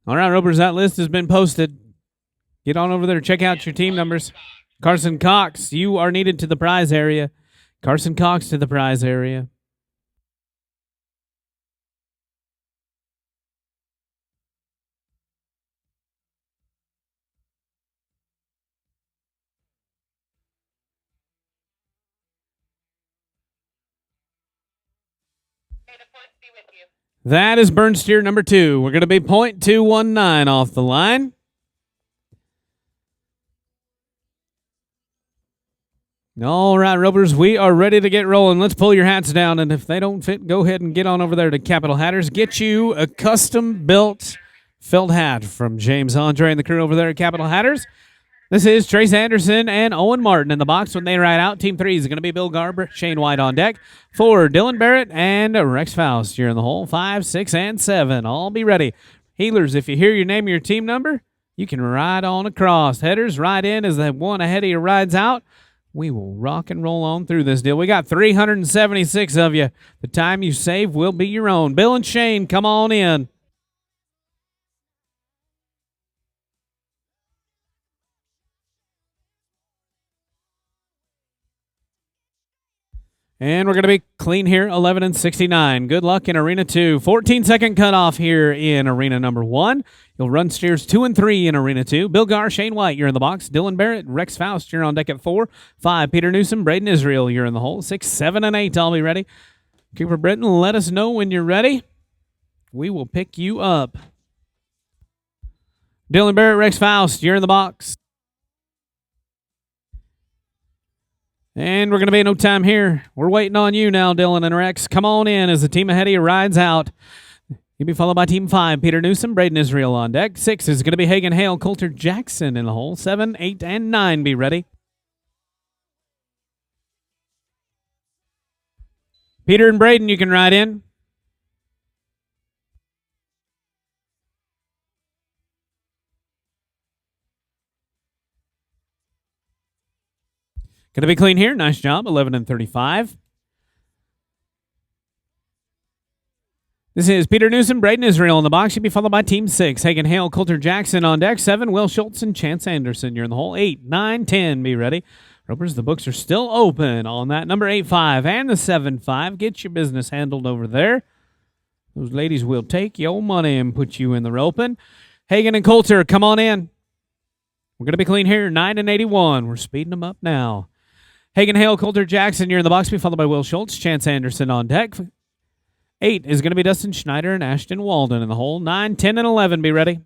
All right, Ropers, that list has been posted. Get on over there. Check out your team numbers. Carson Cox, you are needed to the prize area. Carson Cox to the prize area. That is Burn Steer number 2. We're going to be .219 off the line. All right, Ropers, we are ready to get rolling. Let's pull your hats down, and if they don't fit, go ahead and get on over there to Capital Hatters. Get you a custom-built felt hat from James Andre and the crew over there at Capital Hatters. This is Trace Anderson and Owen Martin in the box when they ride out. Team 3 is going to be Bill Garber, Shane White on deck. 4, Dylan Barrett and Rex Faust here in the hole. 5, 6, and 7. All be ready. Healers, if you hear your name or your team number, you can ride on across. Headers, ride in as the one ahead of you rides out. We will rock and roll on through this deal. We got 376 of you. The time you save will be your own. Bill and Shane, come on in. And we're going to be clean here, 11 and 69. Good luck in Arena 2. 14-second cutoff here in Arena number 1. You'll run steers 2 and 3 in Arena 2. Bill Gar, Shane White, you're in the box. Dylan Barrett, Rex Faust, you're on deck at 4. 5, Peter Newsom, Braden Israel, you're in the hole. 6, 7, and 8, I'll be ready. Cooper Britton, let us know when you're ready. We will pick you up. Dylan Barrett, Rex Faust, you're in the box. And we're going to be in no time here. We're waiting on you now, Dylan and Rex. Come on in as the team ahead of you rides out. You'll be followed by Team 5, Peter Newsom, Braden Israel on deck. 6 is going to be Hagen Hale, Coulter Jackson in the hole. 7, 8, and 9 be ready. Peter and Braden, you can ride in. Going to be clean here. Nice job. 11 and 35. This is Peter Newsom, Braden Israel in the box. You'll be followed by Team 6. Hagen Hale, Coulter Jackson on deck. 7, Will Schultz and Chance Anderson. You're in the hole. 8, 9, 10. Be ready. Ropers, the books are still open on that number 8-5 and the 7-5. Get your business handled over there. Those ladies will take your money and put you in the roping. Hagen and Coulter, come on in. We're going to be clean here. 9 and 81. We're speeding them up now. Hagen Hale, Coulter Jackson, you're in the box. Be followed by Will Schultz, Chance Anderson on deck. 8 is going to be Dustin Schneider and Ashton Walden in the hole. 9, 10, and 11. Be ready.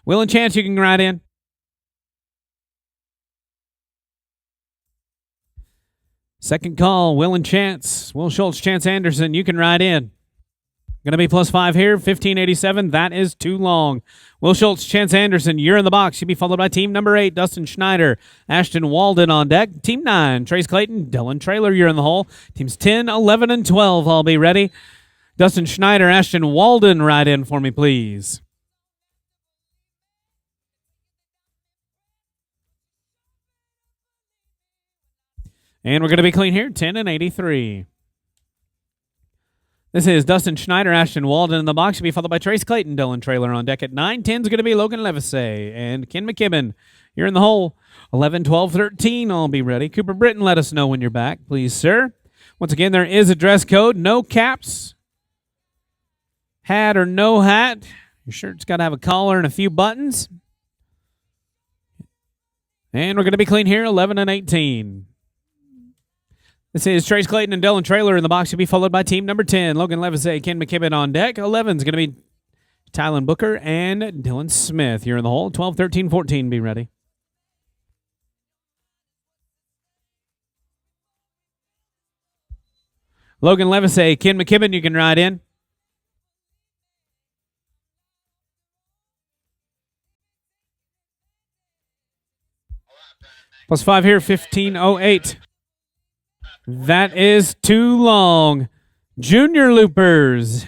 Will and Chance, you can ride in. Second call, Will and Chance. Will Schultz, Chance Anderson, you can ride in. Going to be +5 here, 1587. That is too long. Will Schultz, Chance Anderson, you're in the box. You'll be followed by team number 8, Dustin Schneider, Ashton Walden on deck. Team 9, Trace Clayton, Dylan Traylor, you're in the hole. Teams 10, 11, and 12, I'll be ready. Dustin Schneider, Ashton Walden, ride in for me, please. And we're going to be clean here, 10 and 83. This is Dustin Schneider, Ashton Walden in the box. Will be followed by Trace Clayton, Dylan Traylor on deck at 9. 10 is going to be Logan Levisay and Ken McKibben. You're in the hole. 11, 12, 13. I'll be ready. Cooper Britton, let us know when you're back, please, sir. Once again, there is a dress code. No caps. Hat or no hat. Your shirt's got to have a collar and a few buttons. And we're going to be clean here, 11 and 18. This is Trace Clayton and Dylan Traylor in the box. Will be followed by team number 10, Logan Levisay, Ken McKibben on deck. 11 is going to be Tylen Booker and Dylan Smith. You're in the hole. 12, 13, 14. Be ready. Logan Levisay, Ken McKibben, you can ride in. +5 here, 1508. That is too long. Junior loopers.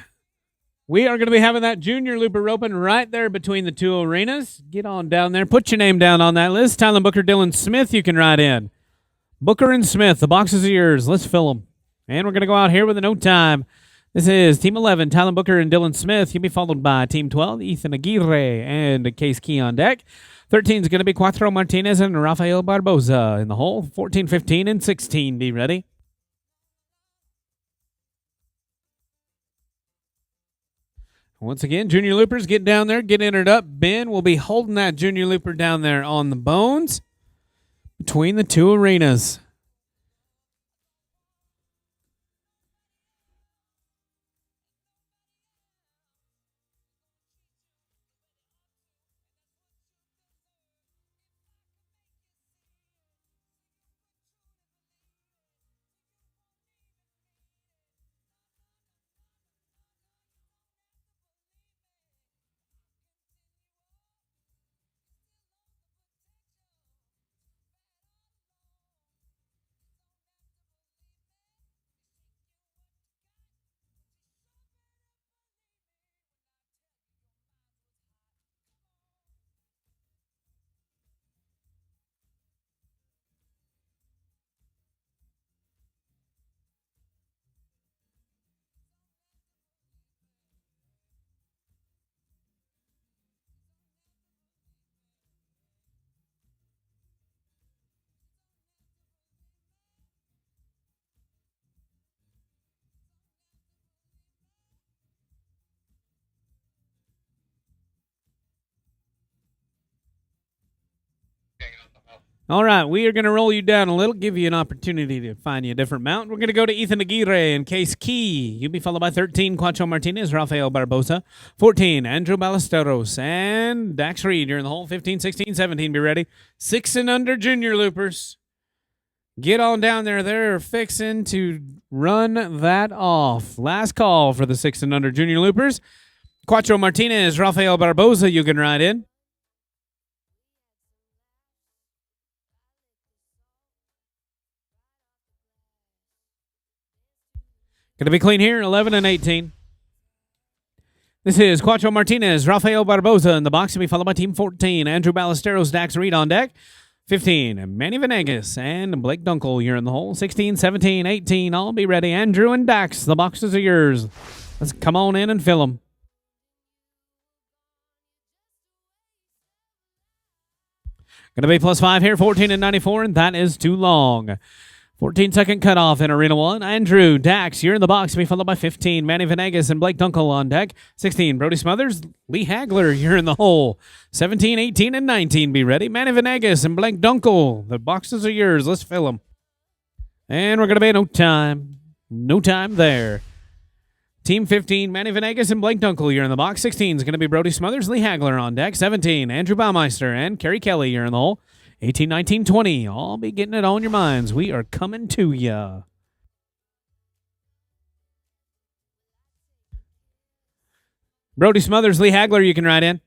We are going to be having that junior looper roping right there between the two arenas. Get on down there. Put your name down on that list. Tylen Booker, Dylan Smith, you can ride in. Booker and Smith, the boxes are yours. Let's fill them. And we're going to go out here with a no time. This is Team 11, Talon Booker and Dylan Smith. You'll be followed by Team 12, Ethan Aguirre and Case Key on deck. 13 is going to be Cuatro Martinez and Rafael Barboza in the hole. 14, 15, and 16. Be ready. Once again, junior loopers, get down there, get entered up. Ben will be holding that junior looper down there on the bones between the two arenas. All right, we are going to roll you down a little, give you an opportunity to find you a different mount. We're going to go to Ethan Aguirre and Case Key. You'll be followed by 13, Cuatro Martinez, Rafael Barboza. 14, Andrew Ballesteros and Dax Reed. You're in the hole. 15, 16, 17. Be ready. 6 and under junior loopers. Get on down there. They're fixing to run that off. Last call for the 6 and under junior loopers. Cuatro Martinez, Rafael Barboza, you can ride in. Going to be clean here, 11 and 18. This is Cuatro Martinez, Rafael Barboza in the box to be followed by Team 14, Andrew Ballesteros, Dax Reed on deck. 15, Manny Venegas and Blake Dunkel, you're in the hole. 16, 17, 18, all be ready. Andrew and Dax, the boxes are yours. Let's come on in and fill them. Going to be +5 here, 14 and 94, and that is too long. 14-second cutoff in Arena 1. Andrew, Dax, you're in the box to be followed by 15. Manny Venegas and Blake Dunkel on deck. 16, Brody Smothers. Lee Hagler, you're in the hole. 17, 18, and 19. Be ready. Manny Venegas and Blake Dunkel. The boxes are yours. Let's fill them. And we're going to be no time. No time there. Team 15, Manny Venegas and Blake Dunkel, you're in the box. 16 is going to be Brody Smothers, Lee Hagler on deck. 17, Andrew Baumeister and Kerry Kelly, you're in the hole. 18, 19, 20. I'll be getting it on your minds. We are coming to ya. Brody Smothers, Lee Hagler, you can ride in.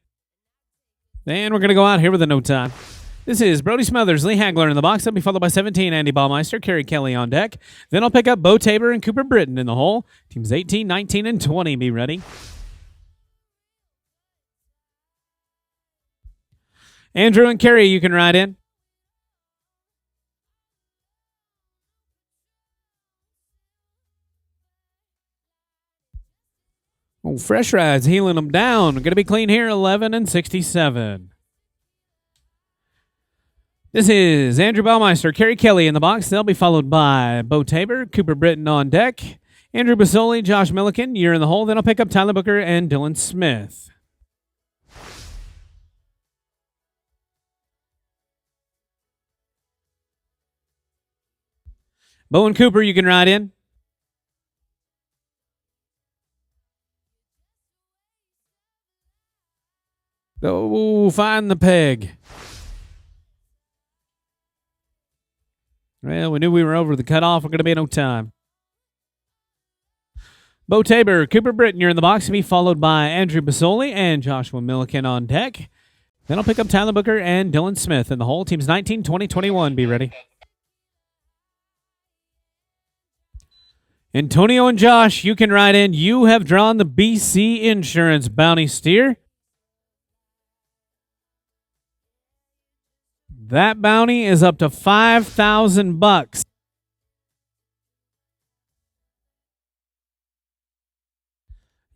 And we're going to go out here with a no time. This is Brody Smothers, Lee Hagler in the box. That'll be followed by 17, Andy Baumeister, Kerry Kelly on deck. Then I'll pick up Bo Tabor and Cooper Britton in the hole. Teams 18, 19, and 20. Be ready. Andrew and Kerry, you can ride in. Oh, Fresh Rides healing them down. Going to be clean here, 11 and 67. This is Andrew Baumeister, Kerry Kelly in the box. They'll be followed by Bo Tabor, Cooper Britton on deck. Andrew Basoli, Josh Milliken, you're in the hole. Then I'll pick up Tyler Booker and Dylan Smith. Bo and Cooper, you can ride in. Go find the peg. Well, we knew we were over the cutoff. We're going to be no time. Bo Tabor, Cooper Britton, you're in the box to be followed by Andrew Basoli and Joshua Milliken on deck. Then I'll pick up Tyler Booker and Dylan Smith in the hole. Teams 19, 20, 21. Be ready. Antonio and Josh, you can ride in. You have drawn the BC Insurance Bounty Steer. That bounty is up to $5,000.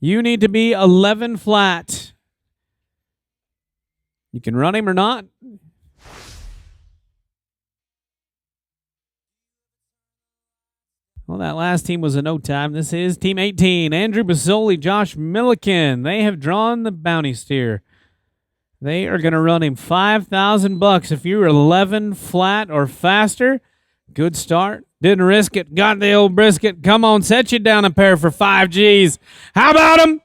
You need to be 11 flat. You can run him or not. Well, that last team was a no time. This is Team 18. Andrew Basoli, Josh Milliken. They have drawn the bounty steer. They are going to run him $5,000 if you're 11 flat or faster. Good start. Didn't risk it. Got the old brisket. Come on, set you down a pair for 5 G's. How about them?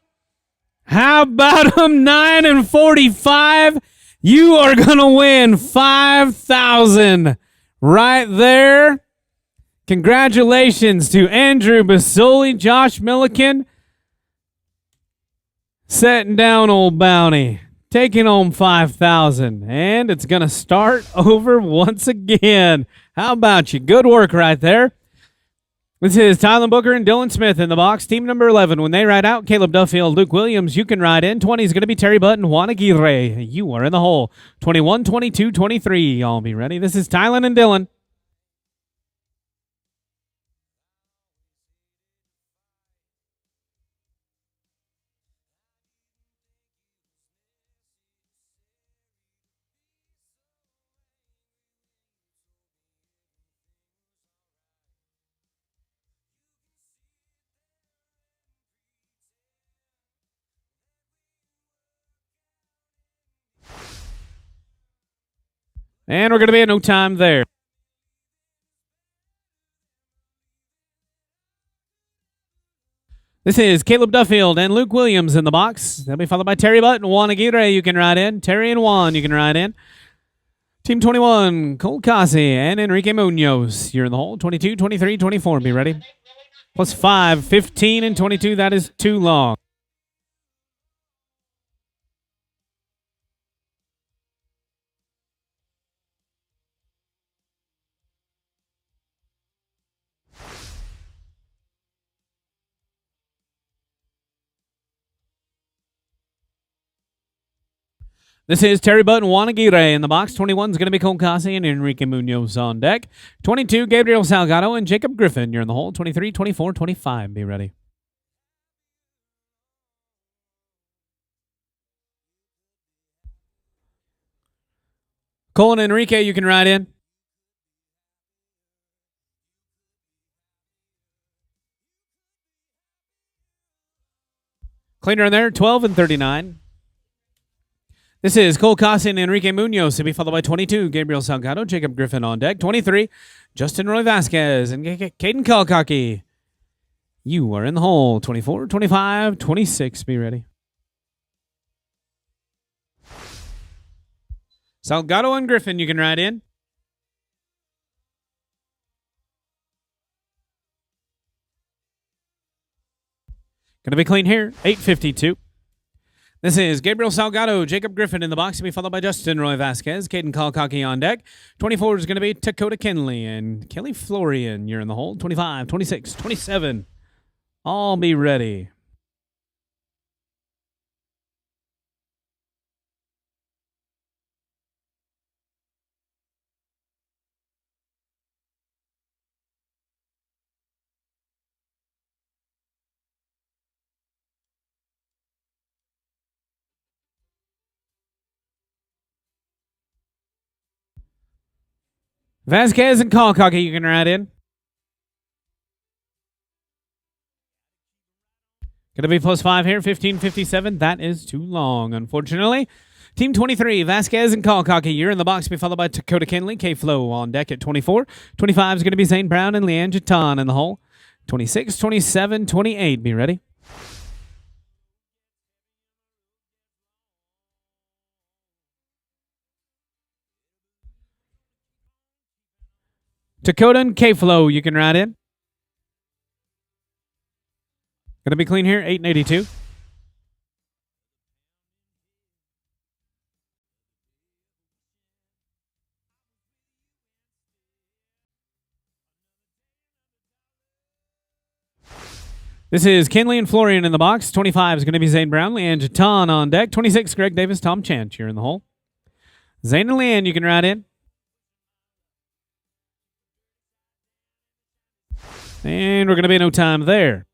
How about them? 9 and 45. You are going to win $5,000 right there. Congratulations to Andrew Basoli, Josh Milliken. Setting down old bounty. Taking home $5,000. And it's going to start over once again. How about you? Good work right there. This is Tyler Booker and Dylan Smith in the box. Team number 11. When they ride out, Caleb Duffield, Luke Williams, you can ride in. 20 is going to be Terry Button, Juan Aguirre. You are in the hole. 21, 22, 23. Y'all be ready. This is Tylen and Dylan. And we're going to be at no time there. This is Caleb Duffield and Luke Williams in the box. They'll be followed by Terry Button, Juan Aguirre, you can ride in. Terry and Juan, you can ride in. Team 21, Cole Casi and Enrique Munoz. You're in the hole. 22, 23, 24. Be ready. Plus 5, 15, and 22. That is too long. This is Terry Button, Juan Aguirre in the box. 21 is going to be Cole Casi and Enrique Munoz on deck. 22, Gabriel Salgado and Jacob Griffin. You're in the hole. 23, 24, 25. Be ready. Cole and Enrique, you can ride in. Cleaner in there, 12 and 39. This is Cole Casi and Enrique Munoz to be followed by 22, Gabriel Salgado, Jacob Griffin on deck. 23, Justin Roy Vasquez and Caden Kalkaki. You are in the hole. 24, 25, 26. Be ready. Salgado and Griffin, you can ride in. Going to be clean here. 8:52. This is Gabriel Salgado, Jacob Griffin in the box to be followed by Justin Roy Vasquez, Caden Kalkaki on deck. 24 is going to be Dakota Kenley and Kelly Florian. You're in the hole. 25, 26, 27. All be ready. Vasquez and Kalkaki, you can ride in. Going to be plus 5 here, 15:57. That is too long, unfortunately. Team 23, Vasquez and Kalkaki. You're in the box to be followed by Dakota Kenley, K-Flow on deck at 24. 25 is going to be Zane Brown and Leanne Jatan in the hole. 26, 27, 28. Be ready. Dakota and K-Flow, you can ride in. Going to be clean here, 8 and 82. This is Kenley and Florian in the box. 25 is going to be Zane Brown, Leanne Jatan on deck. 26, Greg Davis, Tom Chant. You're in the hole. Zane and Leanne, you can ride in. And we're going to be no time there.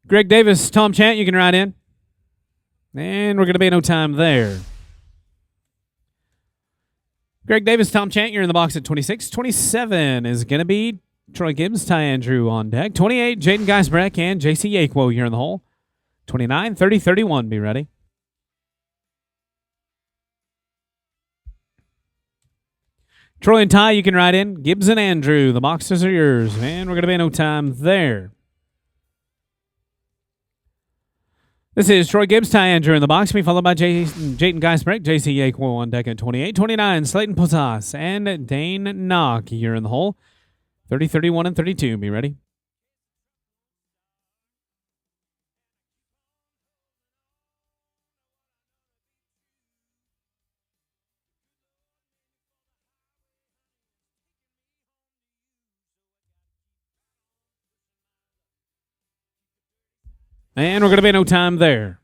Greg Davis, Tom Chant, you can ride in. And we're going to be no time there. Greg Davis, Tom Chant, you're in the box at 26. 27 is going to be Troy Gibbs, Ty Andrew on deck. 28, Jaden Geisbreck and JC Yakwo, you're in the hole. 29, 30, 31, be ready. Troy and Ty, you can ride in. Gibbs and Andrew, the boxes are yours. And we're going to be no time there. This is Troy Gibbs, Ty Andrew in the box. Me followed by Jaden Geisbreck, JC Yakwo on deck at 28. 29, Slayton Posas and Dane Knock. You're in the hole. 30, 31, and 32. Be ready. And we're going to be no time there.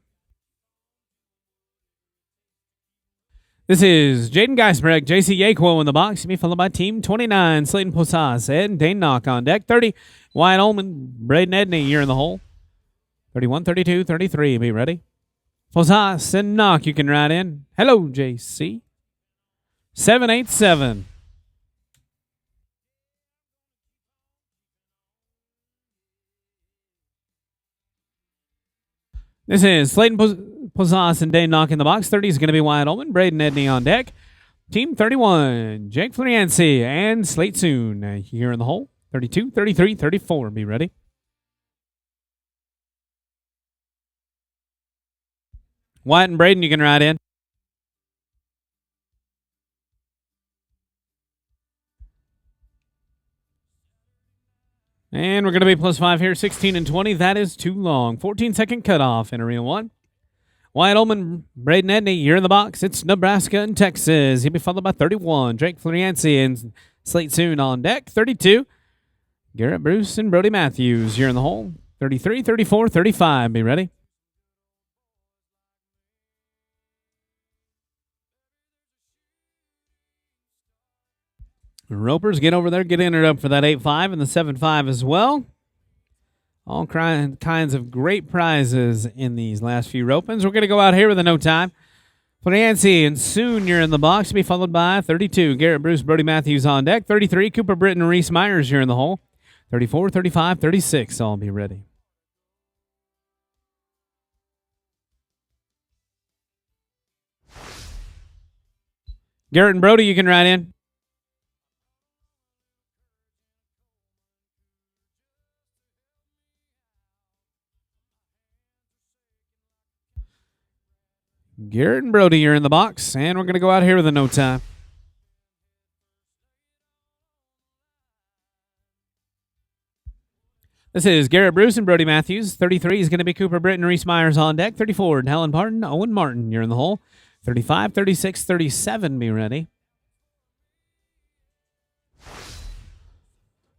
This is Jaden Geisbreck, JC Yakwo in the box. Me followed by Team 29, Slayton Posas and Dane Knock on deck. 30, Wyatt Ullman, Braden Edney, you're in the hole. 31, 32, 33, be ready. Posas and Knock, you can ride in. Hello, JC. 787. This is Slayton Posas and Dane Knock in the box. 30 is going to be Wyatt Ullman, Braden Edney on deck. Team 31, Jake Floriancy and Slate Soon here in the hole. 32, 33, 34. Be ready. Wyatt and Braden, you can ride in. And we're going to be +5 here, 16 and 20. That is too long. 14-second cutoff in Arena 1. Wyatt Ullman, Braden Edney, you're in the box. It's Nebraska and Texas. He'll be followed by 31, Drake Floriancy and Slate Soon on deck. 32, Garrett Bruce and Brody Matthews. You're in the hole. 33, 34, 35. Be ready. Ropers, get over there, get entered up for that 8-5 and the 7-5 as well. All kinds of great prizes in these last few ropings. We're going to go out here with a no time. Floriancy and Soon, you're in the box. Be followed by 32, Garrett Bruce, Brody Matthews on deck. 33, Cooper Britton, Reese Myers, you're in the hole. 34, 35, 36, all be ready. Garrett and Brody, you can ride in. Garrett and Brody, you're in the box, and we're going to go out here with a no time. This is Garrett Bruce and Brody Matthews. 33 is going to be Cooper Britton, Reese Myers on deck. 34, Helen Parton, Owen Martin, you're in the hole. 35, 36, 37, be ready.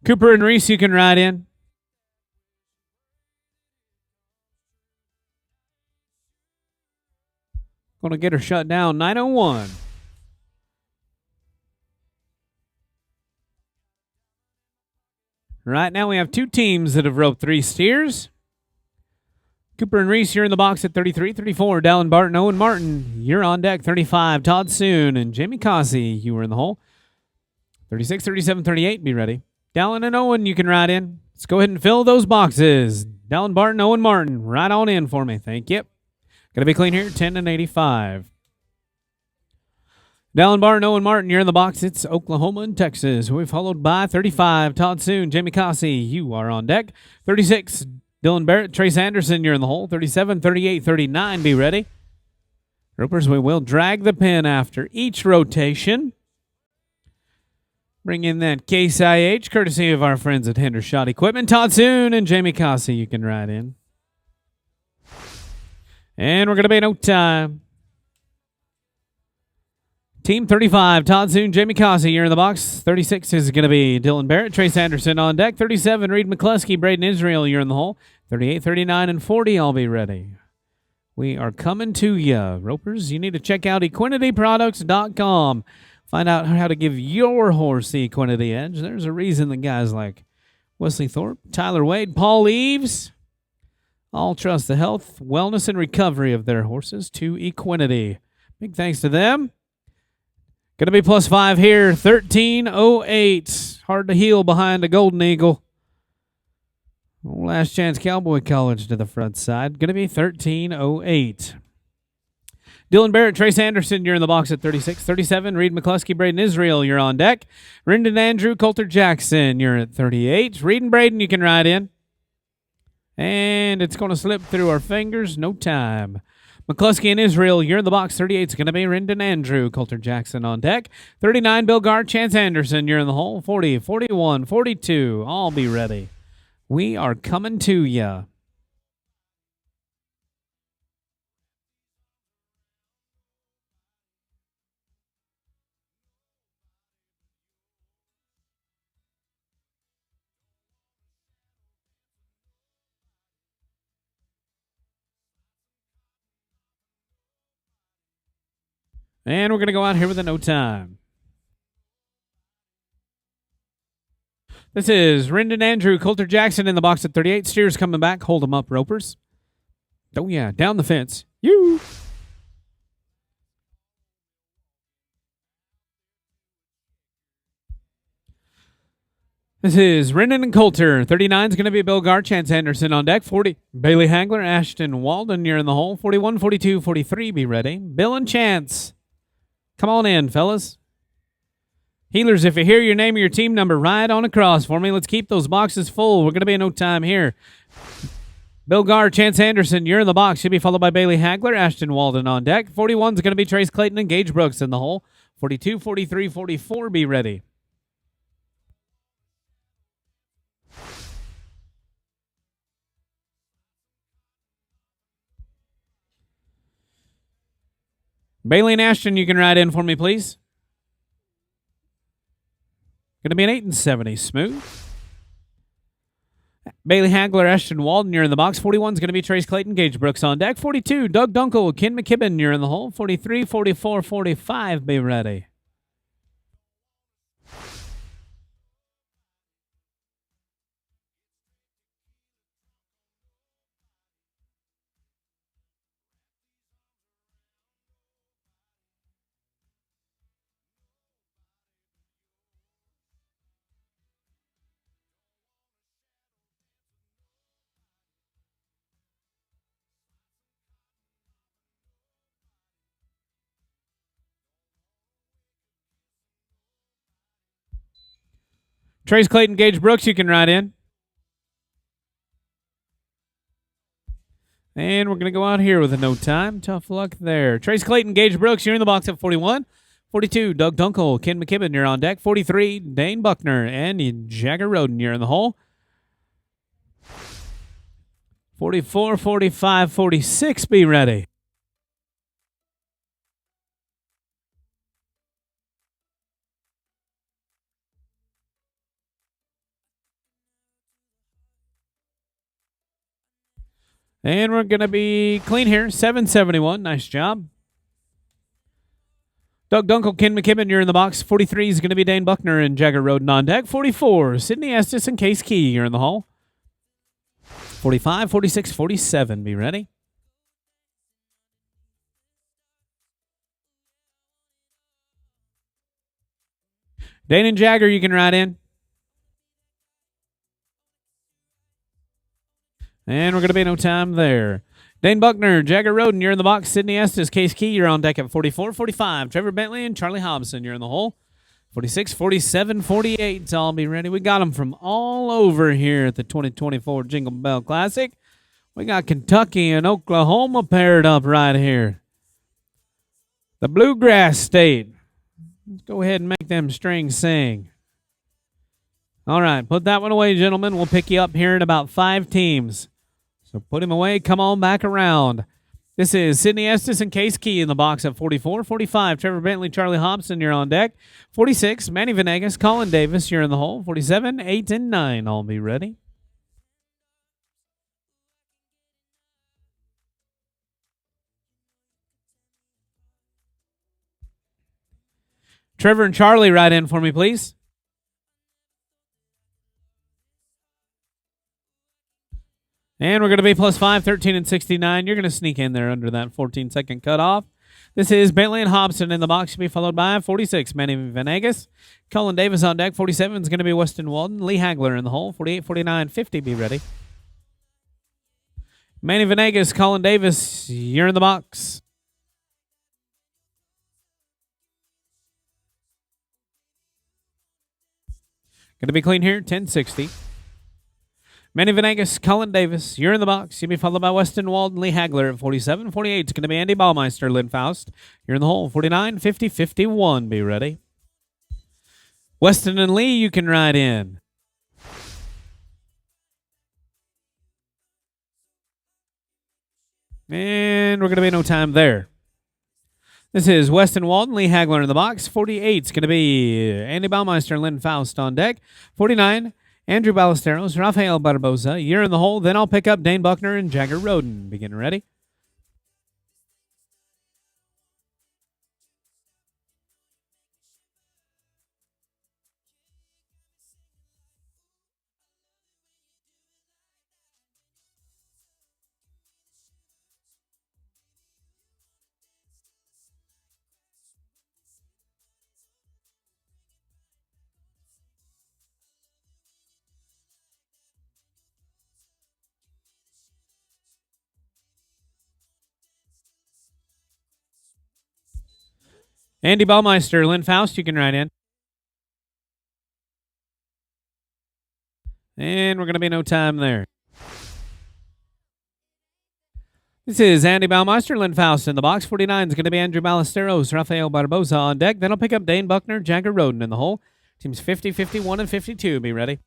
Cooper and Reese, you can ride in. Going to get her shut down, 901. Right now we have two teams that have roped 3 steers. Cooper and Reese, you're in the box at 33, 34. Dallin Barton, Owen Martin, you're on deck. 35, Todd Soon and Jamie Cossey, you were in the hole. 36, 37, 38, be ready. Dallin and Owen, you can ride in. Let's go ahead and fill those boxes. Dallin Barton, Owen Martin, right on in for me. Thank you. Going to be clean here, 10 and 85. Dallin Barton, Owen Martin, you're in the box. It's Oklahoma and Texas. We're followed by 35, Todd Soon, Jamie Cossey, you are on deck. 36, Dylan Barrett, Trace Anderson, you're in the hole. 37, 38, 39, be ready. Ropers, we will drag the pin after each rotation. Bring in that Case IH, courtesy of our friends at Hendershot Equipment. Todd Soon and Jamie Cossey, you can ride in. And we're going to be no time. Team 35, Todd Soon, Jamie Cossey, you're in the box. 36 is going to be Dylan Barrett, Trace Anderson on deck. 37, Reed McCluskey, Braden Israel, you're in the hole. 38, 39, and 40, I'll be ready. We are coming to you. Ropers, you need to check out equinityproducts.com. Find out how to give your horse the Equinity edge. There's a reason that guys like Wesley Thorpe, Tyler Wade, Paul Eves, All trust the health, wellness, and recovery of their horses to Equinity. Big thanks to them. Going to be +5 here, 1308. Hard to heel behind a Golden Eagle. Last Chance Cowboy College to the front side. Going to be 1308. Dylan Barrett, Trace Anderson, you're in the box at 36. 37, Reed McCluskey, Braden Israel, you're on deck. Rendon Andrew, Coulter Jackson, you're at 38. Reed and Braden, you can ride in. And it's going to slip through our fingers. No time. McCluskey and Israel, you're in the box. 38 is going to be Rendon Andrew. Coulter Jackson on deck. 39, Bill Gard, Chance Anderson, you're in the hole. 40, 41, 42. All be ready. We are coming to ya. And we're going to go out here with a no time. This is Rendon Andrew, Coulter Jackson in the box at 38. Steers coming back. Hold them up, ropers. Oh, yeah. Down the fence. You. This is Rendon and Coulter. 39 is going to be Bill Gard, Chance Anderson on deck. 40, Bailey Hagler, Ashton Walden, you're in the hole. 41, 42, 43, be ready. Bill and Chance. Come on in, fellas. Healers, if you hear your name or your team number, ride on across for me. Let's keep those boxes full. We're going to be in no time here. Bill Gard, Chance Anderson, you're in the box. Should be followed by Bailey Hagler, Ashton Walden on deck. 41 is going to be Trace Clayton and Gage Brooks in the hole. 42, 43, 44, be ready. Bailey and Ashton, you can ride in for me, please. Going to be an 8 and 70 smooth. Bailey Hagler, Ashton Walden, you're in the box. 41 is going to be Trace Clayton, Gage Brooks on deck. 42, Doug Dunkel, Ken McKibben, you're in the hole. 43, 44, 45, be ready. Trace Clayton, Gage Brooks, you can ride in. And we're going to go out here with a no time. Tough luck there. Trace Clayton, Gage Brooks, you're in the box at 41. 42, Doug Dunkel, Ken McKibben, you're on deck. 43, Dane Buckner, and Jagger Roden, you're in the hole. 44, 45, 46, be ready. And we're going to be clean here. 771. Nice job. Doug Dunkel, Ken McKibben, you're in the box. 43 is going to be Dane Buckner and Jagger Roden on deck. 44, Sydney Estes and Case Key, you're in the hole. 45, 46, 47. Be ready. Dane and Jagger, you can ride in. And we're going to be no time there. Dane Buckner, Jagger Roden, you're in the box. Sydney Estes, Case Key, you're on deck at 44, 45. Trevor Bentley and Charlie Hobson, you're in the hole. 46, 47, 48. I'll be ready. We got them from all over here at the 2024 Jingle Bell Classic. We got Kentucky and Oklahoma paired up right here. The Bluegrass State. Let's go ahead and make them strings sing. All right, put that one away, gentlemen. We'll pick you up here in about 5 teams. So put him away. Come on back around. This is Sydney Estes and Case Key in the box at 44. 45, Trevor Bentley, Charlie Hobson, you're on deck. 46, Manny Venegas, Colin Davis, you're in the hole. 47, 8, and 9. I'll be ready. Trevor and Charlie, ride in for me, please. And we're going to be plus 5, 13, and 69. You're going to sneak in there under that 14-second cutoff. This is Bentley and Hobson in the box to be followed by 46, Manny Venegas. Colin Davis on deck. 47 is going to be Weston Walden. Lee Hagler in the hole. 48, 49, 50. Be ready. Manny Venegas, Colin Davis, you're in the box. Going to be clean here. 1060. Manny Venegas, Colin Davis, you're in the box. You'll be followed by Weston Walden, Lee Hagler at 47. 48 is going to be Andy Baumeister, Lynn Faust. You're in the hole. 49, 50, 51. Be ready. Weston and Lee, you can ride in. And we're going to be no time there. This is Weston Walden, Lee Hagler in the box. 48 is going to be Andy Baumeister, Lynn Faust on deck. 49, Andrew Ballesteros, Rafael Barbosa. You're in the hole. Then I'll pick up Dane Buckner and Jagger Roden. Begin ready. Andy Baumeister, Lynn Faust, you can ride in. And we're going to be no time there. This is Andy Baumeister, Lynn Faust in the box. 49 is going to be Andrew Ballesteros, Rafael Barbosa on deck. Then I'll pick up Dane Buckner, Jagger Roden in the hole. Teams 50, 51, and 52. Be ready.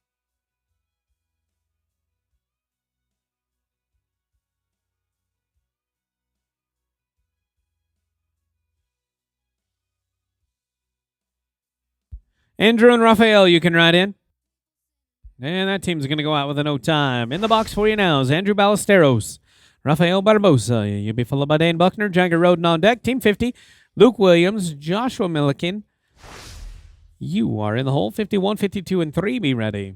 Andrew and Rafael, you can ride in. And that team's going to go out with a no time. In the box for you now is Andrew Ballesteros, Rafael Barbosa. You'll be followed by Dane Buckner, Jagger Roden on deck. Team 50, Luke Williams, Joshua Milliken. You are in the hole. 51, 52, and 3. Be ready.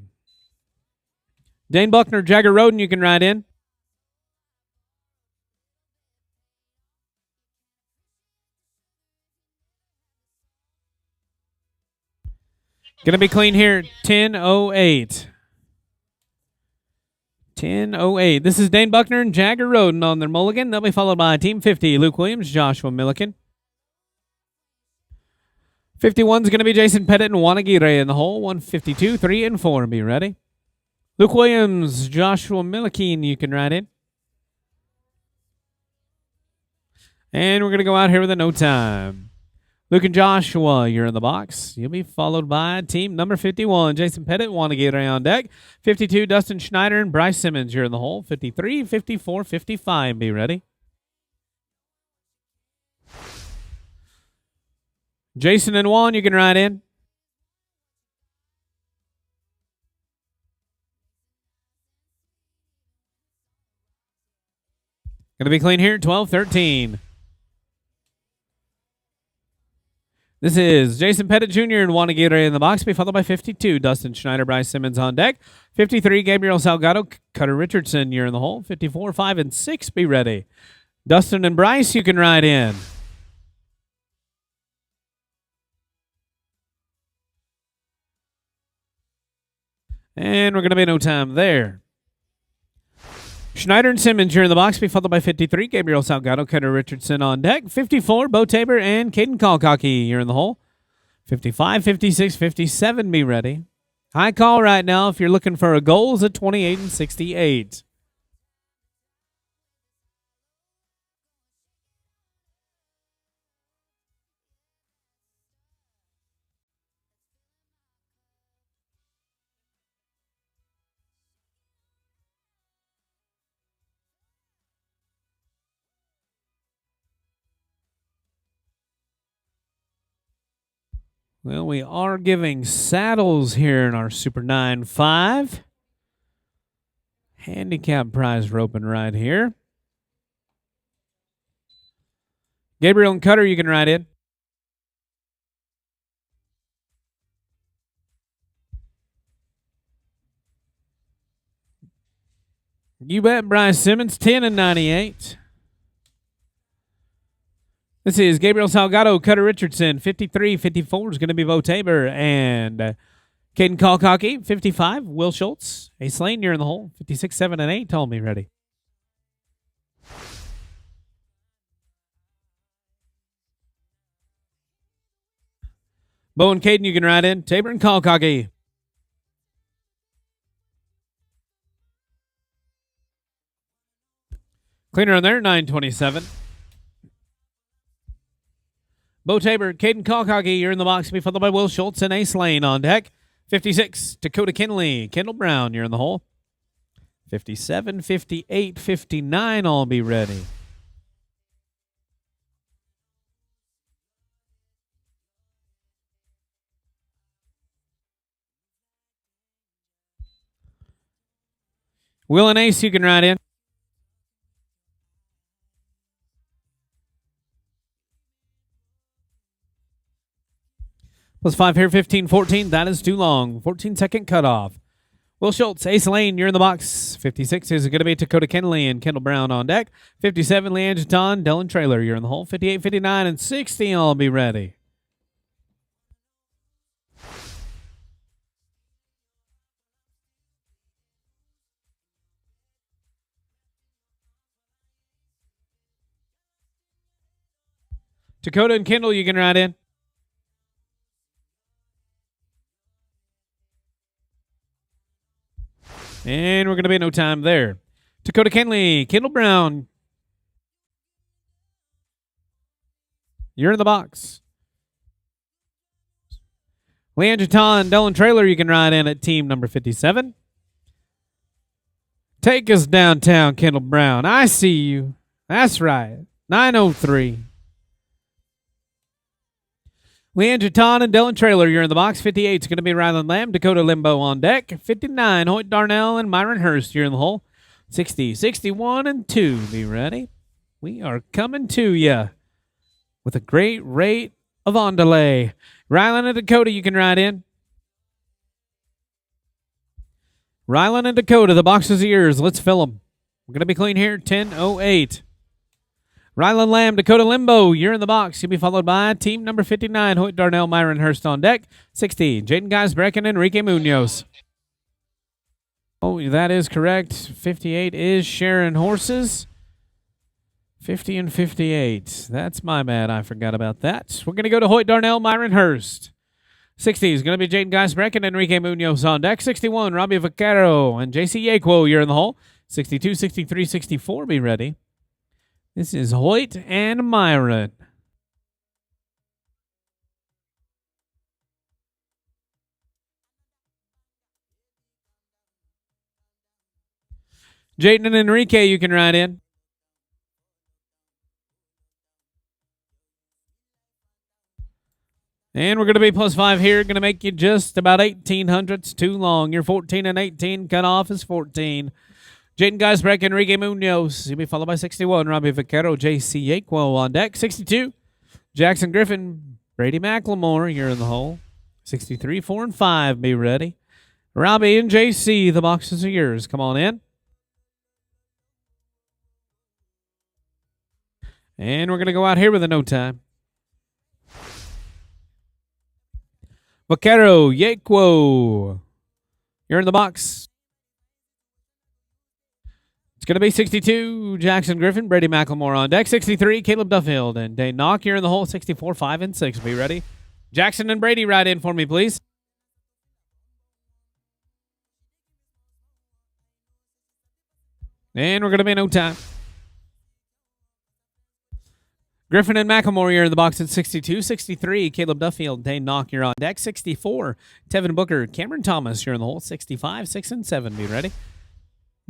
Dane Buckner, Jagger Roden, you can ride in. Going to be clean here. 10:08. 10:08. This is Dane Buckner and Jagger Roden on their mulligan. They'll be followed by Team 50, Luke Williams, Joshua Milliken. 51 is going to be Jason Pettit and Juan Aguirre in the hole. 152, 3, and 4. Be ready. Luke Williams, Joshua Milliken, you can ride in. And we're going to go out here with a no time. Luke and Joshua, you're in the box. You'll be followed by team number 51, Jason Pettit, Juan Aguirre on deck. 52, Dustin Schneider and Bryce Simmons, you're in the hole. 53, 54, 55. Be ready. Jason and Juan, you can ride in. Going to be clean here, 12-13. This is Jason Pettit Jr. and Juan Aguirre in the box, be followed by 52, Dustin Schneider, Bryce Simmons on deck. 53, Gabriel Salgado, Cutter Richardson, you're in the hole. 54, 5, and 6, be ready. Dustin and Bryce, you can ride in. And we're going to be no time there. Schneider and Simmons, you're in the box, be followed by 53, Gabriel Salgado, Cutter Richardson on deck. 54, Bo Tabor and Caden Kalkaki, you're in the hole. 55, 56, 57, be ready. High call right now if you're looking for a goals at 28 and 68. Well, we are giving saddles here in our Super 9-5. Handicap prize roping right here. Gabriel and Cutter, you can ride in. You bet, Bryce Simmons, 10 and 98. This is Gabriel Salgado, Cutter Richardson, 53. 54 is going to be Bo Tabor. And Caden Kalkaki, 55. Will Schultz, Ace Lane, you're in the hole. 56, 7, and 8. Told me ready. Bo and Caden, you can ride in. Tabor and Kalkaki. Cleaner on there, 927. Bo Tabor, Caden Kalkaki, you're in the box. Be followed by Will Schultz and Ace Lane on deck. 56, Dakota Kinley. Kendall Brown, you're in the hole. 57, 58, 59, all be ready. Will and Ace, you can ride in. +5 here, 15, 14. That is too long. 14-second cutoff. Will Schultz, Ace Lane, you're in the box. 56 is going to be Dakota Kinley and Kendall Brown on deck. 57, Leanne Jeton, Dylan Traylor, you're in the hole. 58, 59, and 60, all be ready. Dakota and Kendall, you can ride in. And we're going to be no time there. Dakota Kinley, Kendall Brown, you're in the box. Leanne Jeton, Dylan Traylor, you can ride in at team number 57. Take us downtown, Kendall Brown. I see you. That's right. 903. Leanne Jeton and Dylan Traylor, you're in the box. 58 is going to be Ryland Lamb, Dakota Limbo on deck. 59, Hoyt Darnell and Myron Hurst, you're in the hole. 60, 61, and 2. Be ready. We are coming to you with a great rate of on delay. Ryland and Dakota, you can ride in. Ryland and Dakota, the boxes are yours. Let's fill them. We're going to be clean here. 10:08. Ryland Lamb, Dakota Limbo, you're in the box. You'll be followed by team number 59, Hoyt Darnell, Myron Hurst on deck. 60, Jaden Geisbreck and Enrique Munoz. Oh, that is correct. 58 is Sharon Horses. 50 and 58. That's my bad. I forgot about that. We're going to go to Hoyt Darnell, Myron Hurst. 60 is going to be Jaden Geisbreck and Enrique Munoz on deck. 61, Robbie Vaquero and JC Yakwo, you're in the hole. 62, 63, 64, be ready. This is Hoyt and Myron. Jaden and Enrique, you can ride in. And we're going to be +5 here. Going to make you just about 1800s too long. You're 14 and 18. Cutoff is 14. Jaden Geisbreck, Enrique Munoz. You'll be followed by 61, Robbie Vaquero, JC Yakwo on deck. 62, Jackson Griffin, Brady McLemore, you're in the hole. 63, 4, and 5, be ready. Robbie and JC, the boxes are yours. Come on in. And we're going to go out here with a no time. Vaquero, Yakwo, you're in the box. It's going to be 62, Jackson Griffin, Brady McLemore on deck. 63, Caleb Duffield and Dane Knock. You're in the hole. 64, 5, and 6. Be ready. Jackson and Brady, ride in for me, please. And we're going to be no time. Griffin and McLemore, you're in the box at 62. 63, Caleb Duffield, Dane Knock, you're on deck. 64, Tevin Booker, Cameron Thomas, you're in the hole. 65, 6, and 7. Be ready.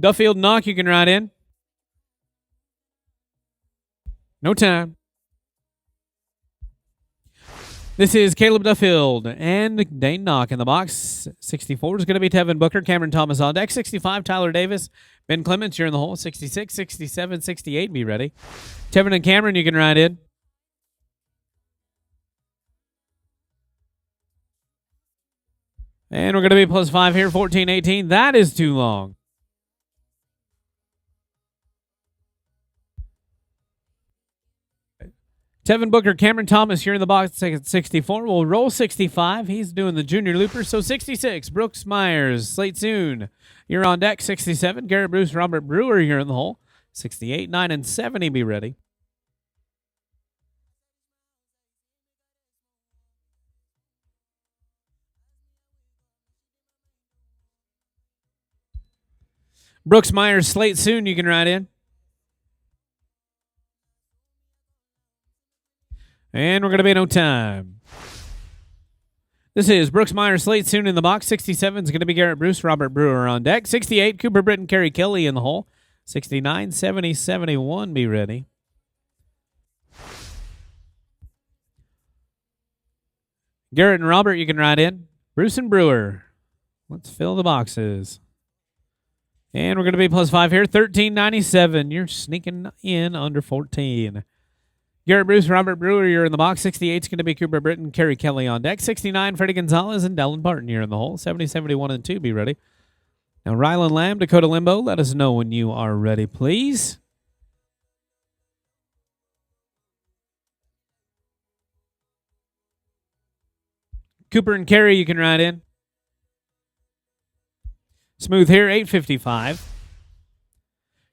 Duffield Knock, you can ride in. No time. This is Caleb Duffield and Dane Knock in the box. 64 is going to be Tevin Booker, Cameron Thomas on deck. 65, Tyler Davis, Ben Clements, you're in the hole. 66, 67, 68, be ready. Tevin and Cameron, you can ride in. And we're going to be +5 here, 14, 18. That is too long. Tevin Booker, Cameron Thomas, you're in the box at 64. We'll roll 65. He's doing the junior looper. So 66, Brooks Myers, Slate Soon, you're on deck. 67, Garrett Bruce, Robert Brewer, you're in the hole. 68, 9, and 70, be ready. Brooks Myers, Slate Soon, you can ride in. And we're going to be no time. This is Brooks Myers, Slate Soon in the box. 67 is going to be Garrett Bruce, Robert Brewer on deck. 68, Cooper Britton, Kerry Kelly in the hole. 69, 70, 71, be ready. Garrett and Robert, you can ride in. Bruce and Brewer. Let's fill the boxes. And we're going to be +5 here. 1397. You're sneaking in under 14. Garrett Bruce, Robert Brewer, you're in the box. 68 is going to be Cooper Britton, Kerry Kelly on deck. 69, Freddie Gonzalez and Dallin Barton, you're in the hole. 70, 71, and 2, be ready. Now, Rylan Lamb, Dakota Limbo, let us know when you are ready, please. Cooper and Kerry, you can ride in. Smooth here, 855.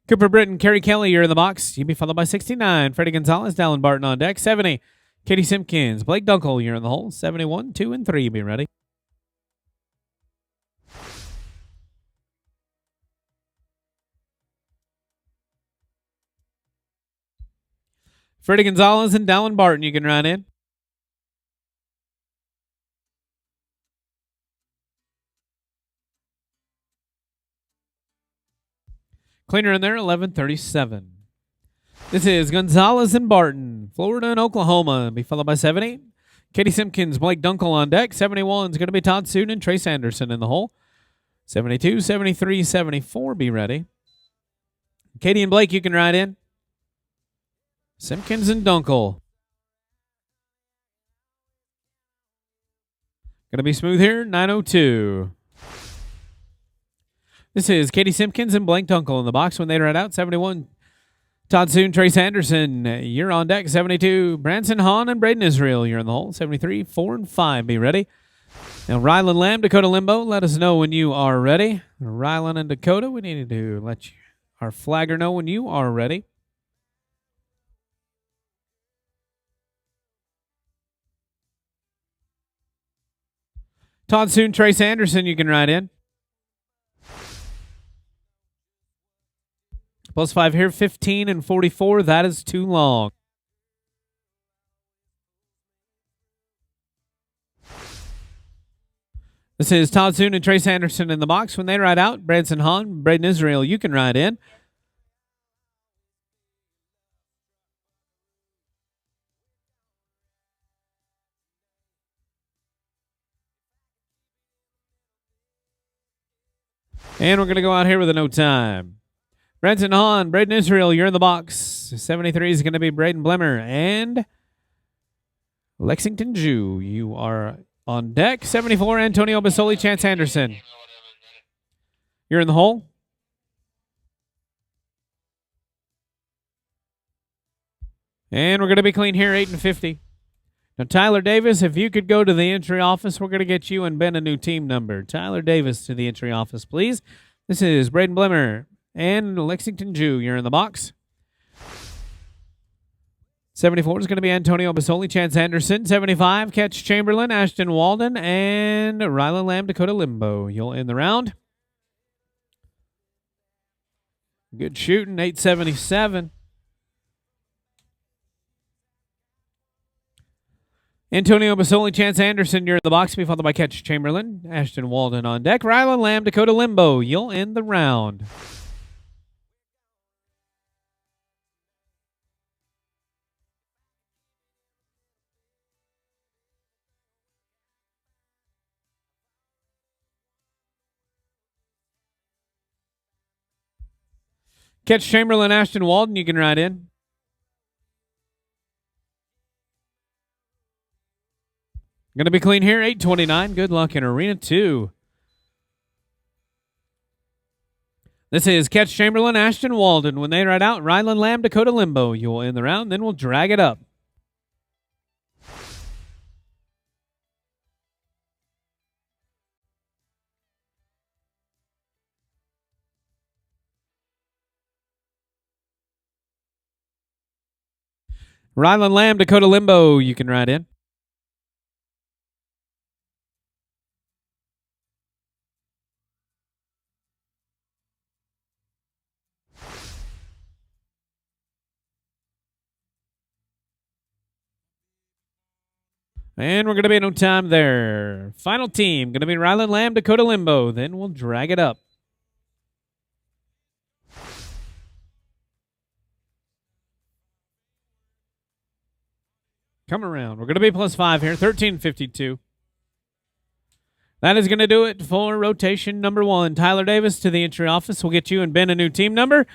Cooper Britton, Kerry Kelly, you're in the box. You'll be followed by 69. Freddie Gonzalez, Dallin Barton on deck. 70. Katie Simpkins, Blake Dunkel, you're in the hole. 71, 2, and 3. Be ready. Freddie Gonzalez and Dallin Barton, you can ride in. Cleaner in there, 1137. This is Gonzalez and Barton, Florida and Oklahoma. Be followed by 70. Katie Simpkins, Blake Dunkel on deck. 71 is going to be Todd Soon and Trace Anderson in the hole. 72, 73, 74. Be ready. Katie and Blake, you can ride in. Simpkins and Dunkel. Going to be smooth here, 902. This is Katie Simpkins and Blake Dunkel in the box when they ride out. 71, Todd Soon, Trace Anderson, you're on deck. 72, Branson Hahn and Braden Israel, you're in the hole. 73, 4, and 5, be ready. Now, Rylan Lamb, Dakota Limbo, let us know when you are ready. Rylan and Dakota, we need to let our flagger know when you are ready. Todd Soon, Trace Anderson, you can ride in. +5 here, 15 and 44. That is too long. This is Todd Soon and Trace Anderson in the box. When they ride out, Branson Hahn, Braden Israel, you can ride in. And we're going to go out here with a no time. Branson Hahn, Braden Israel, you're in the box. 73 is going to be Braden Blemmer. And Lexington Jew, you are on deck. 74, Antonio Basoli, Chance Anderson. You're in the hole. And we're going to be clean here, 8 and 50. Now, Tyler Davis, if you could go to the entry office, we're going to get you and Ben a new team number. Tyler Davis to the entry office, please. This is Braden Blemmer and Lexington Jew. You're in the box. 74 is going to be Antonio Basoli, Chance Anderson. 75, Catch Chamberlain, Ashton Walden, and Rylan Lamb, Dakota Limbo. You'll end the round. Good shooting, 877. Antonio Basoli, Chance Anderson, you're in the box. Be followed by Catch Chamberlain, Ashton Walden on deck. Rylan Lamb, Dakota Limbo. You'll end the round. Catch Chamberlain, Ashton Walden, you can ride in. Going to be clean here, 829. Good luck in Arena 2. This is Catch Chamberlain, Ashton Walden. When they ride out, Rylan Lamb, Dakota Limbo. You will end the round, then we'll drag it up. Ryland Lamb, Dakota Limbo, you can ride in. And we're going to be no time there. Final team, going to be Ryland Lamb, Dakota Limbo. Then we'll drag it up. Come around. We're going to be +5 here, 1352. That is going to do it for rotation number 1. Tyler Davis to the entry office. We'll get you and Ben a new team number.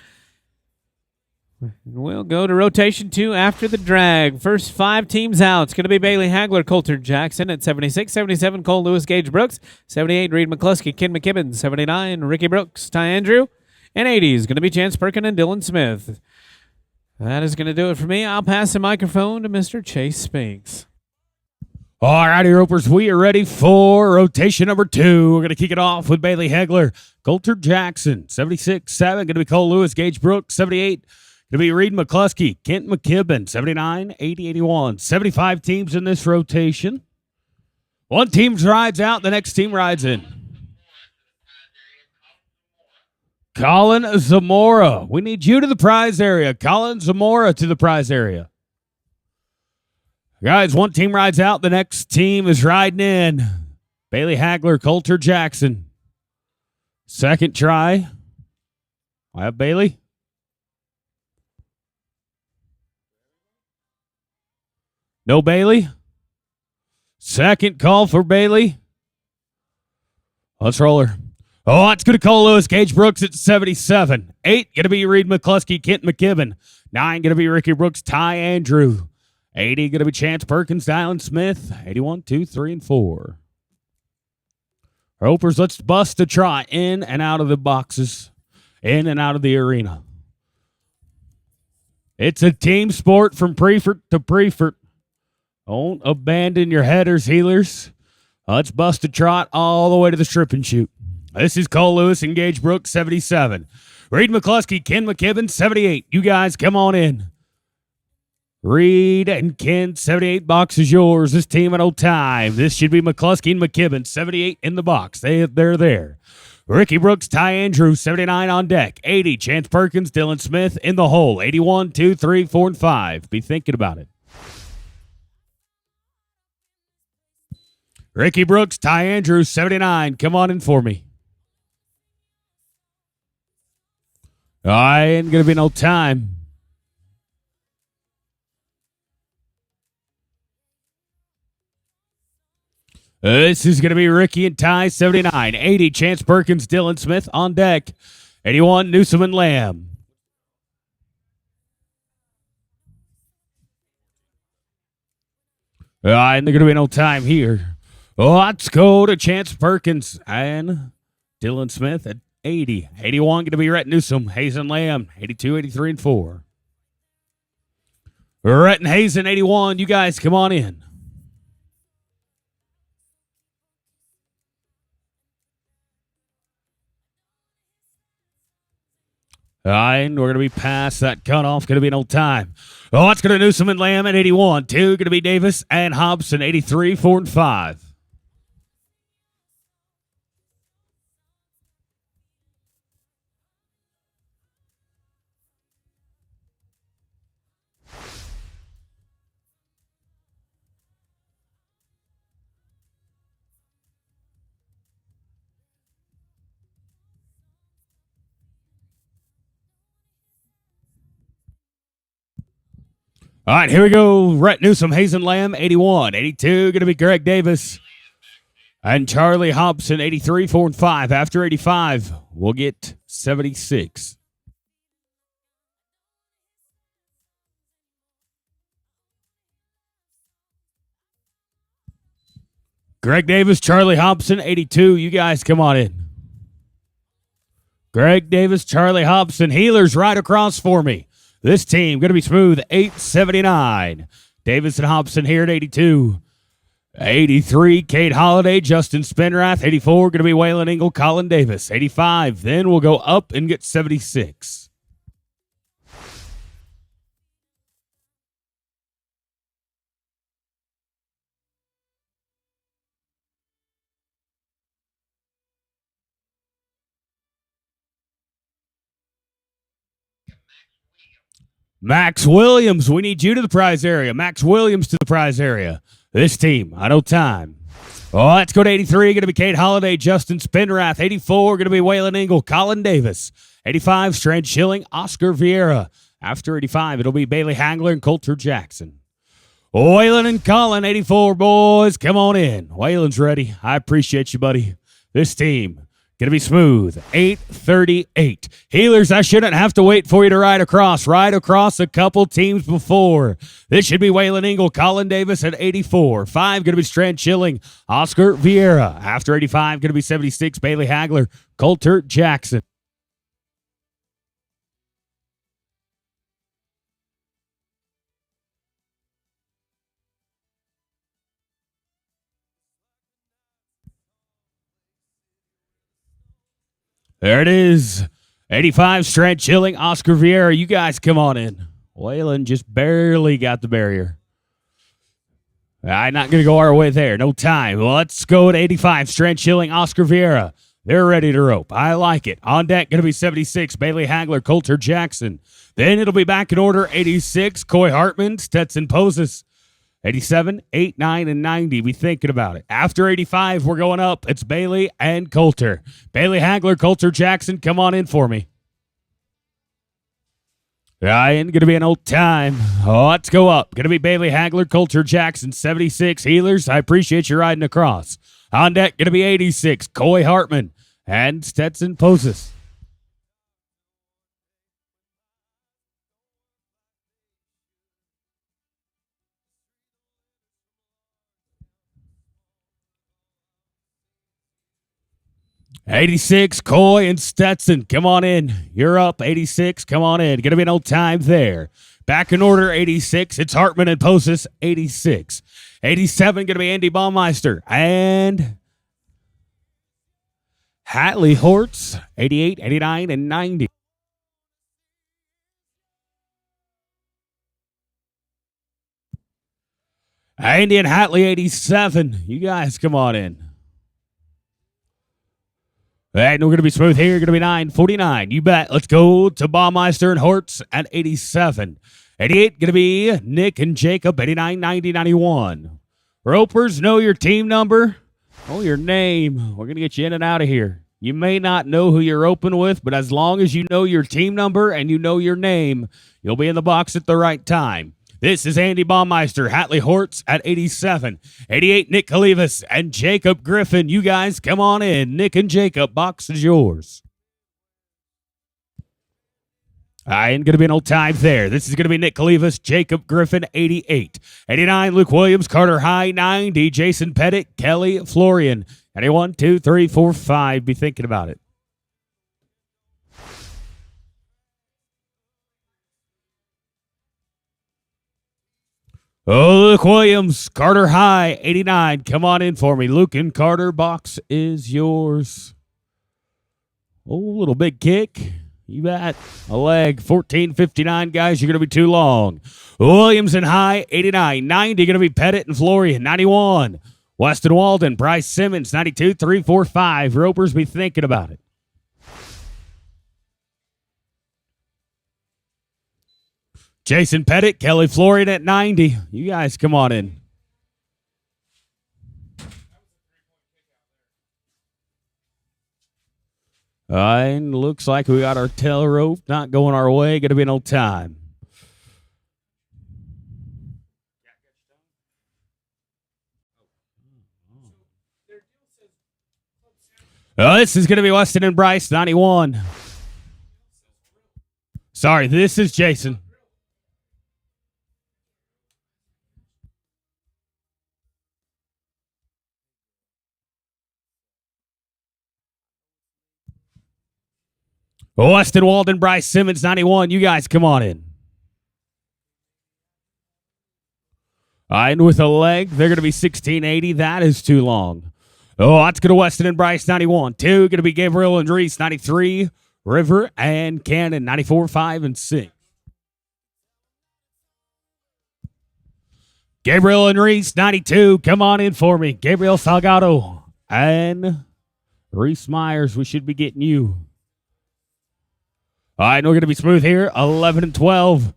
We'll go to rotation 2 after the drag. First 5 teams out. It's going to be Bailey Hagler, Coulter Jackson at 76, 77, Cole Lewis, Gage Brooks, 78, Reed McCluskey, Ken McKibben, 79, Ricky Brooks, Ty Andrew, and 80 is going to be Chance Perkin and Dylan Smith. That is going to do it for me. I'll pass the microphone to Mr. Chase Spinks. All righty, Ropers, we are ready for rotation number 2. We're going to kick it off with Bailey Hagler, Coulter Jackson, 76, 7, going to be Cole Lewis, Gage Brooks, 78, going to be Reed McCluskey, Kent McKibben, 79, 80, 81. 75 teams in this rotation. One team rides out, the next team rides in. Colin Zamora. We need you to the prize area. Colin Zamora to the prize area. Guys, one team rides out, the next team is riding in. Bailey Hagler, Coulter Jackson. Second try. I have Bailey. No Bailey. Second call for Bailey. Let's roll her. Oh, it's going to Cole Lewis. Gage Brooks at 77. 8 going to be Reed McCluskey, Kent McKibben. 9 going to be Ricky Brooks, Ty Andrew. 80 going to be Chance Perkins, Dylan Smith. 81, 2, 3, and 4. Ropers, let's bust a trot in and out of the boxes, in and out of the arena. It's a team sport from Prefert to Prefert. Don't abandon your headers, healers. Let's bust a trot all the way to the strip and shoot. This is Cole Lewis and Gage Brooks, 77. Reed McCluskey, Ken McKibben, 78. You guys come on in. Reed and Ken, 78 box is yours. This team at no time. This should be McCluskey and McKibben, 78 in the box. They're there. Ricky Brooks, Ty Andrew, 79 on deck. 80, Chance Perkins, Dylan Smith in the hole. 81, 2, 3, 4, and 5. Be thinking about it. Ricky Brooks, Ty Andrews, 79. Come on in for me. I ain't going to be no time. This is going to be Ricky and Ty, 79. 80, Chance Perkins, Dylan Smith on deck. 81, Newsom and Lamb. And there's going to be no time here. Let's go to Chance Perkins and Dylan Smith at 80. 81 going to be Rhett Newsom, Hayes and Lamb, 82, 83, and 4. Rhett and Hayes and 81, you guys come on in. And we're going to be past that cutoff. Going to be no time. Oh, it's going to Newsom and Lamb at 81. 2 going to be Davis and Hobson, 83, 4, and 5. All right, here we go. Rhett Newsom, Hayes and Lamb, 81. 82, going to be Greg Davis. And Charlie Hobson, 83, 4, and 5. After 85, we'll get 76. Greg Davis, Charlie Hobson, 82. You guys come on in. Greg Davis, Charlie Hobson. Healers right across for me. This team going to be smooth, 879. Davis and Hobson here at 82. 83, Kate Holliday, Justin Spinrath. 84, going to be Waylon Engel, Colin Davis. 85, then we'll go up and get 76. Max Williams, we need you to the prize area. Max Williams to the prize area. This team, I know time. Oh, let's go to 83. Going to be Kate Holliday, Justin Spinrath. 84, going to be Waylon Engel, Colin Davis. 85, Strand Schilling, Oscar Vieira. After 85, it'll be Bailey Hagler and Coulter Jackson. Waylon and Colin, 84, boys, come on in. Waylon's ready. I appreciate you, buddy. This team, going to be smooth. 838. Healers, I shouldn't have to wait for you to ride across. Ride across a couple teams before. This should be Waylon Engel, Colin Davis at 84. 5, going to be Strand Schilling, Oscar Vieira. After 85, going to be 76, Bailey Hagler, Coulter Jackson. There it is. 85, Strand Schilling, Oscar Vieira. You guys come on in. Waylon just barely got the barrier. I'm not going to go our way there. No time. Well, let's go at 85, Strand Schilling, Oscar Vieira. They're ready to rope. I like it. On deck, going to be 76, Bailey Hagler, Coulter Jackson. Then it'll be back in order, 86, Coy Hartman, Stetson Poses. 87, 8, 9, and 90. Be thinking about it. After 85, we're going up. It's Bailey and Coulter. Bailey Hagler, Coulter Jackson, come on in for me. Ryan, going to be an old time. Oh, let's go up. Going to be Bailey Hagler, Coulter Jackson, 76. Healers, I appreciate you riding across. On deck, going to be 86, Coy Hartman and Stetson Poses. 86, Coy and Stetson, come on in. You're up, 86, come on in. Gonna be no time there. Back in order, 86, it's Hartman and Poses, 86. 87, gonna be Andy Baumeister and Hatley Hortz, 88, 89, and 90. Andy and Hatley, 87. You guys come on in. And we're going to be smooth here. Going to be 949. You bet. Let's go to Baumeister and Hortz at 87. 88 going to be Nick and Jacob, 89, 90, 91. Ropers, know your team number. Know your name. We're going to get you in and out of here. You may not know who you're roping with, but as long as you know your team number and you know your name, you'll be in the box at the right time. This is Andy Baumeister, Hatley Hortz at 87. 88, Nick Kalivas and Jacob Griffin. You guys come on in. Nick and Jacob, box is yours. I ain't going to be no time there. This is going to be Nick Kalivas, Jacob Griffin, 88. 89, Luke Williams, Carter High, 90. Jason Pettit, Kelly Florian. 91, 2, 3, 4, 5. Be thinking about it. Oh, Luke Williams, Carter High, 89. Come on in for me. Luke and Carter, box is yours. Oh, little big kick. You bet. A leg. 14:59, guys. You're going to be too long. Williams and High, 89. 90, going to be Pettit and Florian, 91. Weston Walden, Bryce Simmons, 92, 3, 4, 5. Ropers, be thinking about it. Jason Pettit, Kelly Florian at 90. You guys come on in. And looks like we got our tail rope not going our way. Going to be no time. This is going to be Weston and Bryce, 91. Sorry, this is Jason. Weston Walden, Bryce Simmons, 91. You guys come on in. And with a leg, they're going to be 1680. That is too long. Oh, that's going to Weston and Bryce, 91. 2, going to be Gabriel and Reese, 93. River and Cannon, 94, 5, and 6. Gabriel and Reese, 92. Come on in for me. Gabriel Salgado and Reese Myers. We should be getting you. All right, we're going to be smooth here. 11 and 12.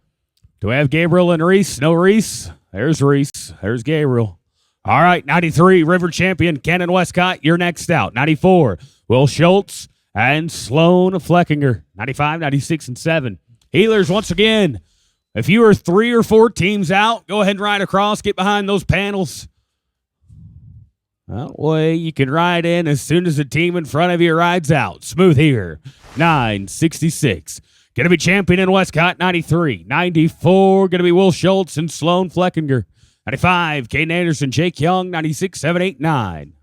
Do we have Gabriel and Reese? No Reese. There's Reese. There's Gabriel. All right, 93, River Champion, Cannon Westcott, you're next out. 94, Will Schultz and Sloan Fleckinger. 95, 96, and 7. Healers, once again, if you are 3 or 4 teams out, go ahead and ride across. Get behind those panels. That way you can ride in as soon as the team in front of you rides out. Smooth here. 966. Going to be champion in Westcott, 93. 94, going to be Will Schultz and Sloan Fleckinger. 95, Caden Anderson, Jake Young, 96, 7, 8, 9.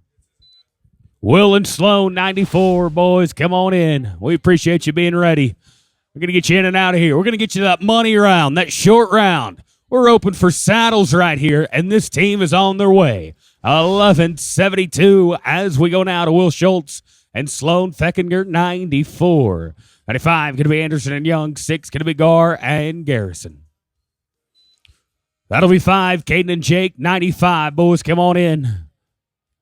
Will and Sloan, 94, boys, come on in. We appreciate you being ready. We're going to get you in and out of here. We're going to get you that money round, that short round. We're open for saddles right here, and this team is on their way. 1172 as we go now to Will Schultz and Sloan Fleckinger, 94. 95, going to be Anderson and Young. 6, going to be Gar and Garrison. That'll be 5, Caden and Jake. 95, boys, come on in.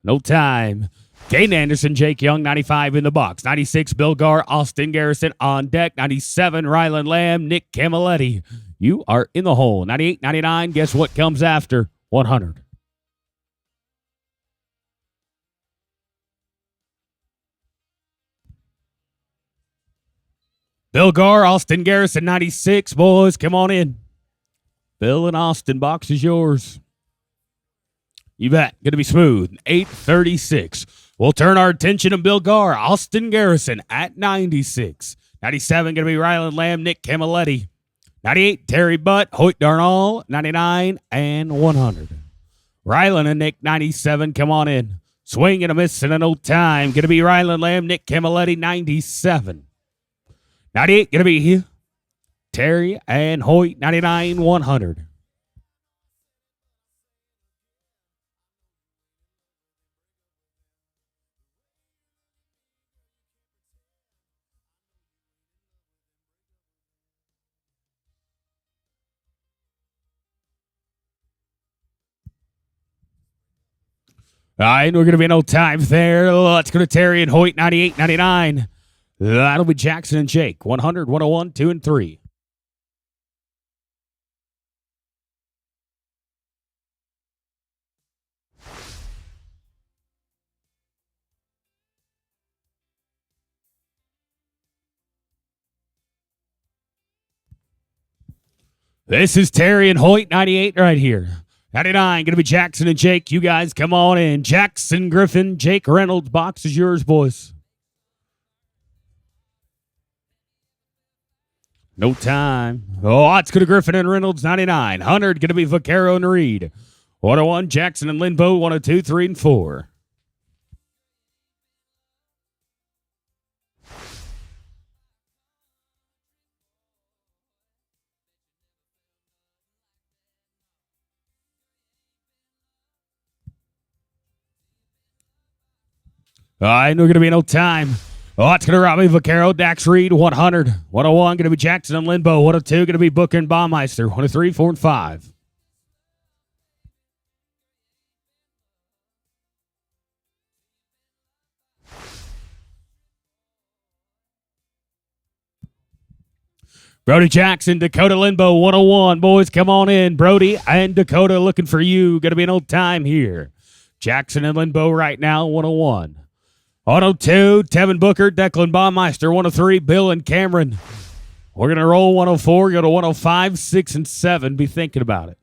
No time. Caden Anderson, Jake Young, 95 in the box. 96, Bill Gar, Austin Garrison on deck. 97, Ryland Lamb, Nick Camilletti. You are in the hole. 98, 99, guess what comes after? 100. Bill Gar, Austin Garrison, 96, boys, come on in. Bill and Austin, box is yours. You bet. Going to be smooth. 836. We'll turn our attention to Bill Gar, Austin Garrison at 96. 97, going to be Ryland Lamb, Nick Camilletti. 98, Terry Butt, Hoyt Darnall. 99 and 100. Ryland and Nick, 97, come on in. Swing and a miss and a no time. Going to be Ryland Lamb, Nick Camilletti, 97. 98, going to be Terry and Hoyt, 99, 100. All right, we're going to be no time there. Let's go to Terry and Hoyt, 98, 99. That'll be Jackson and Jake, 100, 101, 2, and 3. This is Terry and Hoyt, 98 right here. 99, going to be Jackson and Jake. You guys come on in. Jackson Griffin, Jake Reynolds. Box is yours, boys. No time. Oh, it's going to Griffin and Reynolds, 99. 100, going to be Vaquero and Reed. 101, Jackson and Linbo, 102, 3, and 4. All right, we're going to be no time. Oh, it's going to Robbie Vaquero, Dax Reed, 100. 101, going to be Jackson and Linbo. 102, going to be Booker and Baumeister. 103, 4, and 5. Brody Jackson, Dakota Linbo, 101. Boys, come on in. Brody and Dakota looking for you. Going to be no time here. Jackson and Linbo right now, 101. 102, Tevin Booker, Declan Baumeister, 103, Bill and Cameron. We're going to roll 104, go to 105, 6, and 7. Be thinking about it.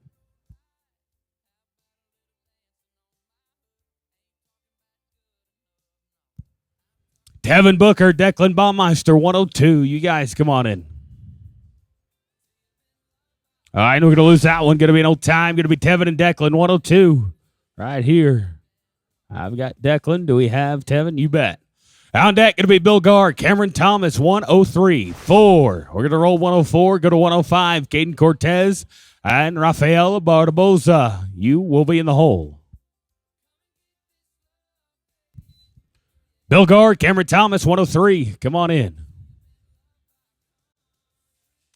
Tevin Booker, Declan Baumeister, 102. You guys come on in. All right, we're going to lose that one. Going to be no time. Going to be Tevin and Declan, 102. Right here. I've got Declan. Do we have Tevin? You bet. On deck, going to be Bill Gar, Cameron Thomas, 103. 4. We're going to roll 104, go to 105. Caden Cortez and Rafael Barboza. You will be in the hole. Bill Gar, Cameron Thomas, 103. Come on in.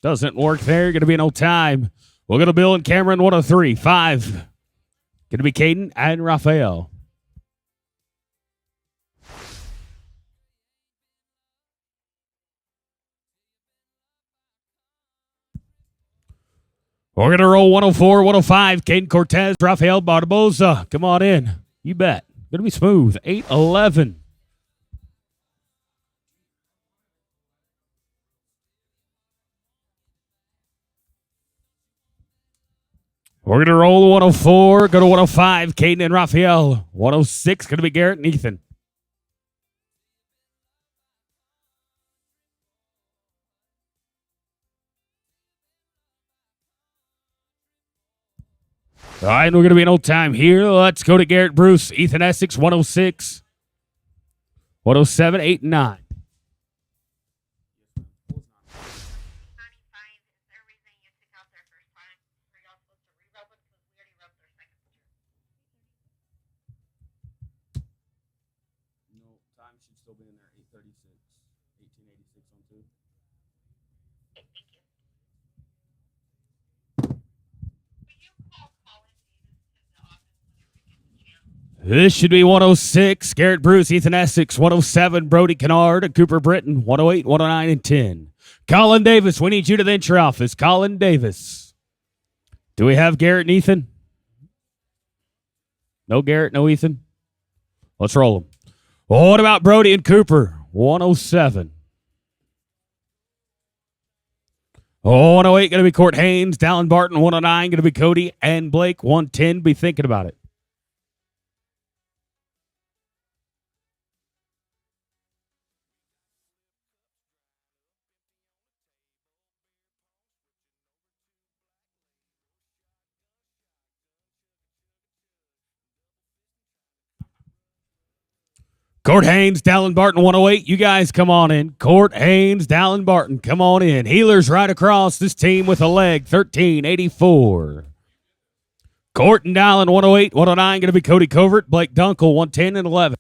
Doesn't work there. Going to be no time. We'll go to Bill and Cameron, 103. 5. Going to be Caden and Rafael. We're going to roll 104, 105. Caden Cortez, Rafael Barboza. Come on in. You bet. Going to be smooth. 8-11. We're going to roll 104, go to 105. Caden and Rafael. 106, going to be Garrett and Ethan. All right, we're going to be in old time here. Let's go to Garrett Bruce, Ethan Essex, 106, 107, 8, and 9. No, time should still be in there, 836, 1886 on 2. This should be 106. Garrett Bruce, Ethan Essex, 107. Brody Kennard, and Cooper Britton, 108, 109, and 10. Colin Davis, we need you to the entry office. Colin Davis. Do we have Garrett and Ethan? No Garrett, no Ethan? Let's roll them. Well, what about Brody and Cooper? 107. 108 going to be Court Haynes. Dallin Barton, 109 going to be Cody and Blake. 110, be thinking about it. Court Haynes, Dallin Barton, 108. You guys come on in. Court Haynes, Dallin Barton, come on in. Healers right across this team with a leg, 1384. Court and Dallin, 108, 109, going to be Cody Covert. Blake Dunkel, 110 and 11.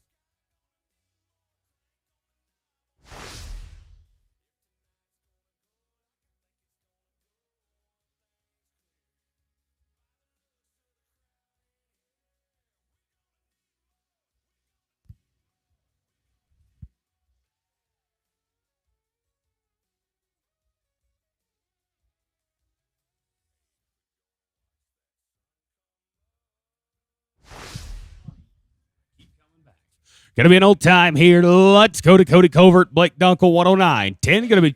Going to be an old time here. Let's go to Cody Covert, Blake Dunkel, 109. 10 going to be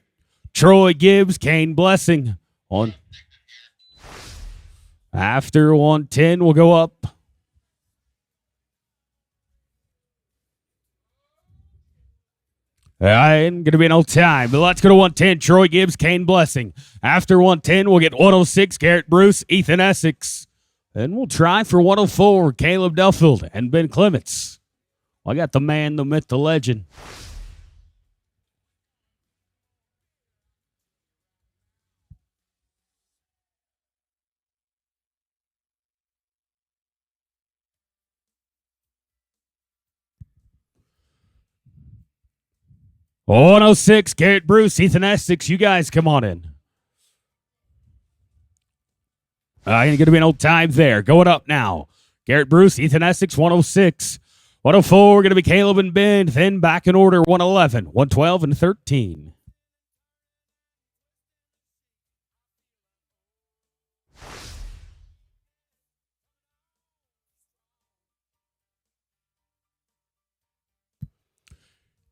Troy Gibbs, Kane Blessing. On after 110, we'll go up. And going to be an old time. But let's go to 110. Troy Gibbs, Kane Blessing. After 110, we'll get 106. Garrett Bruce, Ethan Essex. Then we'll try for 104. Caleb Duffield and Ben Clements. I got the man, the myth, the legend. Oh, 106, Garrett Bruce, Ethan Essex. You guys come on in. Going to be an old time there. Going up now. Garrett Bruce, Ethan Essex, 106. 104, going to be Caleb and Ben. Then back in order, 111, 112, and 13.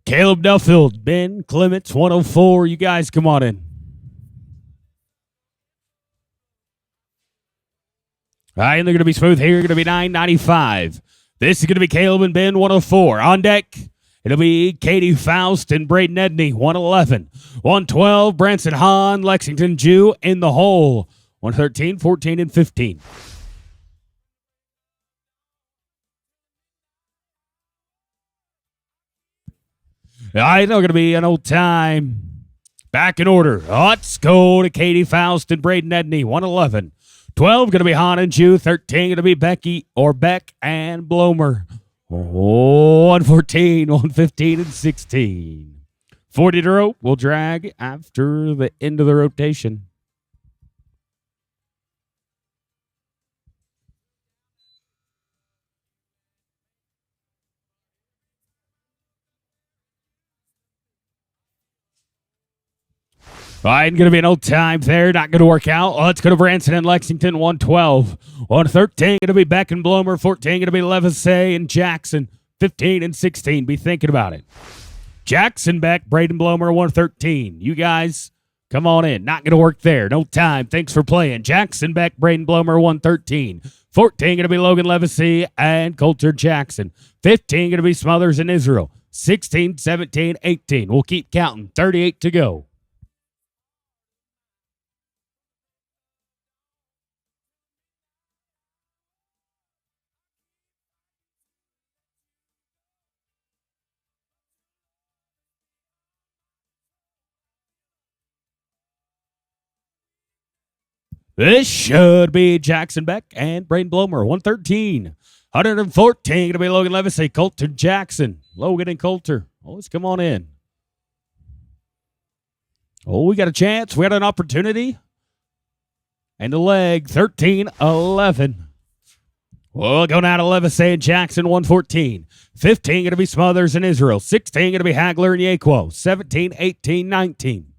Caleb Duffield, Ben Clements, 104. You guys come on in. All right, and they're going to be smooth here. Going to be 995. This is going to be Caleb and Ben, 104. On deck, it'll be Katie Faust and Braden Edney, 111. 112, Branson Hahn, Lexington Jew in the hole, 113, 14, and 15. All right, they're going to be an old time. Back in order. Let's go to Katie Faust and Braden Edney, 111. 12 going to be Han and Jew. 13 going to be Becky or Beck and Blomer. 114, 115, and 16. 40 to rope will drag after the end of the rotation. All right, going to be an old time there. Not going to work out. Let's go to Branson and Lexington, 112. 113 going to be Beck and Blomer. 14 going to be Levisay and Jackson. 15 and 16. Be thinking about it. Jackson, Beck, Braden Blomer, 113. You guys, come on in. Not going to work there. No time. Thanks for playing. Jackson, Beck, Braden Blomer, 113. 14 going to be Logan Levisay and Coulter Jackson. 15 going to be Smothers and Israel. 16, 17, 18. We'll keep counting. 38 to go. This should be Jackson Beck and Braden Blomer, 113. 114 going to be Logan Levisay, Coulter Jackson. Logan and Coulter. Let's come on in. Oh, we got a chance. We got an opportunity. And the leg, 13, 11. Well, going out to Levisay and Jackson, 114. 15 going to be Smothers and Israel. 16 going to be Hagler and Yaquo. 17, 18, 19.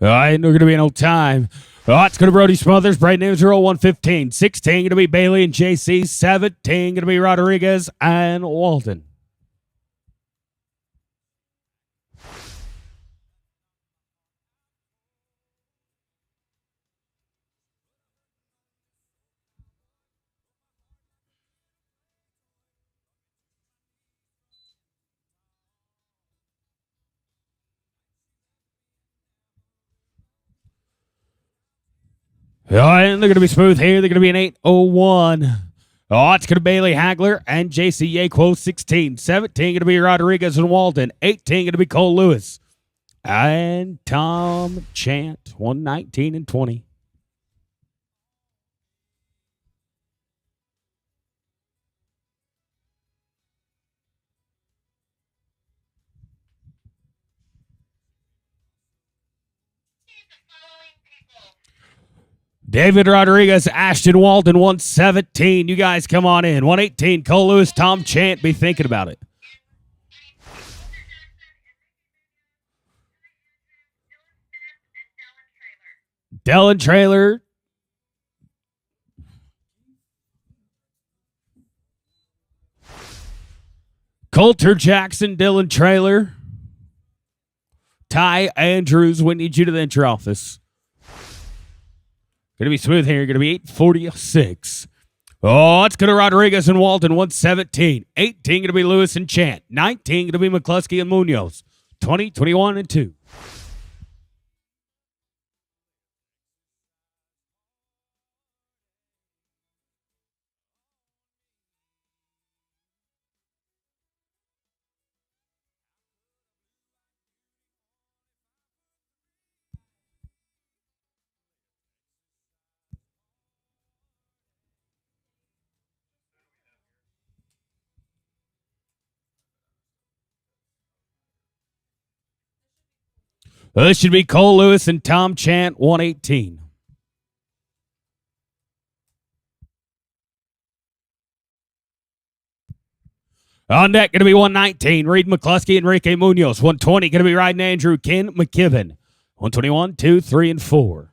All right, we're going to be in old time. It's going to Brody Smothers, Braden Israel, 115. 16 going to be Bailey and JC. 17 going to be Rodriguez and Walden. All right, and they're going to be smooth here. They're going to be an 8:01. It's going to be Bailey Hagler and JC Yaquo, 16. 17 going to be Rodriguez and Walden. 18 going to be Cole Lewis. And Tom Chant, 119 and 20. David Rodriguez, Ashton Walden, 117. You guys come on in. 118, Cole Lewis, Tom Chant. Be thinking about it. Dylan Trailer. Coulter Jackson, Dylan Trailer. Ty Andrews, we need you to the entry office. Going to be smooth here. Going to be 846. It's going to Rodriguez and Walden, 117. 18 going to be Lewis and Chant. 19 going to be McCluskey and Munoz. 20, 21, and 2. This should be Cole Lewis and Tom Chant, 118. On deck, going to be 119, Reed McCluskey, Enrique Munoz. 120, going to be riding Andrew Ken McKibben. 121, 2, 3, and 4.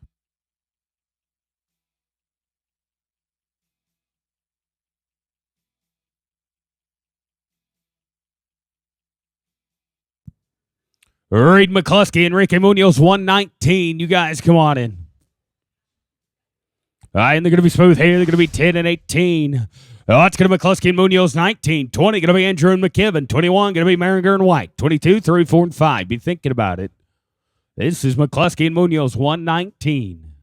Reed McCluskey, Enrique Munoz, 119. You guys come on in. All right, and they're going to be smooth here. They're going to be 10 and 18. It's going to be McCluskey and Munoz, 19. 20, going to be Andrew and McKibben. 21, going to be Maringer and White. 22, 3, 4, and 5. Be thinking about it. This is McCluskey and Munoz, 119.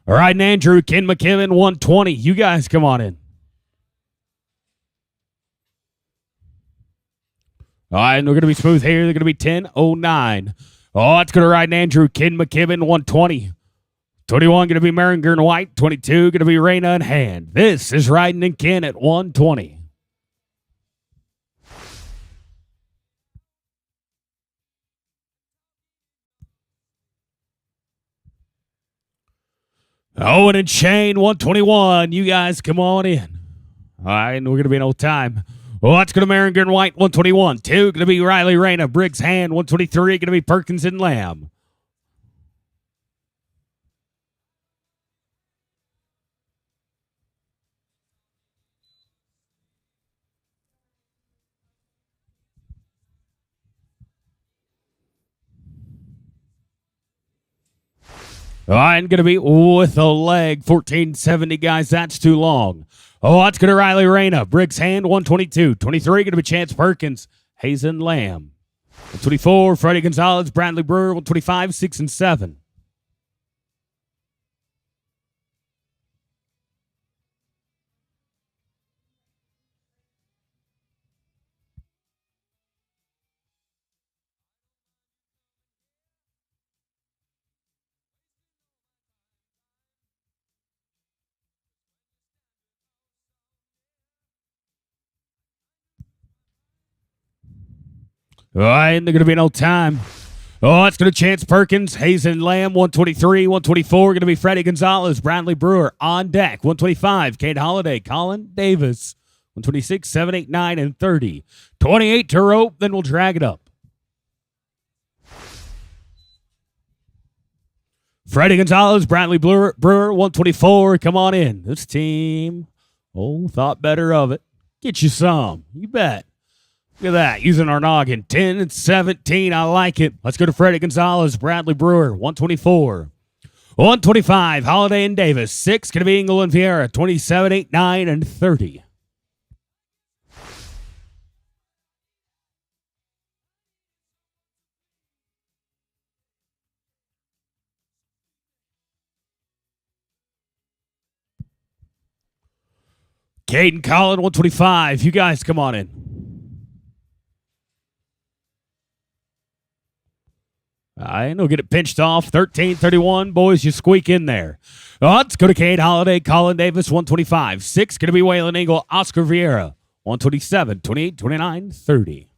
All right, and Andrew, Ken McKibben, 120. You guys come on in. All right, and we're going to be smooth here. They're going to be 10:09. It's going to ride Andrew Ken McKibben, 120. 21 going to be Maringer and White. 22 going to be Reyna and Hand. This is riding in Ken at 120. Owen and Shane, 121. You guys come on in. All right, and we're going to be in old time. Well, that's going to Merringer and White, 121. 2, going to be Riley Reyna, Briggs Hand, 123. Going to be Perkins and Lamb. All right, and going to be with a leg, 1470, guys. That's too long. Oh, that's going to Riley Reyna, Briggs Hand, 122. 23, going to be Chance Perkins, Hazen Lamb. 124, Freddie Gonzalez, Bradley Brewer, 125, 6 and 7. All right, and they're going to be no time. Oh, that's going to Chance Perkins, Hazen Lamb, 123, 124. Going to be Freddie Gonzalez, Bradley Brewer on deck, 125. Kate Holliday, Colin Davis, 126, 7, 8, 9, and 30. 28 to rope, then we'll drag it up. Freddie Gonzalez, Bradley Brewer, 124. Come on in. This team, thought better of it. Get you some. You bet. Look at that, using our noggin. 10 and 17, I like it. Let's go to Freddie Gonzalez, Bradley Brewer, 124. 125, Holiday and Davis. 6, going to be Jingle and Vieira, 27, 8, 9, and 30. Caden Collin, 125. You guys come on in. I know, get it pinched off. 13-31. Boys, you squeak in there. Let's go to Kate Holiday, Colin Davis, 125. 6, going to be Waylon Engel, Oscar Vieira, 127, 28, 29, 30.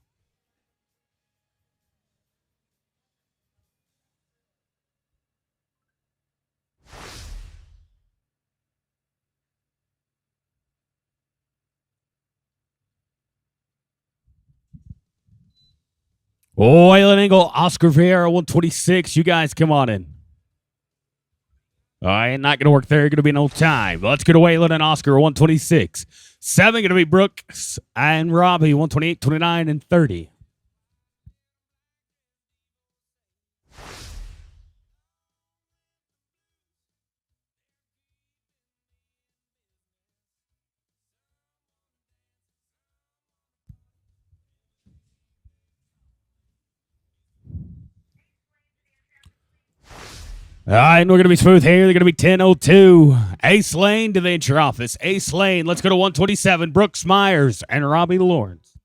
Waylon Engel, Oscar Vieira, 126. You guys come on in. All right, not going to work there. Going to be no time. Let's go to Waylon and Oscar, 126. 7, going to be Brooks and Robbie, 128, 29, and 30. All right, and we're going to be smooth here. They're going to be 10:02. Ace Lane to the incher office. Ace Lane, let's go to 127. Brooks Myers and Robbie Lawrence.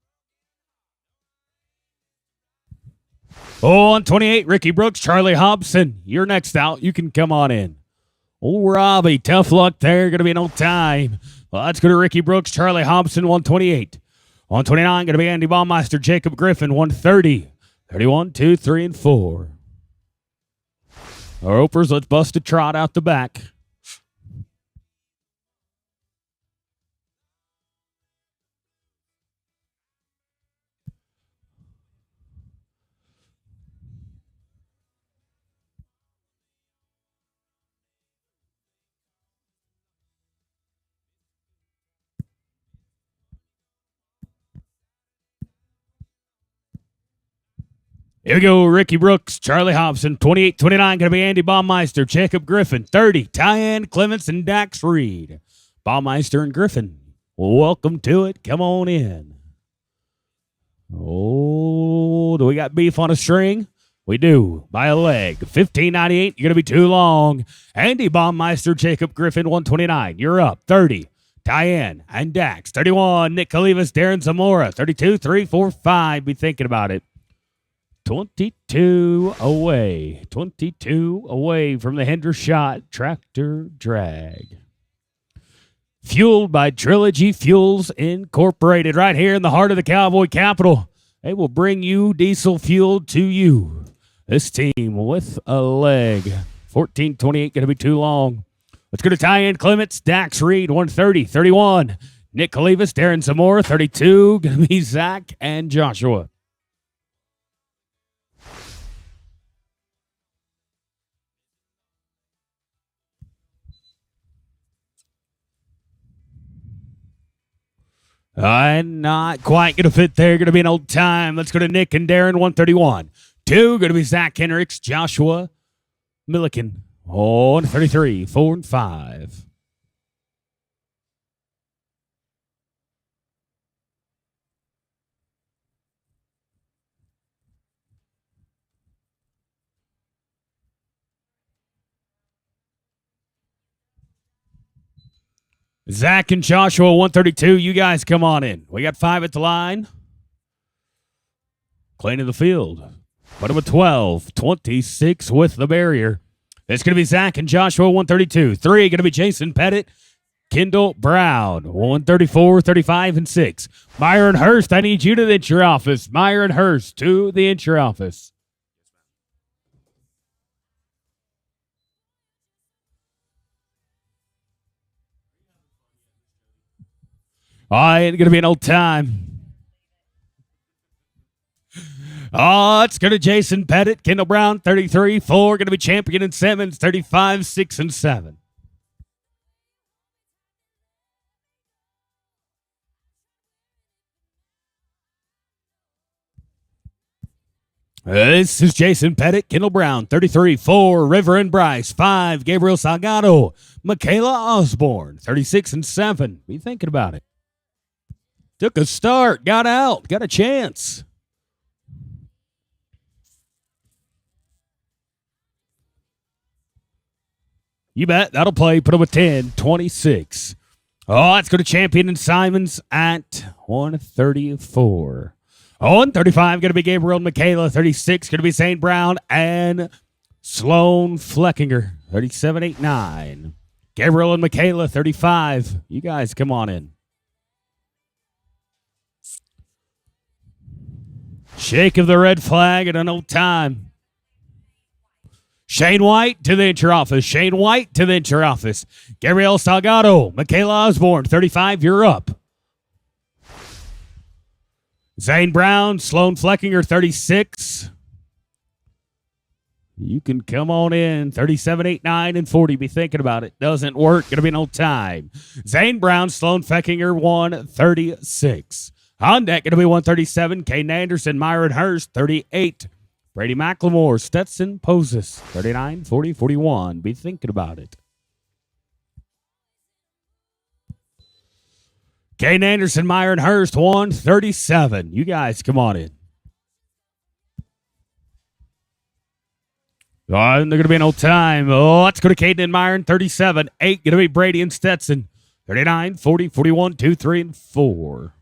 128, Ricky Brooks, Charlie Hobson. You're next out. You can come on in. Robbie, tough luck there. Going to be no time. Well, let's go to Ricky Brooks, Charlie Hobson, 128. 129, going to be Andy Baumeister, Jacob Griffin, 130. 31, 2, 3, and 4. Our ropers, let's bust a trot out the back. Here we go, Ricky Brooks, Charlie Hobson, 28-29, going to be Andy Baumeister, Jacob Griffin, 30, Tyann Clements, and Dax Reed. Baumeister and Griffin, welcome to it. Come on in. Do we got beef on a string? We do, by a leg. 15.98, you're going to be too long. Andy Baumeister, Jacob Griffin, 129, you're up. 30, Tyann and Dax. 31, Nick Calivas, Darren Zamora. 32, 3, 4, 5, be thinking about it. 22 away. 22 away from the Hendershot Tractor Drag. Fueled by Trilogy Fuels Incorporated, right here in the heart of the Cowboy Capital. They will bring you diesel fuel to you. This team with a leg. 14.28, going to be too long. Let's go to Tyann Clements, Dax Reed, 130, 31. Nick Kalivas, Darren Zamora, 32. Going to be Zach and Joshua. Not quite going to fit there. Going to be an old time. Let's go to Nick and Darren, 131. 2, going to be Zach Hendricks, Joshua Milliken, 133, 4 and 5. Zach and Joshua, 132. You guys come on in. We got 5 at the line. Cleaning the field. Put him at 12. 26 with the barrier. It's going to be Zach and Joshua, 132. 3 going to be Jason Pettit, Kendall Brown, 134, 35, and 6. Myron Hurst, I need you to the entry office. Myron Hurst to the entry office. It's going to be an old time. It's going to Jason Pettit, Kendall Brown, 33, 4. Going to be Champion and Simmons, 35, 6, and 7. This is Jason Pettit, Kendall Brown, 33, 4. River and Bryce, 5. Gabriel Salgado, Michaela Osborne, 36 and 7. What are you thinking about it? Took a start, got out, got a chance. You bet. That'll play. Put him with 10, 26. Let's go to Champion and Simons at 134. 135 going to be Gabriel and Michaela. 36 going to be St. Brown and Sloan Fleckinger. 37, 8, 9. Gabriel and Michaela, 35. You guys come on in. Shake of the red flag at an old time. Shane White to the entry office. Shane White to the entry office. Gabriel Salgado, Michaela Osborne, 35, you're up. Zane Brown, Sloan Fleckinger, 36. You can come on in. 37, 8, 9, and 40. Be thinking about it. Doesn't work. Going to be no time. Zane Brown, Sloan Fleckinger, 136. On deck, going to be 137. Caden Anderson, Myron Hurst, 38. Brady McLemore, Stetson Poses, 39, 40, 41. Be thinking about it. Caden Anderson, Myron Hurst, 137. You guys come on in. They're going to be an old time. Let's go to Caden and Myron, 37. 8 going to be Brady and Stetson, 39, 40, 41, 2, 3, and 4.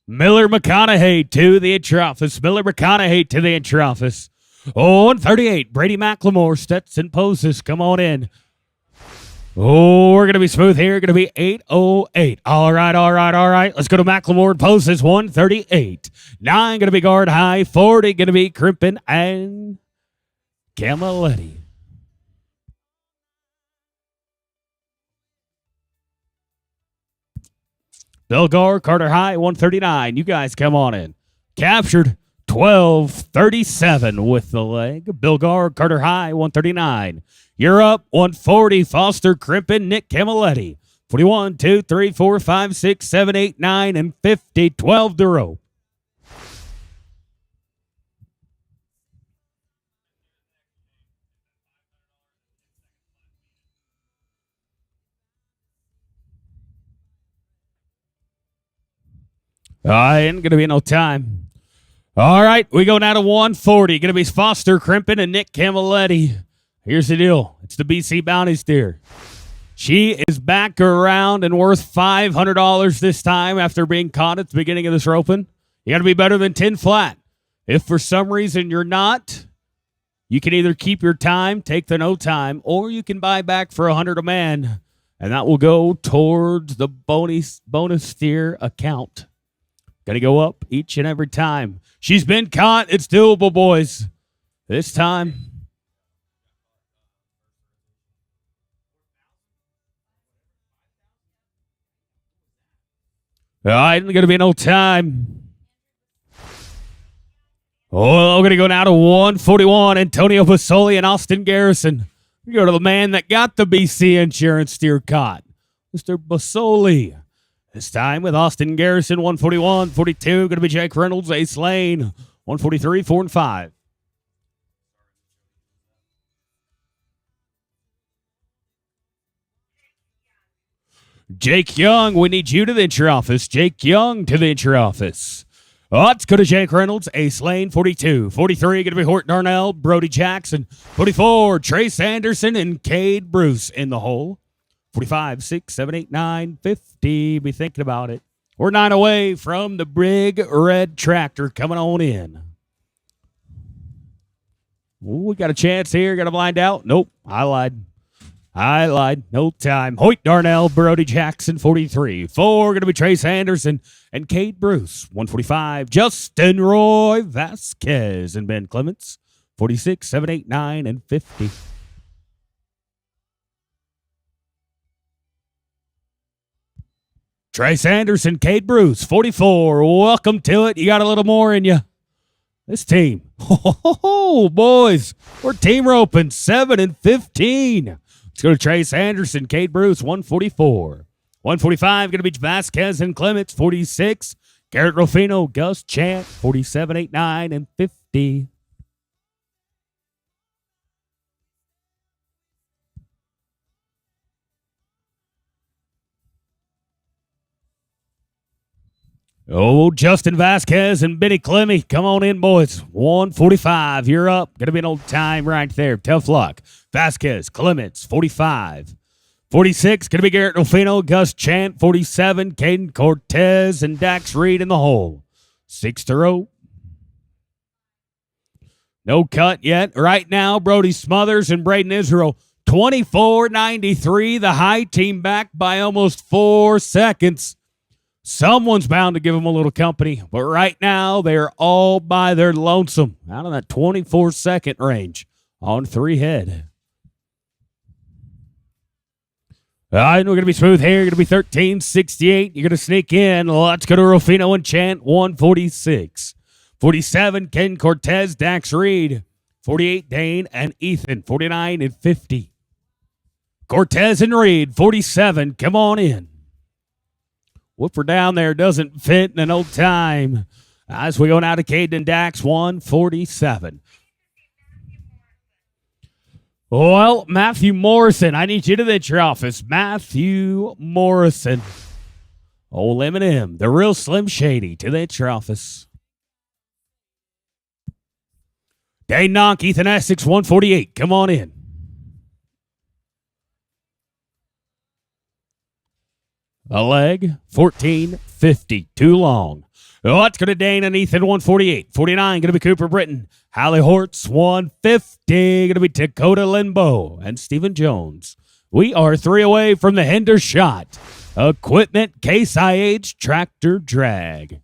Miller McConaughey to the entry office. Miller McConaughey to the entry office. 138. Brady McLemore, Stetson Poses. Come on in. We're going to be smooth here. Going to be 808. All right. Let's go to McLemore and Poses. 138. 9 going to be guard high. 40 going to be Crimpin and Camilletti. Bilgar, Carter High, 139. You guys come on in. Captured 12-37 with the leg. Bilgar, Carter High, 139. You're up, 140. Foster, Crimpin, Nick Camilletti. 41, 2, 3, 4, 5, 6, 7, 8, 9, and 50. 12 to row. Ain't going to be no time. All right, we go now to 140. Going to be Foster, Crimpin, and Nick Camilletti. Here's the deal. It's the BC Bounty Steer. She is back around and worth $500 this time after being caught at the beginning of this roping. You got to be better than 10 flat. If for some reason you're not, you can either keep your time, take the no time, or you can buy back for $100 a man, and that will go towards the bonus steer account. Got to go up each and every time. She's been caught. It's doable, boys. This time. All right, going to be no time. Oh, we're going to go now to 141. Antonio Basoli and Austin Garrison. We go to the man that got the BC Insurance steer caught, Mr. Basoli. This time with Austin Garrison, 141, 42. Going to be Jake Reynolds, Ace Lane, 143, 4 and 5. Jake Young, we need you to the entry office. Jake Young to the entry office. Let's go to Jake Reynolds, Ace Lane, 42. 43, going to be Hort Darnell, Brody Jackson. 44, Trace Anderson and Cade Bruce in the hole. 45, 6, 7, 8, 9, 50. Be thinking about it. We're 9 away from the big red tractor coming on in. Ooh, we got a chance here. Got a blind out. Nope, I lied. No time. Hoyt Darnell, Brody Jackson, 43. 4, going to be Trace Anderson and Cade Bruce. 145, Justin Roy Vasquez and Ben Clements. 46, 7, 8, 9, and 50. Trace Anderson, Cade Bruce, 44. Welcome to it. You got a little more in you. This team. Oh, boys. We're team roping 7 and 15. Let's go to Trace Anderson, Cade Bruce, 144. 145, going to be Vasquez and Clements, 46. Garrett Rufino, Gus Chant, 47, 8, 9, and 50. Oh, Justin Vasquez and Benny Clemmy. Come on in, boys. 145. You're up. Going to be an old time right there. Tough luck. Vasquez, Clements, 45. 46, going to be Garrett Rufino, Gus Chant, 47. Caden Cortez and Dax Reed in the hole. 6 to row. No cut yet. Right now, Brody Smothers and Braden Israel, 24.93. The high team back by almost 4 seconds. Someone's bound to give them a little company, but right now they're all by their lonesome out of that 24-second range on 3 head. All right, we're going to be smooth here. Going to be 13.68. You're going to sneak in. Let's go to Rufino and Chant, 146. 47, Ken Cortez, Dax Reed. 48, Dane and Ethan, 49 and 50. Cortez and Reed, 47. Come on in. Whooper down there doesn't fit in an old time. As we go now to Caden and Dax, 147. Well, Matthew Morrison, I need you to the office. Matthew Morrison. Old Eminem, the real Slim Shady, to the office. Dane Knock, Ethan Essex, 148. Come on in. A leg, 14.50. Too long. Let's go to Dane and Ethan, 148. 49, going to be Cooper Britton. Hallie Hortz, 150. Going to be Dakota Limbo and Stephen Jones. We are 3 away from the Hendershot Equipment Case IH Tractor Drag.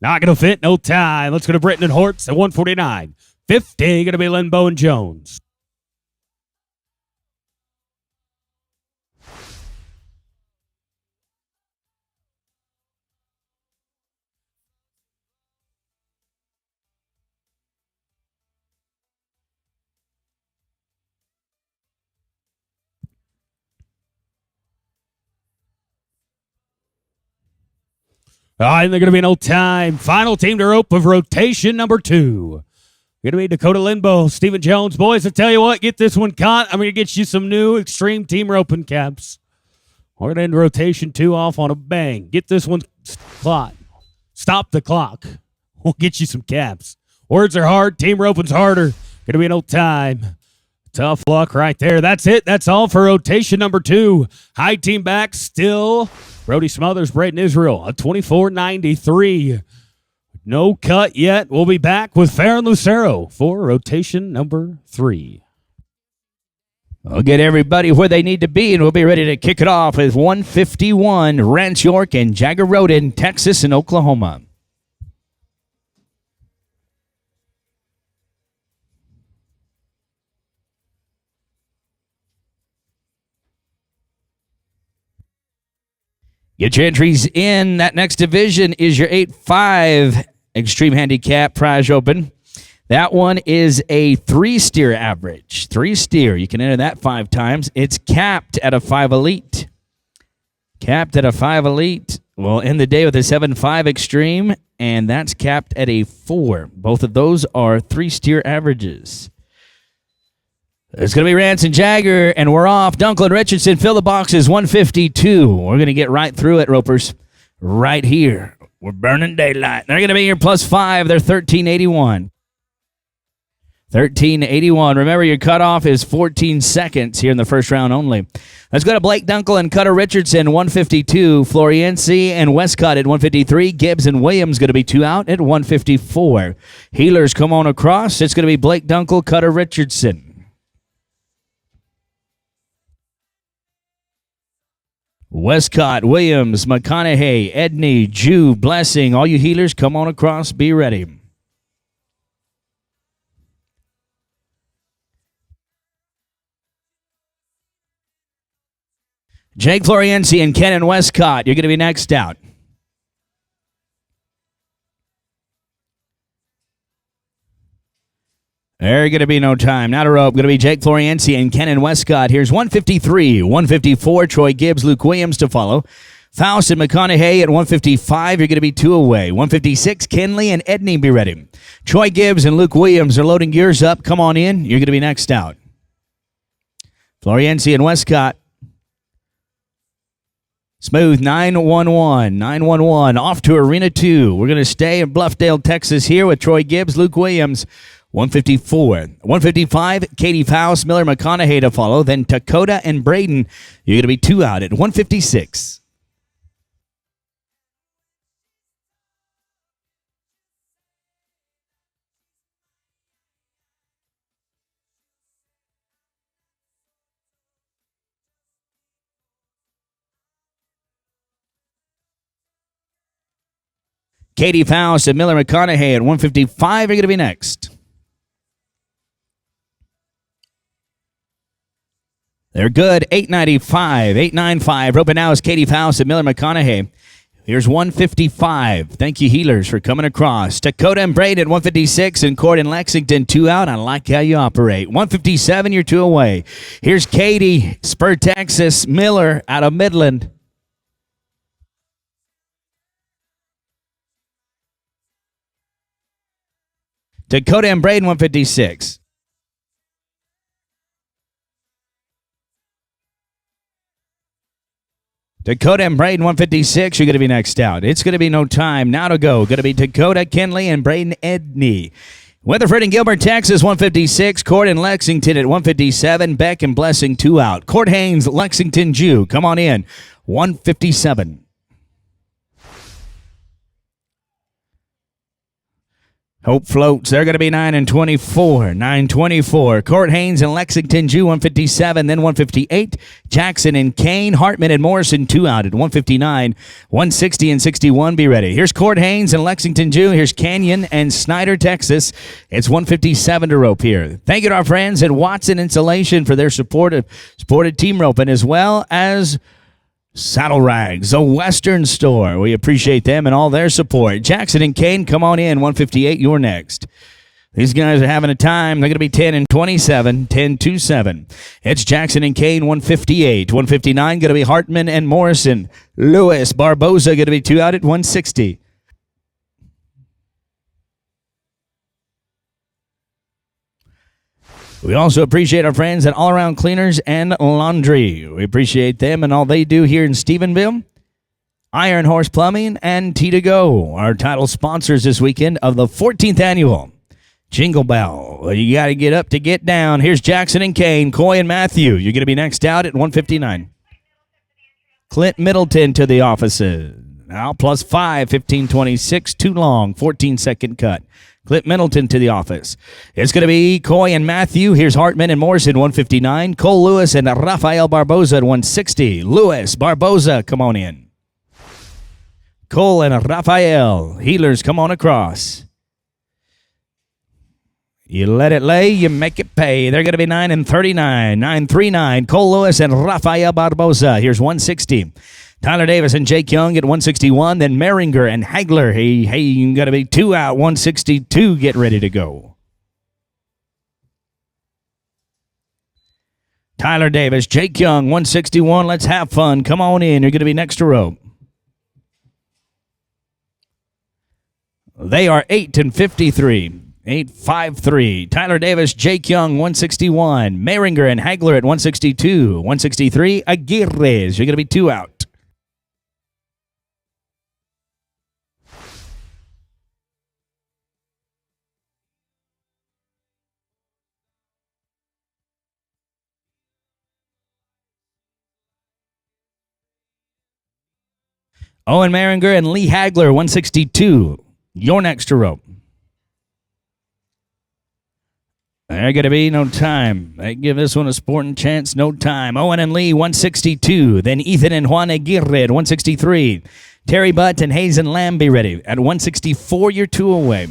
Not going to fit, no time. Let's go to Britton and Hortz at 149. 50, going to be Limbo and Jones. All right, and they're going to be no time. Final team to rope of rotation number 2. Going to be Dakota Limbo, Stephen Jones. Boys, I tell you what, get this one caught. I'm going to get you some new X-Treme team roping caps. We're going to end rotation 2 off on a bang. Get this one caught. Stop the clock. We'll get you some caps. Words are hard. Team roping's harder. Going to be no time. Tough luck right there. That's it. That's all for rotation number 2. High team back still. Brody Smothers, Braden Israel, a 24.93. No cut yet. We'll be back with Farron Lucero for rotation number 3. We'll get everybody where they need to be, and we'll be ready to kick it off with 151, Ranch York and Jagger Road in Texas and Oklahoma. Get your entries in. That next division is your 8-5 X-Treme Handicap Prize Open. That one is a 3-steer average. 3-steer. You can enter that 5 times. It's capped at a 5 Elite. Capped at a 5 Elite. We'll end the day with a 7-5 X-Treme, and that's capped at a 4. Both of those are 3-steer averages. It's going to be Rance and Jagger, and we're off. Dunkel and Richardson fill the boxes, 152. We're going to get right through it, Ropers, right here. We're burning daylight. They're going to be here +5. They're 1381. 1381. Remember, your cutoff is 14 seconds here in the first round only. Let's go to Blake Dunkel and Cutter Richardson, 152. Floriensi and Westcott at 153. Gibbs and Williams going to be 2 out at 154. Healers come on across. It's going to be Blake Dunkel, Cutter Richardson. Westcott, Williams, McConaughey, Edney, Jew, Blessing. All you healers, come on across. Be ready. Jake Floriensi and Ken and Westcott, you're going to be next out. There's going to be no time. Now to rope. Going to be Jake Floriensi and Ken and Westcott. Here's 153, 154. Troy Gibbs, Luke Williams to follow. Faust and McConaughey at 155. You're going to be 2 away. 156, Kenley and Edney, be ready. Troy Gibbs and Luke Williams are loading gears up. Come on in. You're going to be next out. Floriensi and Westcott. Smooth, 911, 911. Off to Arena 2. We're going to stay in Bluffdale, Texas here with Troy Gibbs, Luke Williams. 154. 155, Katie Faust, Miller McConaughey to follow. Then Dakota and Braden. You're going to be 2 out at 156. Katie Faust and Miller McConaughey at 155 are going to be next. They're good. 895, 895. Roping now is Katie Faust and Miller McConaughey. Here's 155. Thank you, healers, for coming across. Dakota and Braden at 156 and Cord and Lexington 2 out. I like how you operate. 157, you're 2 away. Here's Katie, Spur, Texas. Miller out of Midland. Dakota and Braden 156. Dakota and Braden 156. You're going to be next out. It's going to be no time now to go. Going to be Dakota, Kenley, and Braden Edney. Weatherford and Gilbert, Texas 156. Cord and Lexington at 157. Beck and Blessing 2 out. Court Haynes, Lexington, Jew. Come on in. 157. Hope floats. They're going to be 9 and 24. 924. Court Haynes and Lexington Jew 157. Then 158. Jackson and Kane. Hartman and Morrison 2 out at 159. 160 and 61. Be ready. Here's Court Haynes and Lexington Jew. Here's Canyon and Snyder, Texas. It's 157 to rope here. Thank you to our friends at Watson Insulation for their supported team roping, as well as Saddle Rags, a Western store. We appreciate them and all their support. Jackson and Kane, come on in. 158, you're next. These guys are having a time. They're going to be 10 and 27, 10-2-7. It's Jackson and Kane, 158. 159, going to be Hartman and Morrison. Lewis, Barboza, going to be 2 out at 160. We also appreciate our friends at All Around Cleaners and Laundry. We appreciate them and all they do here in Stephenville. Iron Horse Plumbing and T2Go, our title sponsors this weekend of the 14th annual Jingle Bell. You got to get up to get down. Here's Jackson and Kane, Coy and Matthew. You're going to be next out at 159. Clint Middleton to the offices. Now plus 5, 15:26, too long, 14-second cut. Clint Middleton to the office. It's going to be Coy and Matthew. Here's Hartman and Morrison, 159. Cole Lewis and Rafael Barboza at 160. Lewis, Barboza, come on in. Cole and Rafael. Healers, come on across. You let it lay, you make it pay. They're going to be 9 and 39. 9-3-9. Cole Lewis and Rafael Barboza. Here's 160. Tyler Davis and Jake Young at 161. Then Meringer and Hagler. Hey, you got to be 2 out. 162. Get ready to go. Tyler Davis, Jake Young, 161. Let's have fun. Come on in. You're going to be next to row. They are 8 and 53. 8-5-3. Tyler Davis, Jake Young, 161. Meringer and Hagler at 162. 163, Aguirre. You're going to be 2 out. Owen Meringer and Lee Hagler, 162. You're next to row. There going to be no time. They give this one a sporting chance. No time. Owen and Lee, 162. Then Ethan and Juan Aguirre at 163. Terry Butt and Hayes and Lamb be ready. At 164, you're 2 away.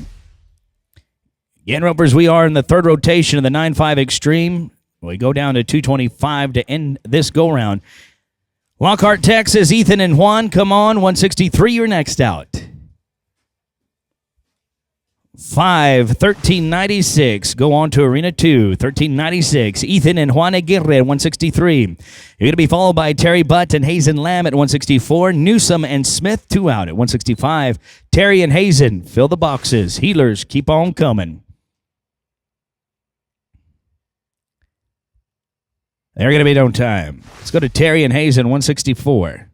Again, ropers, we are in the third rotation of the 9-5 X-Treme. We go down to 225 to end this go-round. Lockhart, Texas, Ethan and Juan, come on. 163, you're next out. 5, 1396. Go on to Arena 2, 1396. Ethan and Juan Aguirre at 163. You're going to be followed by Terry Butt and Hazen Lamb at 164. Newsom and Smith, 2 out at 165. Terry and Hazen, fill the boxes. Healers, keep on coming. They're going to be no time. Let's go to Terry and Hazen, 164.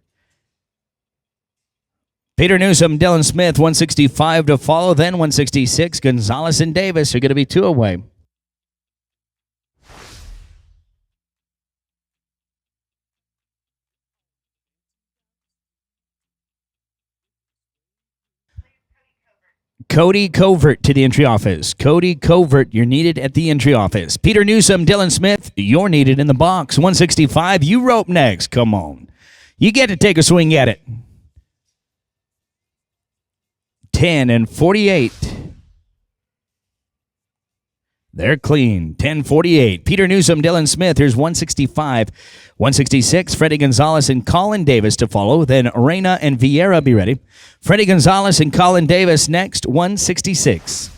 Peter Newsom, Dylan Smith, 165 to follow. Then 166, Gonzalez and Davis are going to be 2 away. Cody Covert to the entry office. Cody Covert, you're needed at the entry office. Peter Newsom, Dylan Smith, you're needed in the box. 165, you rope next. Come on. You get to take a swing at it. 10 and 48. They're clean. 10-48. Peter Newsom, Dylan Smith. Here's 165. 166, Freddie Gonzalez and Colin Davis to follow. Then Reyna and Vieira be ready. Freddie Gonzalez and Colin Davis next. 166.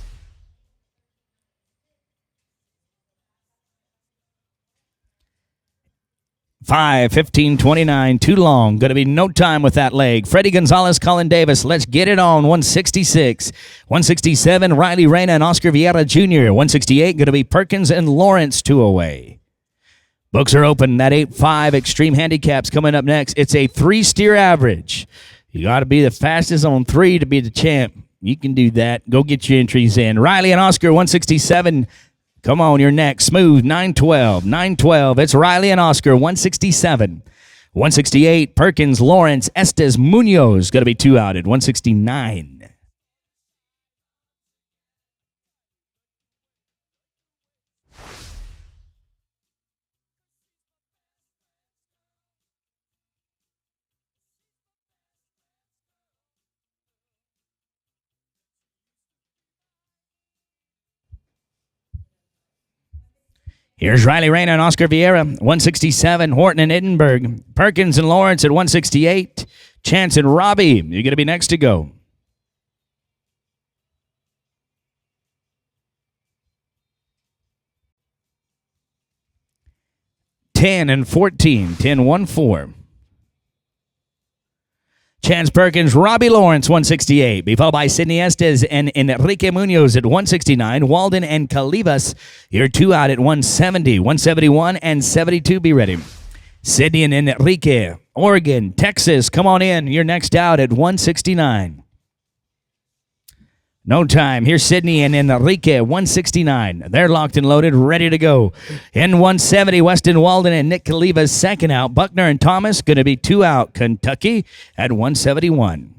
5, 15-29, too long. Going to be no time with that leg. Freddie Gonzalez, Colin Davis, let's get it on. 166. 167, Riley Reyna and Oscar Vieira Jr. 168, going to be Perkins and Lawrence, 2 away. Books are open. That 8-5 X-Treme Handicap's coming up next. It's a 3-steer average. You got to be the fastest on 3 to be the champ. You can do that. Go get your entries in. Riley and Oscar, 167. Come on, you're next. Smooth, 9-12. 9-12. It's Riley and Oscar, 167. 168, Perkins, Lawrence, Estes, Munoz. Going to be 2 out at 169. Here's Riley Reyna and Oscar Vieira, 167. Horton and Edinburgh. Perkins and Lawrence at 168. Chance and Robbie, you're going to be next to go. $10 and 14. 10-1-4. Chance Perkins, Robbie Lawrence, 168. Be followed by Sidney Estes and Enrique Munoz at 169. Walden and Calivas, you're 2 out at 170. 171 and 72, be ready. Sidney and Enrique, Oregon, Texas, come on in. You're next out at 169. No time. Here's Sydney and Enrique, 169. They're locked and loaded, ready to go. In 170, Weston Walden and Nick Kaliva's second out. Buckner and Thomas going to be 2 out. Kentucky at 171.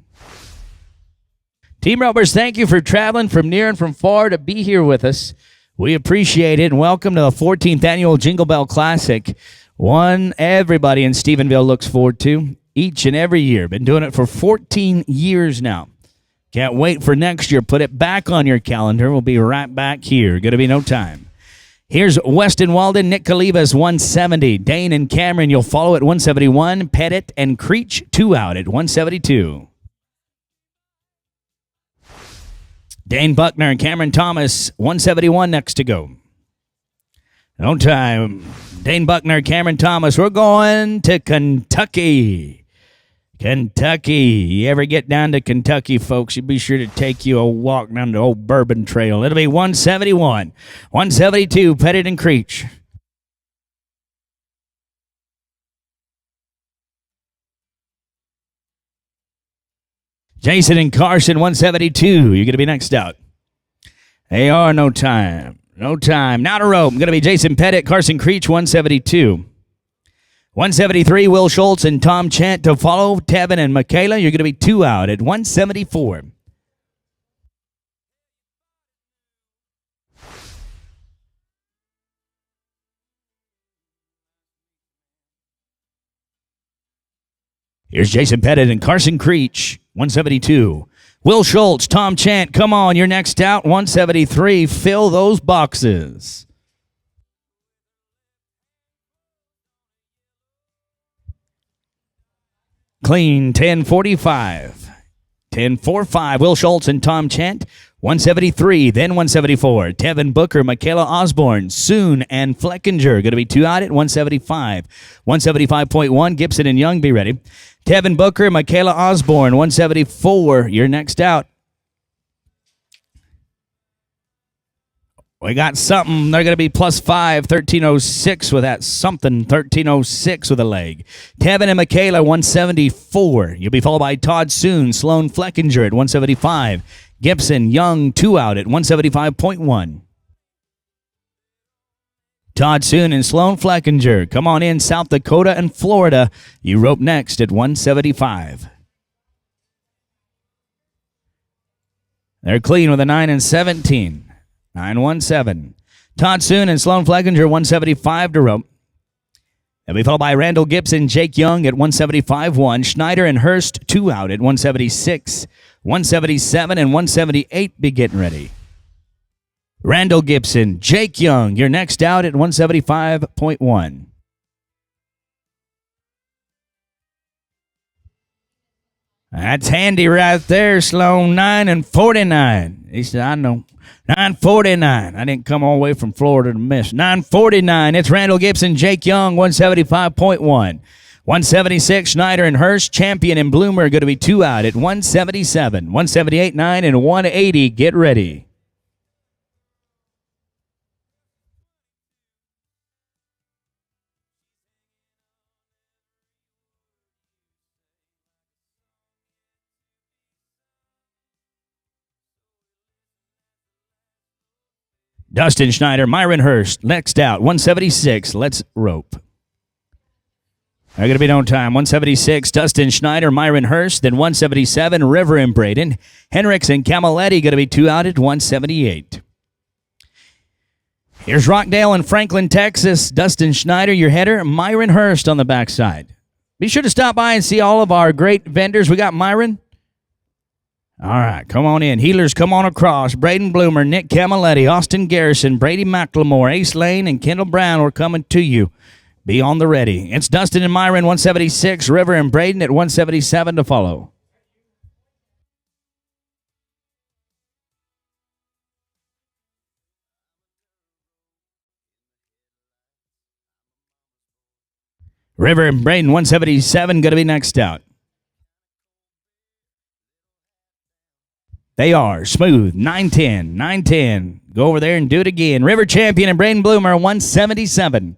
Team Ropers, thank you for traveling from near and from far to be here with us. We appreciate it, and welcome to the 14th annual Jingle Bell Classic. One everybody in Stephenville looks forward to each and every year. Been doing it for 14 years now. Can't wait for next year. Put it back on your calendar. We'll be right back here. Going to be no time. Here's Weston Walden, Nick Kaliva's 170. Dane and Cameron, you'll follow at 171. Pettit and Creech, 2 out at 172. Dane Buckner and Cameron Thomas, 171 next to go. No time. Dane Buckner, Cameron Thomas, we're going to Kentucky. Kentucky. You ever get down to Kentucky, folks, you be sure to take you a walk down the old Bourbon Trail. It'll be 171. 172, Pettit and Creech. Jason and Carson, 172. You're going to be next out. They are no time. No time. Now to rope. Going to be Jason Pettit, Carson Creech, 172. 173, Will Schultz and Tom Chant to follow. Tevin and Michaela, you're going to be 2 out at 174. Here's Jason Pettit and Carson Creech, 172. Will Schultz, Tom Chant, come on, you're next out, 173. Fill those boxes. Clean, 1045. 1045, Will Schultz and Tom Chant, 173, then 174. Tevin Booker, Michaela Osborne, Soon and Fleckinger, going to be 2 out at 175. 175.1, Gibson and Young, be ready. Tevin Booker, Michaela Osborne, 174, you're next out. We got something. They're going to be +5, 1306 with that something, 1306 with a leg. Tevin and Michaela, 174. You'll be followed by Todd Soon, Sloan Fleckinger at 175. Gibson, Young, 2 out at 175.1. Todd Soon and Sloan Fleckinger. Come on in, South Dakota and Florida. You rope next at 175. They're clean with a 9 and 17. 917. Todd Soon and Sloan Fleckinger, 175 to rope. They'll be followed by Randall Gibson, Jake Young at 175.1. Schneider and Hurst, 2 out at 176. 177 and 178 be getting ready. Randall Gibson, Jake Young, you're next out at 175.1. That's handy right there, Sloan. 9 and 49. He said, I know. 949. I didn't come all the way from Florida to miss. 949. It's Randall Gibson, Jake Young, 175.1. 176, Schneider and Hurst, Champion and Bloomer are going to be 2 out at 177. 178, 9, and 180. Get ready. Dustin Schneider, Myron Hurst, next out, 176. Let's rope. They're going to be no time. 176, Dustin Schneider, Myron Hurst. Then 177, River and Braden. Henricks and Camaletti going to be 2 out at 178. Here's Rockdale and Franklin, Texas. Dustin Schneider, your header. Myron Hurst on the backside. Be sure to stop by and see all of our great vendors. We got Myron. All right, come on in. Healers, come on across. Braden Bloomer, Nick Camaletti, Austin Garrison, Brady McLemore, Ace Lane, and Kendall Brown. We're coming to you. Be on the ready. It's Dustin and Myron, 176. River and Braden at 177 to follow. River and Braden, 177, going to be next out. They are smooth, 910, 910. Go over there and do it again. River Champion and Braden Bloomer, 177.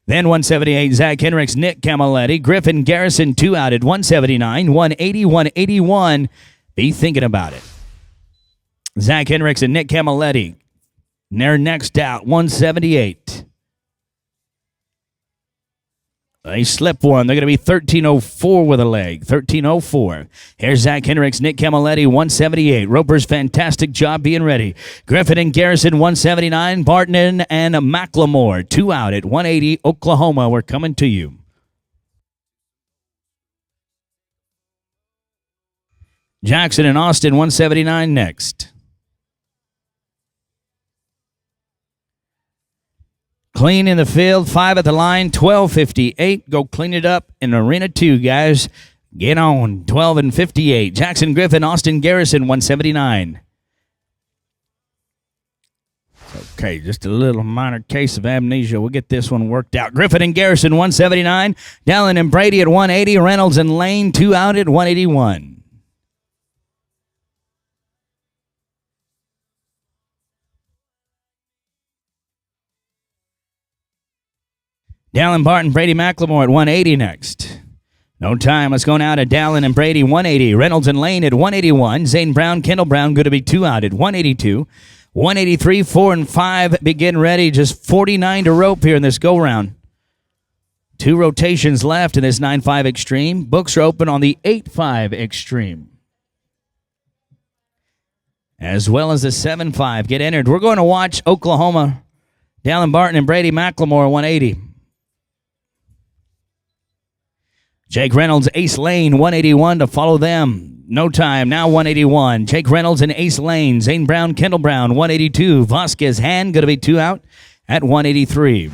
Then 178, Zach Henricks, Nick Camaletti. Griffin Garrison, 2 out at 179. 180, 181. Be thinking about it. Zach Hendricks and Nick Camilletti. They're next out, 178. They slip one. They're going to be 13.04 with a leg. 13.04. Here's Zach Hendricks, Nick Camilletti, 178. Roper's fantastic job being ready. Griffin and Garrison, 179. Barton and McLemore, 2 out at 180. Oklahoma, we're coming to you. Jackson and Austin, 179 next. Clean in the field, 5 at the line, 12:58. Go clean it up in Arena 2, guys. Get on, 12 and 58. Jackson Griffin, Austin Garrison, 179. Okay, just a little minor case of amnesia. We'll get this one worked out. Griffin and Garrison, 179. Dallin and Brady at 180. Reynolds and Lane, 2 out at 181. Dallin Barton, Brady McLemore at 180 next. No time. Let's go now to Dallin and Brady, 180. Reynolds and Lane at 181. Zane Brown, Kendall Brown, going to be 2 out at 182. 183, 4 and 5. Begin ready. Just 49 to rope here in this go-round. 2 rotations left in this 9-5 Extreme. Books are open on the 8-5 Extreme, as well as the 7-5. Get entered. We're going to watch Oklahoma. Dallin Barton and Brady McLemore, 180. Jake Reynolds, Ace Lane, 181 to follow them. No time, now 181. Jake Reynolds and Ace Lane. Zane Brown, Kendall Brown, 182. Vasquez Hand, going to be 2 out at 183.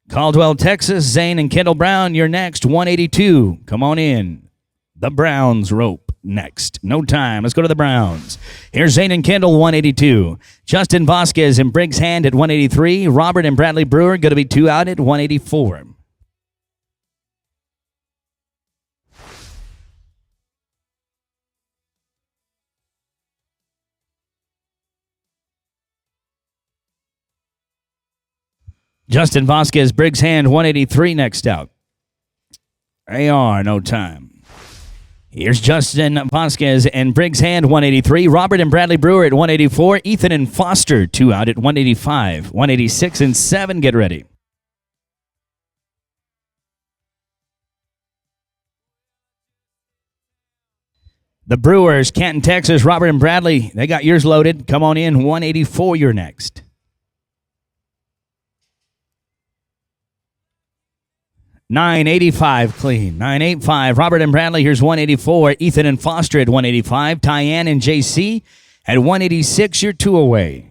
Caldwell, Texas, Zane and Kendall Brown, you're next, 182. Come on in. The Browns rope. Next. No time. Let's go to the Browns. Here's Zane and Kendall, 182. Justin Vasquez and Briggs Hand at 183. Robert and Bradley Brewer going to be 2 out at 184. Justin Vasquez, Briggs Hand, 183 next out. AR, no time. Here's Justin Vasquez and Briggs Hand, 183. Robert and Bradley Brewer at 184. Ethan and Foster, 2 out at 185. 186 and 7, get ready. The Brewers, Canton, Texas, Robert and Bradley, they got yours loaded. Come on in, 184, you're next. 985 clean. 985. Robert and Bradley, here's 184. Ethan and Foster at 185. Tyann and JC at 186. You're 2 away.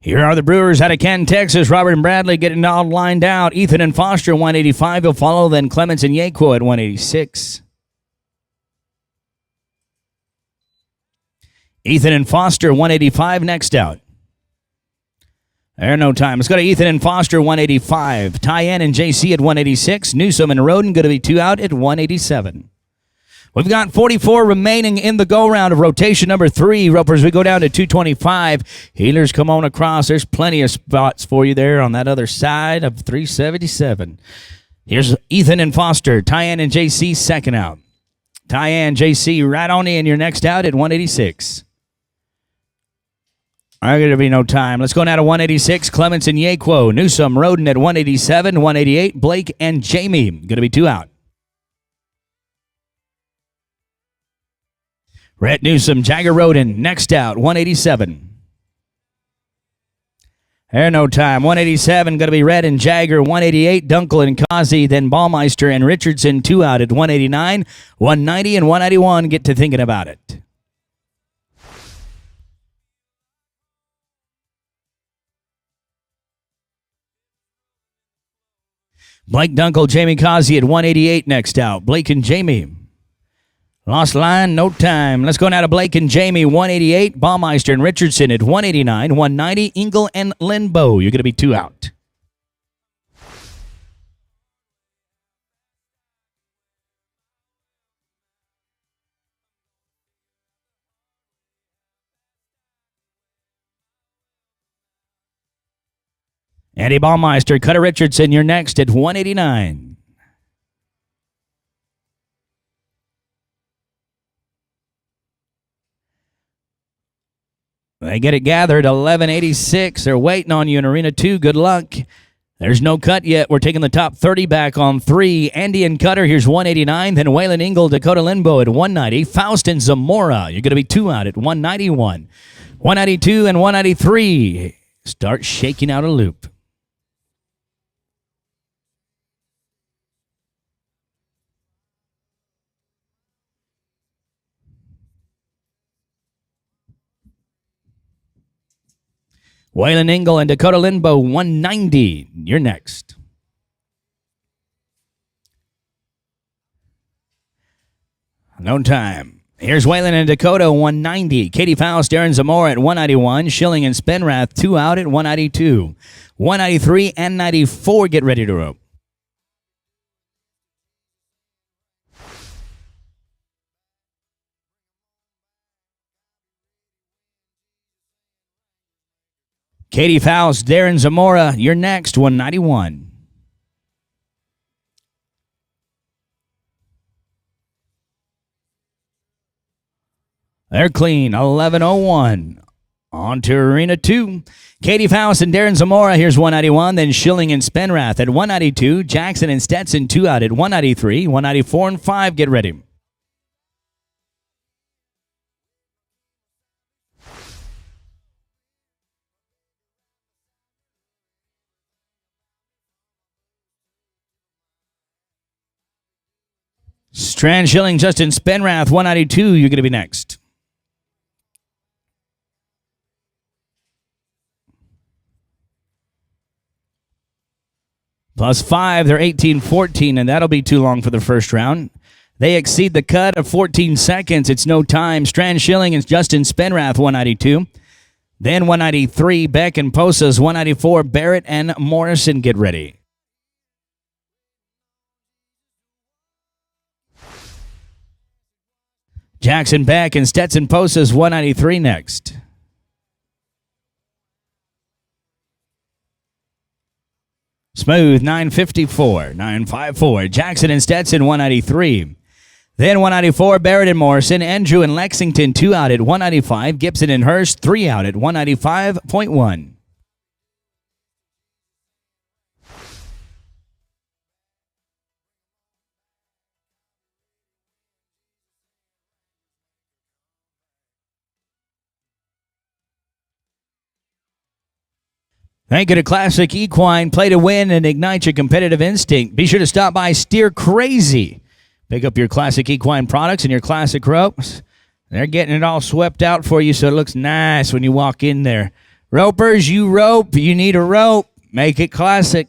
Here are the Brewers out of Canton, Texas. Robert and Bradley getting all lined out. Ethan and Foster, 185. He'll follow. Then Clements and Yaqua at 186. Ethan and Foster, 185 next out. There, no time. Let's go to Ethan and Foster, 185. Tyann and JC at 186. Newsom and Roden going to be 2 out at 187. We've got 44 remaining in the go-round of rotation number 3. Ropers, we go down to 225. Healers, come on across. There's plenty of spots for you there on that other side of 377. Here's Ethan and Foster. Tyann and JC, second out. Tyann, JC, right on in. You're next out at 186. All right, going to be no time. Let's go now to 186. Clements and Yaqua. Newsom, Roden at 187. 188. Blake and Jamie. Going to be 2 out. Rhett Newsom, Jagger Roden, next out, 187. There, no time. 187, going to be Rhett and Jagger. 188, Dunkel and Kazi. Then Ballmeister and Richardson, 2 out at 189. 190 and 191, get to thinking about it. Blake Dunkel, Jamie Kazi at 188 next out. Blake and Jamie. Lost line, no time. Let's go now to Blake and Jamie, 188. Baumeister and Richardson at 189. 190, Ingle and Linbo. You're going to be 2 out. Andy Baumeister, Cutter Richardson, you're next at 189. They get it gathered, 1186. They're waiting on you in Arena 2. Good luck. There's no cut yet. We're taking the top 30 back on 3. Andy and Cutter, here's 189. Then Waylon Ingle, Dakota Linbo at 190. Faust and Zamora, you're going to be 2 out at 191. 192 and 193. Start shaking out a loop. Waylon Ingle and Dakota Linbo, 190. You're next. No time. Here's Waylon and Dakota, 190. Katie Faust, Aaron Zamora at 191. Schilling and Spenrath, 2 out at 192. 193 and 94. Get ready to rope. Katie Faust, Darren Zamora, you're next, 191. They're clean, 1101. On to Arena 2. Katie Faust and Darren Zamora, here's 191. Then Schilling and Spenrath at 192. Jackson and Stetson, 2 out at 193. 194 and 5, get ready. Strand Schilling, Justin Spenrath, 192. You're going to be next. +5, they're 18-14, and that'll be too long for the first round. They exceed the cut of 14 seconds. It's no time. Strand Schilling and Justin Spenrath, 192. Then 193, Beck and Posas, 194. Barrett and Morrison, get ready. Jackson Beck and Stetson Posas, 193 next. Smooth, 954. 954. Jackson and Stetson, 193. Then 194, Barrett and Morrison. Andrew and Lexington, 2 out at 195. Gibson and Hurst, 3 out at 195.1. Thank you to Classic Equine. Play to win and ignite your competitive instinct. Be sure to stop by Steer Crazy. Pick up your Classic Equine products and your classic ropes. They're getting it all swept out for you so it looks nice when you walk in there. Ropers, you rope. You need a rope. Make it classic.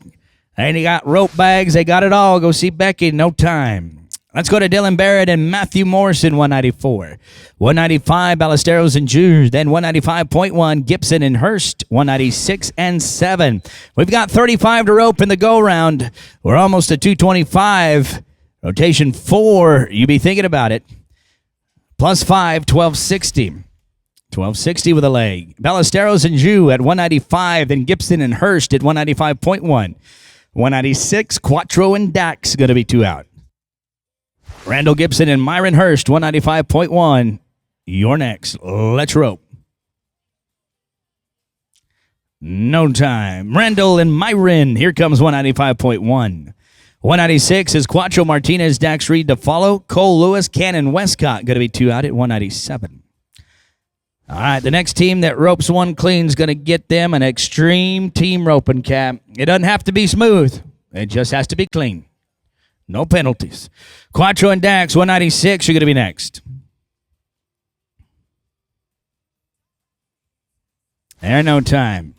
And you got rope bags. They got it all. Go see Becky in no time. Let's go to Dylan Barrett and Matthew Morrison, 194. 195, Ballesteros and Jews. Then 195.1, Gibson and Hurst, 196 and 7. We've got 35 to rope in the go-round. We're almost at 225. Rotation 4, you be thinking about it. +5, 1260. 1260 with a leg. Ballesteros and Jew at 195. Then Gibson and Hurst at 195.1. 196, Quattro and Dax going to be 2 out. Randall Gibson and Myron Hurst, 195.1. You're next. Let's rope. No time. Randall and Myron. Here comes 195.1. 196 is Quattro Martinez, Dax Reed to follow. Cole Lewis, Cannon Westcott going to be 2 out at 197. All right, the next team that ropes one clean is going to get them an X-Treme team roping cap. It doesn't have to be smooth. It just has to be clean. No penalties. Quattro and Dax, 196. You're going to be next. There, no time.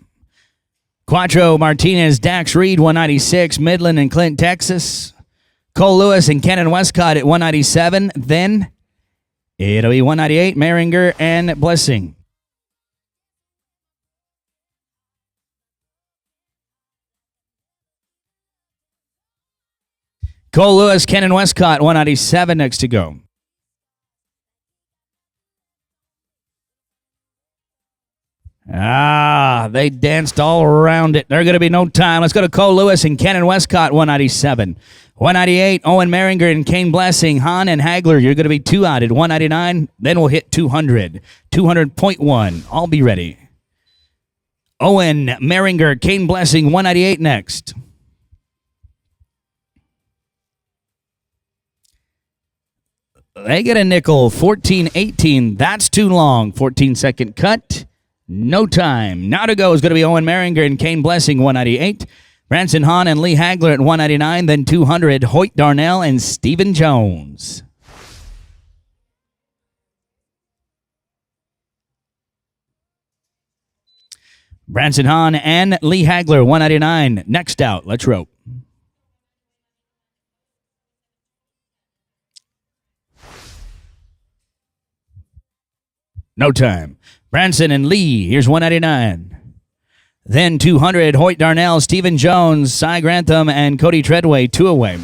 Quattro, Martinez, Dax Reed, 196. Midland and Clint, Texas. Cole Lewis and Cannon Westcott at 197. Then It'll be 198, Maringer and Blessing. Cole Lewis, Ken and Westcott, 197 next to go. They danced all around it. There's going to be no time. Let's go to Cole Lewis and Ken and Westcott, 197. 198, Owen Maringer and Kane Blessing. Hahn and Hagler, you're going to be 2 out at 199. Then we'll hit 200. 200.1. I'll be ready. Owen Maringer, Kane Blessing, 198 next. They get a nickel, 14-18. That's too long. 14-second cut. No time. Now to go is going to be Owen Maringer and Kane Blessing, 198. Branson Hahn and Lee Hagler at 199. Then 200, Hoyt Darnell and Stephen Jones. Branson Hahn and Lee Hagler, 199. Next out. Let's rope. No time. Branson and Lee, here's 199. Then 200, Hoyt Darnell, Stephen Jones, Cy Grantham, and Cody Treadway, 2 away.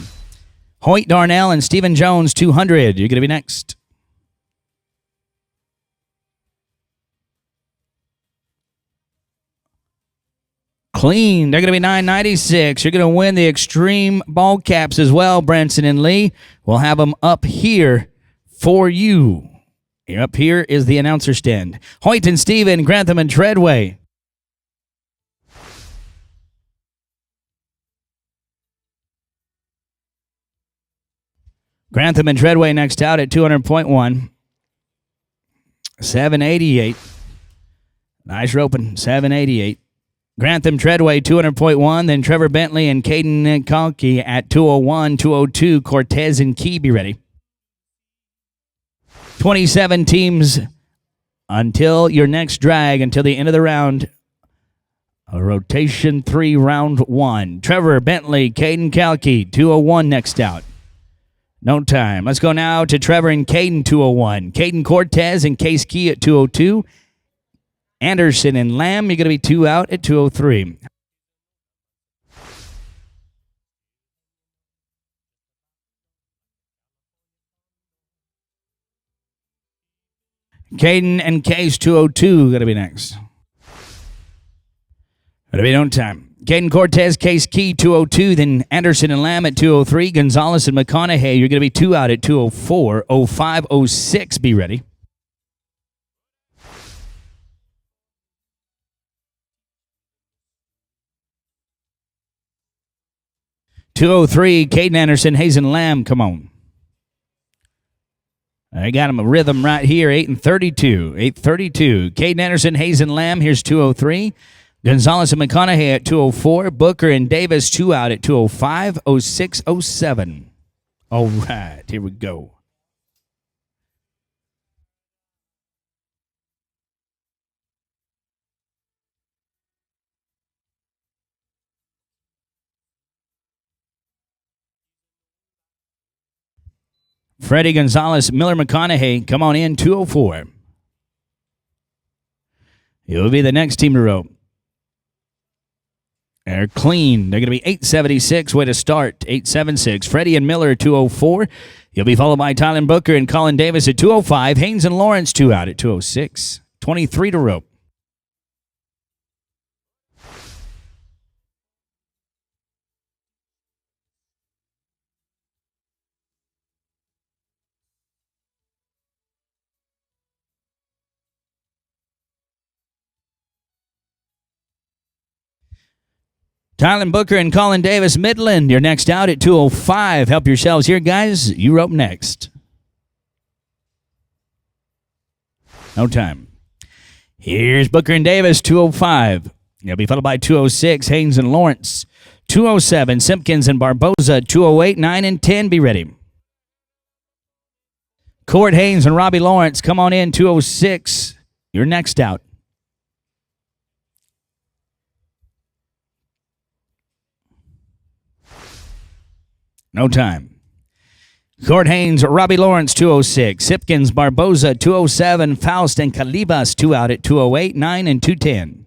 Hoyt Darnell and Stephen Jones, 200. You're going to be next. Clean. They're going to be 996. You're going to win the X-Treme ball caps as well, Branson and Lee. We'll have them up here for you. Up here is the announcer stand. Hoyt and Stephen, Grantham and Treadway. Grantham and Treadway next out at 200.1. 788. Nice roping. 788. Grantham Treadway 200.1. Then Trevor Bentley and Caden Conkey at 201, 202. Cortez and Key, be ready. 27 teams until your next drag, until the end of the round. A rotation 3, round 1. Trevor Bentley, Caden Calkey, 201 next out. No time. Let's go now to Trevor and Caden, 201. Caden Cortez and Case Key at 202. Anderson and Lamb, you're going to be 2 out at 203. Caden and Case, 202, going to be next. Going to be no time. Caden Cortez, Case Key, 202. Then Anderson and Lamb at 203. Gonzalez and McConaughey, you're going to be 2 out at 204. 05, 06, be ready. $203, Caden Anderson, Hazen Lamb, come on. I got him a rhythm right here, 8 and 32. 8:32. Caden Anderson, Hazen Lamb, here's 203. Gonzalez and McConaughey at 204. Booker and Davis, 2 out at 205, 06, 07. All right, here we go. Freddie Gonzalez, Miller McConaughey, come on in, 204. You'll be the next team to rope. They're clean. They're going to be 876. Way to start. 876. Freddie and Miller, 204. You'll be followed by Tylen Booker and Colin Davis at 205. Haynes and Lawrence, 2 out at 206. 23 to rope. Tylen Booker and Colin Davis, Midland, you're next out at 205. Help yourselves here, guys. You rope next. No time. Here's Booker and Davis, 205. You'll be followed by 206, Haynes and Lawrence. 207, Simpkins and Barboza. 208, 9 and 10, be ready. Court Haynes and Robbie Lawrence, come on in, 206. You're next out. No time. Court Haynes, Robbie Lawrence, 206. Sipkins, Barboza, 207. Faust and Calibas, 2 out at 208, 9 and 210.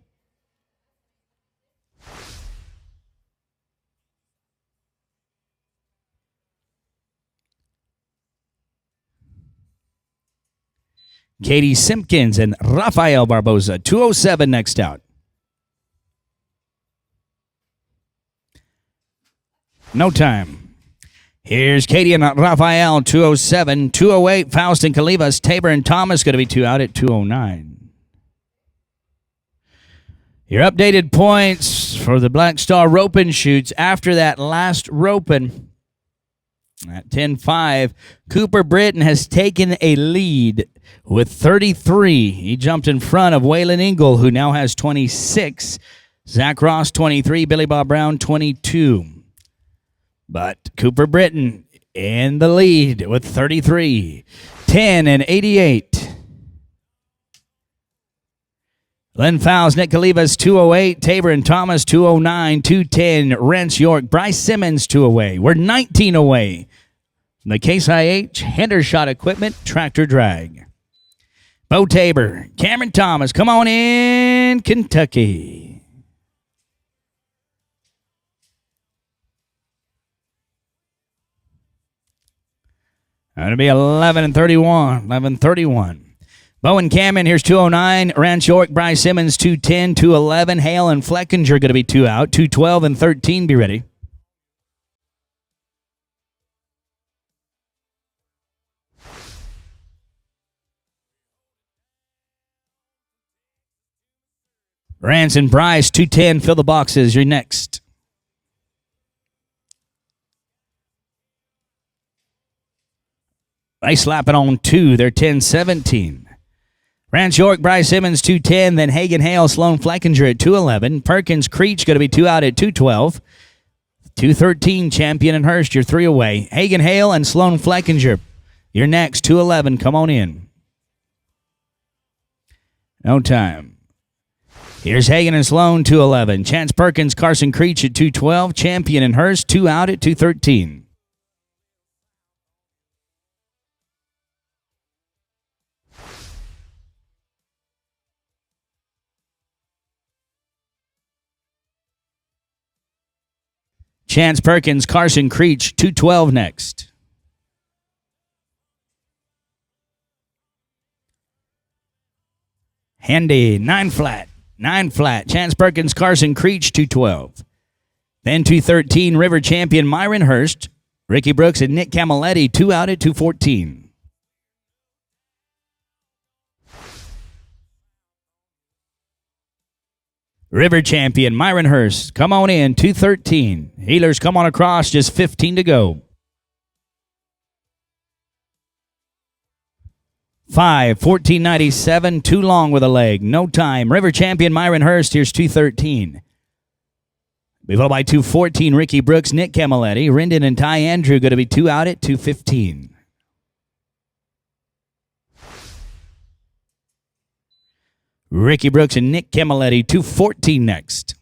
Katie Simpkins and Rafael Barboza, 207 next out. No time. Here's Katie and Rafael, 207. 208, Faust and Calivas. Tabor and Thomas going to be 2 out at 209. Your updated points for the Black Star Roping Shoots after that last roping at 10-5. Cooper Britton has taken a lead with 33. He jumped in front of Waylon Ingle, who now has 26. Zach Ross, 23. Billy Bob Brown, 22. But Cooper Britton in the lead with 33. 10 and 88. Len Fowles, Nick Calivas, 208. Tabor and Thomas, 209. 210. Rance York. Bryce Simmons, 2 away. We're 19 away. The Case IH, Hendershot Equipment, Tractor Drag. Bo Tabor, Cameron Thomas, come on in, Kentucky. That'll be 11 and 31. 11-31. Bowen Cameron, here's 209. Rance York, Bryce Simmons, 210. 211. Hale and Fleckinger going to be 2 out. 212 and 13. Be ready. Rance and Bryce, 210. Fill the boxes. You're next. They slap it on 2. They're 10-17. Rance York, Bryce Simmons, 210. Then Hagen Hale, Sloan Fleckinger at 211. Perkins Creech going to be 2 out at 212. 213, Champion and Hurst, you're 3 away. Hagen Hale and Sloan Fleckinger, you're next. 211, come on in. No time. Here's Hagen and Sloan, 211. Chance Perkins, Carson Creech at 212. Champion and Hurst, 2 out at 213. Chance Perkins, Carson Creech, 212 next. Handy, 9 flat. 9 flat. Chance Perkins, Carson Creech, 212. Then 213, River Champion Myron Hurst, Ricky Brooks and Nick Camilletti, 2 out at 214. River Champion Myron Hurst, come on in, 213. Healers come on across, just 15 to go. 5, 14.97, too long with a leg, no time. River Champion Myron Hurst, here's 213. We followed by 214, Ricky Brooks, Nick Camilletti. Rendon and Ty Andrew going to be 2 out at 215. Ricky Brooks and Nick Camilletti, 214 next.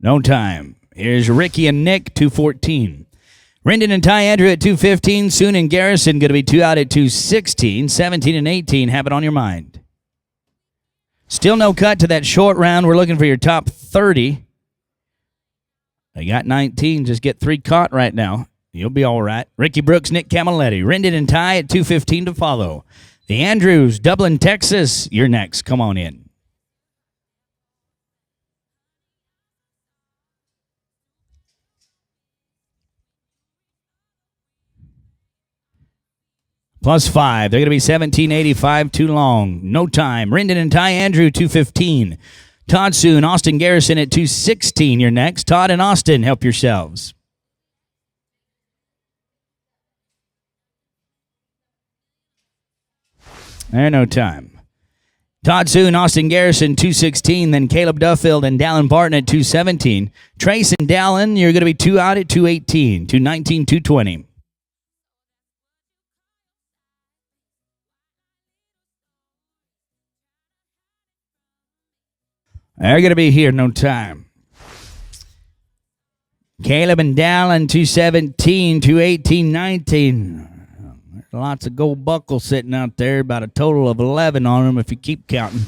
No time. Here's Ricky and Nick, 214. Rendon and Ty Andrew at 215. Soon and Garrison going to be 2 out at 216. 17 and 18, have it on your mind. Still no cut to that short round. We're looking for your top 30. They got 19. Just get 3 caught right now. You'll be all right. Ricky Brooks, Nick Camilletti. Rendon and Ty at 215 to follow. The Andrews, Dublin, Texas, you're next. Come on in. +5. They're going to be 17.85, too long. No time. Rendon and Ty Andrew, 215. Todd Soon, Austin Garrison at 216. You're next. Todd and Austin, help yourselves. There, no time. Todd Soon, Austin Garrison, 216. Then Caleb Duffield and Dallin Barton at 217. Trace and Dallin, you're going to be 2 out at 218. 219, 220. They're going to be here, no time. Caleb and Dallin, 217, 218, 19. Lots of gold buckles sitting out there, about a total of 11 on them if you keep counting.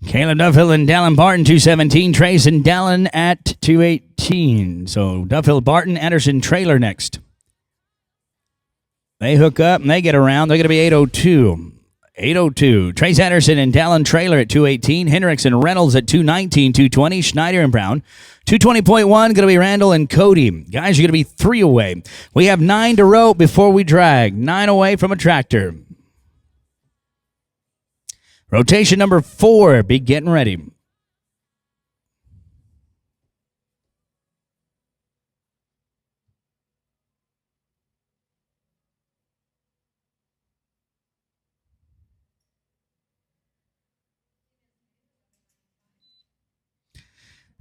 Caleb Duffield and Dallin Barton, 217. Trace and Dallin at 218. So Duffield, Barton, Anderson, Trailer next. They hook up and they get around. They're going to be 802. 802. Trace Anderson and Dallin Trailer at 218. Hendricks and Reynolds at 219, 220. Schneider and Brown. 220.1 going to be Randall and Cody. Guys, you're going to be 3 away. We have 9 to rope before we drag. 9 away from a tractor. Rotation number 4. Be getting ready.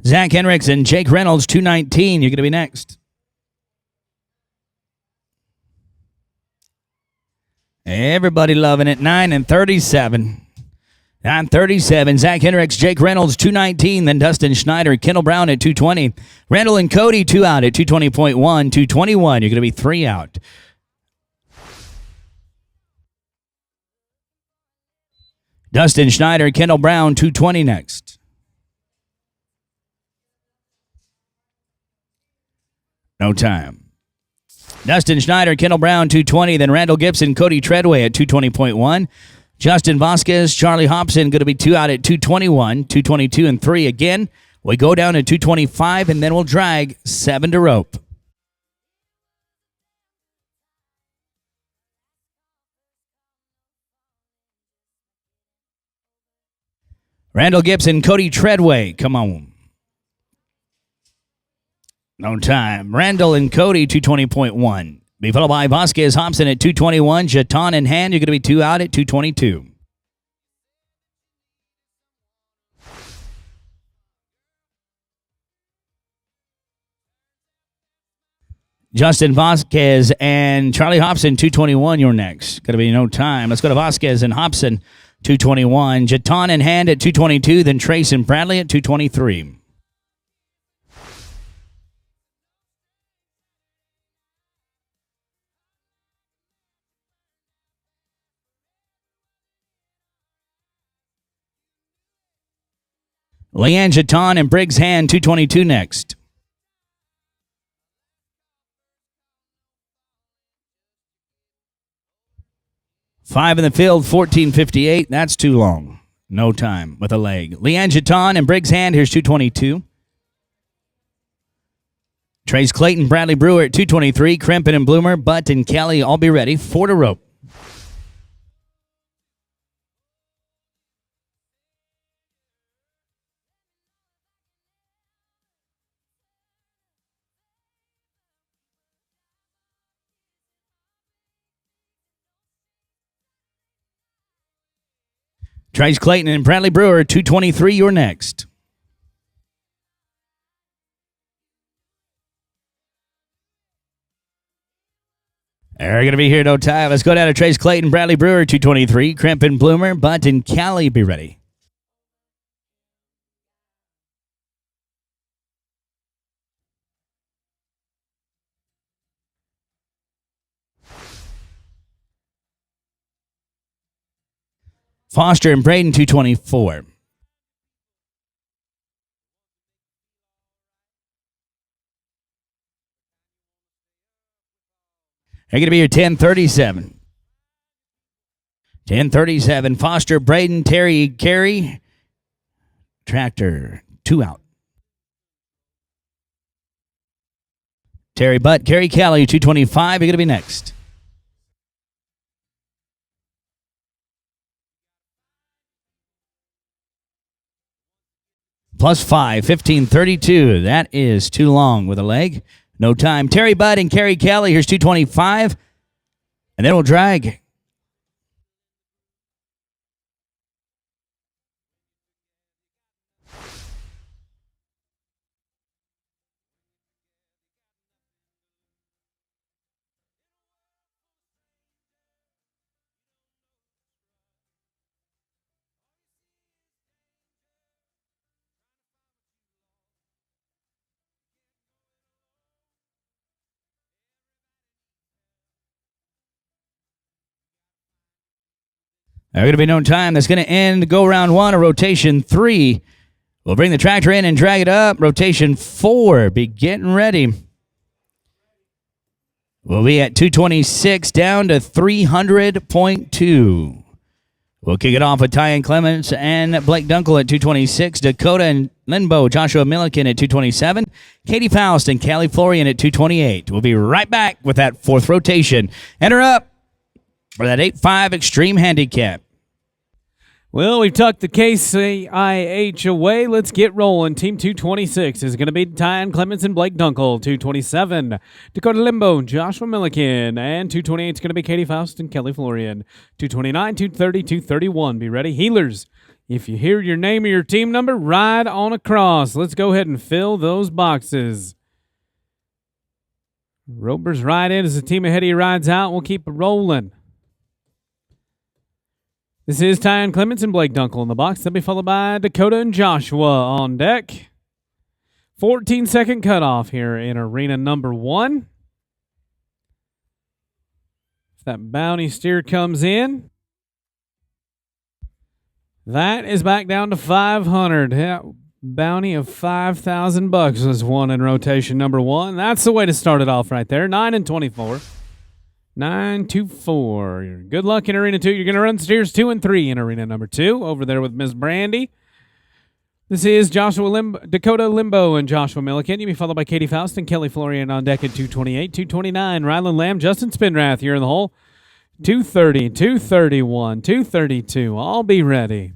Zach Hendricks and Jake Reynolds, 219. You're going to be next. Everybody loving it. 9 and 37. 9:37, Zach Hendricks, Jake Reynolds, 219. Then Dustin Schneider, Kendall Brown at 220. Randall and Cody, 2 out at 220.1. 221, you're going to be 3 out. Dustin Schneider, Kendall Brown, 220 next. No time. Dustin Schneider, Kendall Brown, 220. Then Randall Gibson, Cody Treadway at 220.1. Justin Vasquez, Charlie Hobson, going to be 2 out at 221, 222 and 3 again. We go down to 225, and then we'll drag 7 to rope. Randall Gibson, Cody Treadway, come on. No time. Randall and Cody, 220.1. Be followed by Vasquez Hobson at 221. Jeton in hand, you're going to be 2 out at 222. Justin Vasquez and Charlie Hobson, 221, you're next. Going to be no time. Let's go to Vasquez and Hobson, 221. Jeton in hand at 222. Then Trace and Bradley at 223. Leanne Jeton and Briggs Hand, 222 next. Five in the field, 14:58. That's too long. No time with a leg. Leanne Jeton and Briggs Hand, here's 222. Trace Clayton, Bradley Brewer at 223. Krempin and Bloomer, Butt and Kelly, all be ready. 4 to rope. Trace Clayton and Bradley Brewer, 223, you're next. They're going to be here no time. Let's go down to Trace Clayton, Bradley Brewer, 223. Krempin, Bloomer, Butt, and Callie, be ready. Foster and Braden, 224. They're going to be here 10:37. 10:37. Foster, Braden, Terry, Carey. Tractor, 2 out. Terry Butt, Carey Kelly, 225. You're going to be next. +5, 15:32. That is too long with a leg. No time. Terry Budd and Carey Kelly. Here's 225. And then we'll drag. There's going to be no time. That's going to end go round 1 of rotation 3. We'll bring the tractor in and drag it up. Rotation 4. Be getting ready. We'll be at 226 down to 300.2. We'll kick it off with Tyan Clements and Blake Dunkel at 226. Dakota and Limbo, Joshua Milliken at 227. Katie Faust and Callie Florian at 228. We'll be right back with that 4th rotation. Enter up for that 8-5 X-Treme Handicap. Well, we've tucked the KCIH away. Let's get rolling. Team 226 is going to be Tyan Clements and Blake Dunkel. 227, Dakota Limbo, Joshua Milliken. And 228 is going to be Katie Faust and Kelly Florian. 229, 230, 231. Be ready. Healers, if you hear your name or your team number, ride on across. Let's go ahead and fill those boxes. Ropers ride in as the team ahead of you rides out. We'll keep it rolling. This is Tyan Clements and Blake Dunkel in the box. They'll be followed by Dakota and Joshua on deck. 14-second cutoff here in arena number 1. If that bounty steer comes in, that is back down to 500. Yeah, bounty of $5,000 was won in rotation number 1. That's the way to start it off right there. 9 and 24. 9-4. Good luck in Arena 2. You're going to run steers 2 and 3 in Arena number 2. Over there with Miss Brandy. This is Dakota Limbo and Joshua Milliken. You'll be followed by Katie Faust and Kelly Florian on deck at 228. 229, Ryland Lamb, Justin Spinrath. You're in the hole. 230, 231, 232. I'll be ready.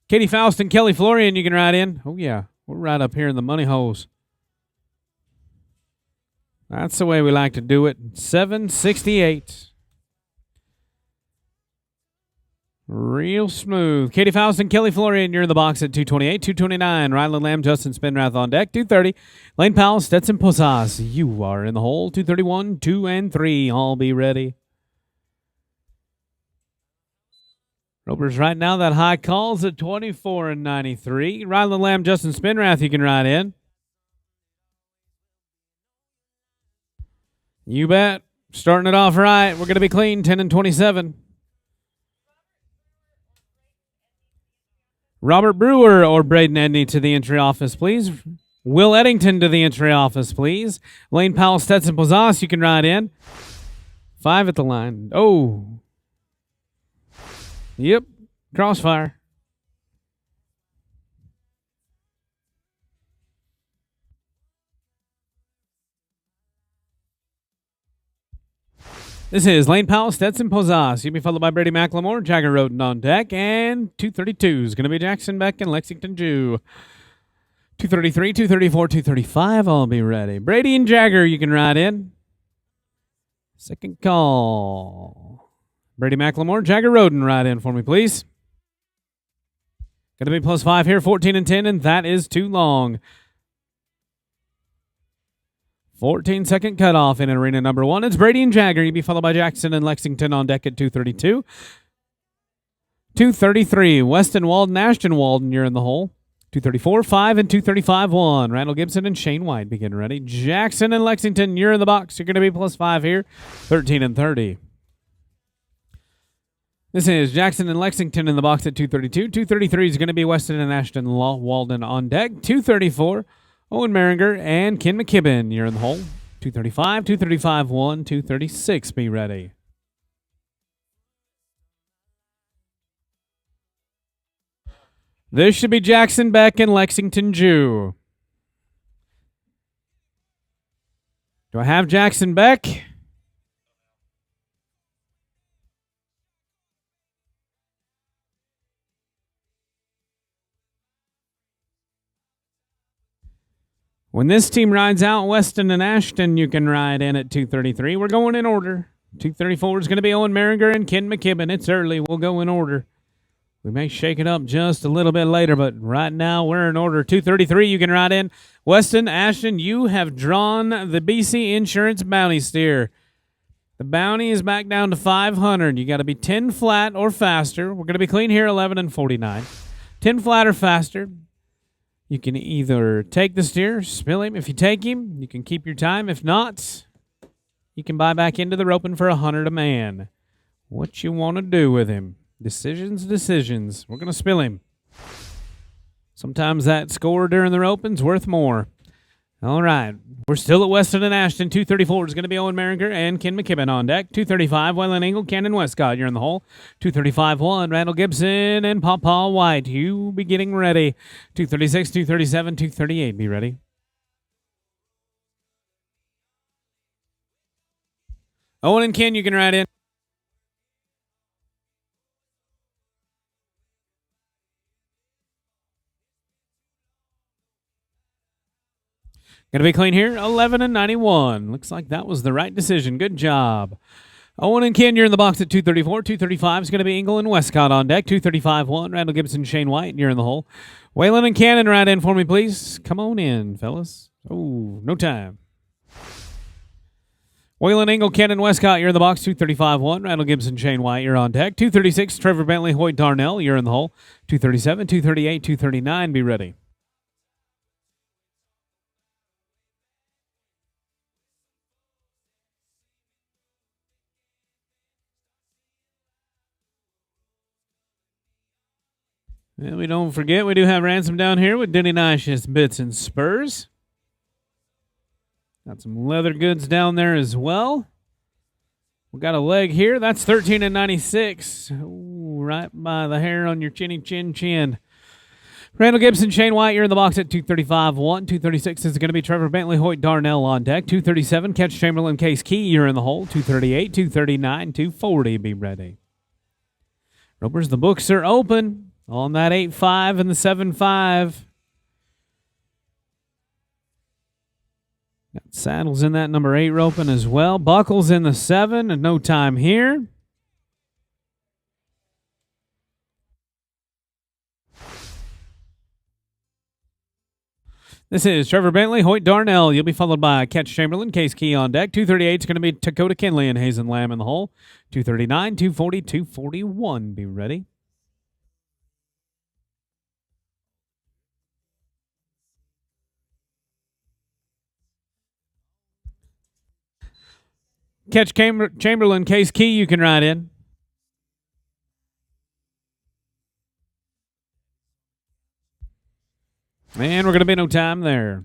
Katie Faust and Kelly Florian, you can ride in. Oh, yeah. We're right up here in the money holes. That's the way we like to do it. 768. Real smooth. Katie Faust and Kelly Florian, you're in the box at 228. 229, Ryland Lamb, Justin Spinrath on deck. 230, Lane Powell, Stetson Posas. You are in the hole. 231, 2 and 3. All be ready. Ropers right now, that high call's at 24 and 93. Ryland Lamb, Justin Spinrath, you can ride in. You bet. Starting it off right. We're going to be clean, 10 and 27. Robert Brewer or Braden Edney to the entry office, please. Will Eddington to the entry office, please. Lane Powell, Stetson Posas, you can ride in. 5 at the line. Oh. Yep, crossfire. This is Lane Powell, Stetson Posas. You'll be followed by Brady McLemore, Jagger Roden on deck, and 232 is going to be Jackson Beck and Lexington Jew. 233, 234, 235, I'll be ready. Brady and Jagger, you can ride in. Second call. Brady McLemore, Jagger Roden, ride in for me, please. Going to be +5 here, 14 and 10, and that is too long. 14-second cutoff in arena number 1. It's Brady and Jagger. You'll be followed by Jackson and Lexington on deck at 232. 233, Weston Walden, Ashton Walden, you're in the hole. 234, 5, and 235, 1. Randall Gibson and Shane White begin ready. Jackson and Lexington, you're in the box. You're going to be +5 here, 13 and 30. This is Jackson and Lexington in the box at 232. 233 is going to be Weston and Ashton Walden on deck. 234, Owen Maringer and Ken McKibben. You're in the hole. 235, 235, 1, 236. Be ready. This should be Jackson Beck and Lexington Jew. Do I have Jackson Beck? When this team rides out, Weston and Ashton, you can ride in at 233. We're going in order. 234 is going to be Owen Maringer and Ken McKibben. It's early. We'll go in order. We may shake it up just a little bit later, but right now we're in order. 233, you can ride in. Weston, Ashton, you have drawn the BC Insurance Bounty Steer. The bounty is back down to 500. You got to be 10 flat or faster. We're going to be clean here, 11 and 49. 10 flat or faster. You can either take the steer, spill him. If you take him, you can keep your time. If not, You can buy back into the roping for $100 a man. What you want to do with him? Decisions. We're going to spill him. Sometimes that score during the roping's worth more. All right. We're still at Weston and Ashton. 234 is going to be Owen Merringer and Ken McKibben on deck. 235, Waylon Engel, Cannon Westcott. You're in the hole. 235-1, Randall Gibson and Pawpaw White. You be getting ready. 236, 237, 238. Be ready. Owen and Ken, you can ride in. Going to be clean here, 11 and 91. Looks like that was the right decision. Good job. Owen and Ken, you're in the box at 234. 235 is going to be Engel and Westcott on deck. 235-1, Randall Gibson, Shane White. You're in the hole. Waylon and Cannon, ride in for me, please. Come on in, fellas. Oh, no time. Waylon Engel, Cannon Westcott, you're in the box. 235-1, Randall Gibson, Shane White. You're on deck. 236, Trevor Bentley, Hoyt Darnell. You're in the hole. 237, 238, 239. Be ready. And we don't forget, we do have Ransom down here with Denny Nash's Bits and Spurs. Got some leather goods down there as well. We got a leg here. That's 13 and 96. Ooh, right by the hair on your chinny chin. Randall Gibson, Shane White, you're in the box at 235-1. 236 is going to be Trevor Bentley, Hoyt Darnell on deck. 237, Catch Chamberlain, Case Key, you're in the hole. 238, 239, 240. Be ready. Ropers, the books are open on that 8-5 and the 7-5. Got saddles in that number 8 roping as well. Buckles in the 7 and no time here. This is Trevor Bentley, Hoyt Darnell. You'll be followed by Catch Chamberlain, Case Key on deck. 238 is going to be Dakota Kinley and Hazen Lamb in the hole. 239, 240, 241. Be ready. Catch Chamberlain, Case Key, you can ride in. And we're going to be no time there.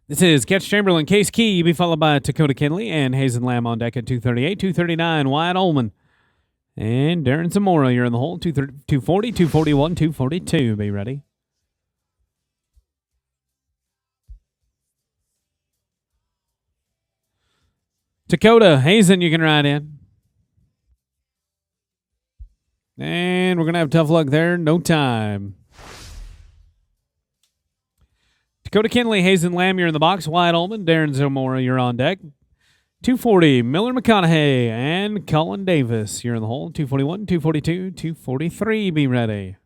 This is Catch Chamberlain, Case Key. You'll be followed by Dakota Kinley and Hazen Lamb on deck at 238, 239, Wyatt Ullman. And Darren Zamora, you're in the hole. 240, 241, 242. Be ready. Dakota, Hazen, you can ride in. And we're going to have tough luck there. No time. Dakota Kinley, Hazen Lamb, you're in the box. Wyatt Ullman, Darren Zamora, you're on deck. 240, Miller McConaughey, and Colin Davis, you're in the hole. 241, 242, 243. Be ready.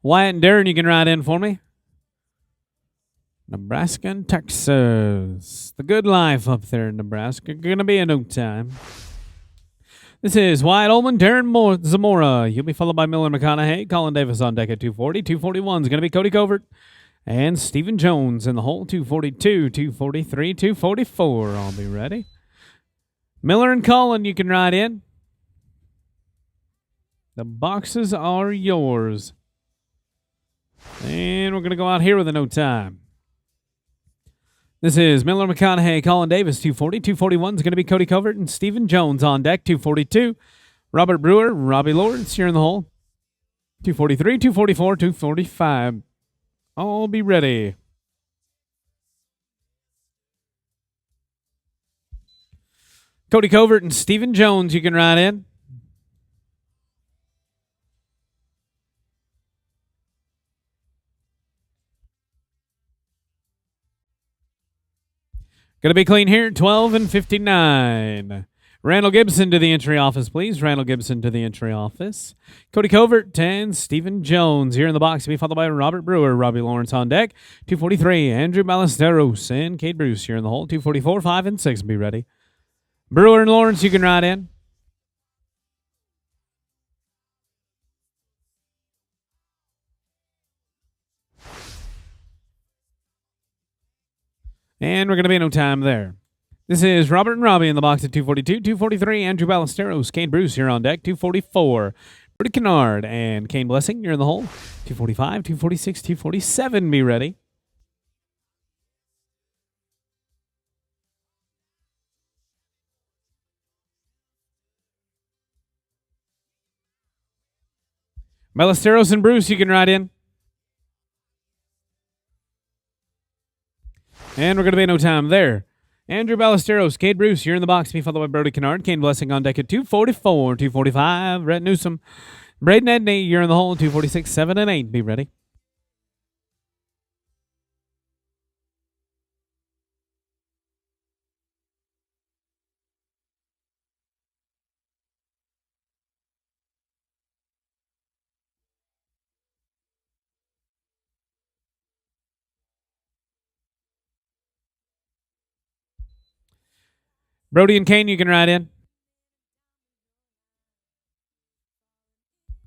Wyatt and Darren, you can ride in for me. Nebraska and Texas. The good life up there in Nebraska. Going to be in no time. This is Wyatt Ullman, Darren Zamora. You'll be followed by Miller McConaughey. Colin Davis on deck at 240. 241 is going to be Cody Covert. And Stephen Jones in the hole. 242, 243, 244. I'll be ready. Miller and Colin, you can ride in. The boxes are yours. And we're going to go out here with a no time. This is Miller McConaughey, Colin Davis, 240. 241 is going to be Cody Covert and Stephen Jones on deck, 242. Robert Brewer, Robbie Lawrence, you're in the hole. 243, 244, 245. I'll be ready. Cody Covert and Stephen Jones, you can ride in. Going to be clean here, 12 and 59. Randall Gibson to the entry office, please. Randall Gibson to the entry office. Cody Covert and Stephen Jones here in the box to be followed by Robert Brewer, Robbie Lawrence on deck. 243, Andrew Ballesteros and Cade Bruce here in the hole. 244, 5, and 6. Be ready. Brewer and Lawrence, you can ride in. And we're going to be no time there. This is Robert and Robbie in the box at 242, 243. Andrew Ballesteros, Kane Bruce here on deck, 244. Brody Kennard and Kane Blessing, you're in the hole. 245, 246, 247, be ready. Ballesteros and Bruce, you can ride in. And we're going to be no time there. Andrew Ballesteros, Kate Bruce, you're in the box. Be followed by Brody Kennard. Kane Blessing on deck at 244, 245. Rhett Newsom, Braden Edney, you're in the hole. 246, 7, and 8. Be ready. Brody and Kane, you can ride in.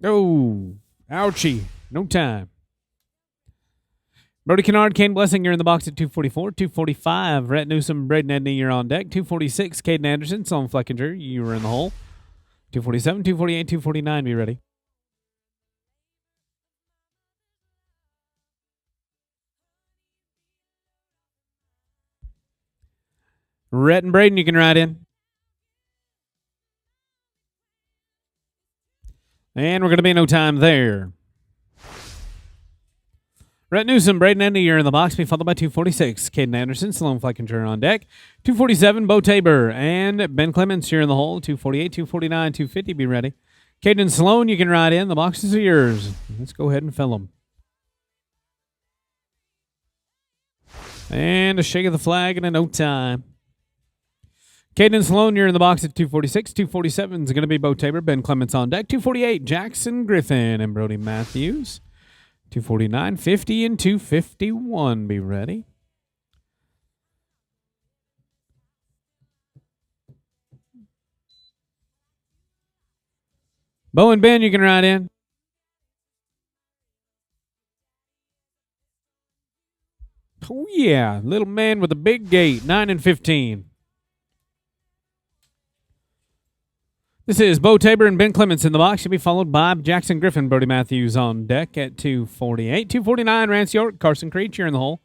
Oh, ouchie. No time. Brody Kennard, Kane Blessing, you're in the box at 244, 245. Rhett Newsom, Braden Edney, you're on deck. 246, Caden Anderson, Sloan Fleckinger, you were in the hole. 247, 248, 249, be ready. Rhett and Braden, you can ride in. And we're going to be no time there. Rhett Newsom, Braden Edney, you're in the box. Be followed by 246. Caden Anderson, Sloan Fleckinger on deck. 247, Bo Tabor. And Ben Clements, you're in the hole. 248, 249, 250, be ready. Caden Sloan, you can ride in. The boxes are yours. Let's go ahead and fill them. And a shake of the flag and a no time. Caden Sloan, you're in the box at 246. 247 is going to be Bo Tabor. Ben Clements on deck. 248, Jackson Griffin and Brody Matthews. 249, 50, and 251. Be ready. Bo and Ben, you can ride in. Oh, yeah. Little man with a big gate. 9 and 15. This is Bo Tabor and Ben Clements in the box. Should be followed by Jackson Griffin, Brody Matthews on deck at 248. 249, Rance York, Carson Creech, you're in the hole.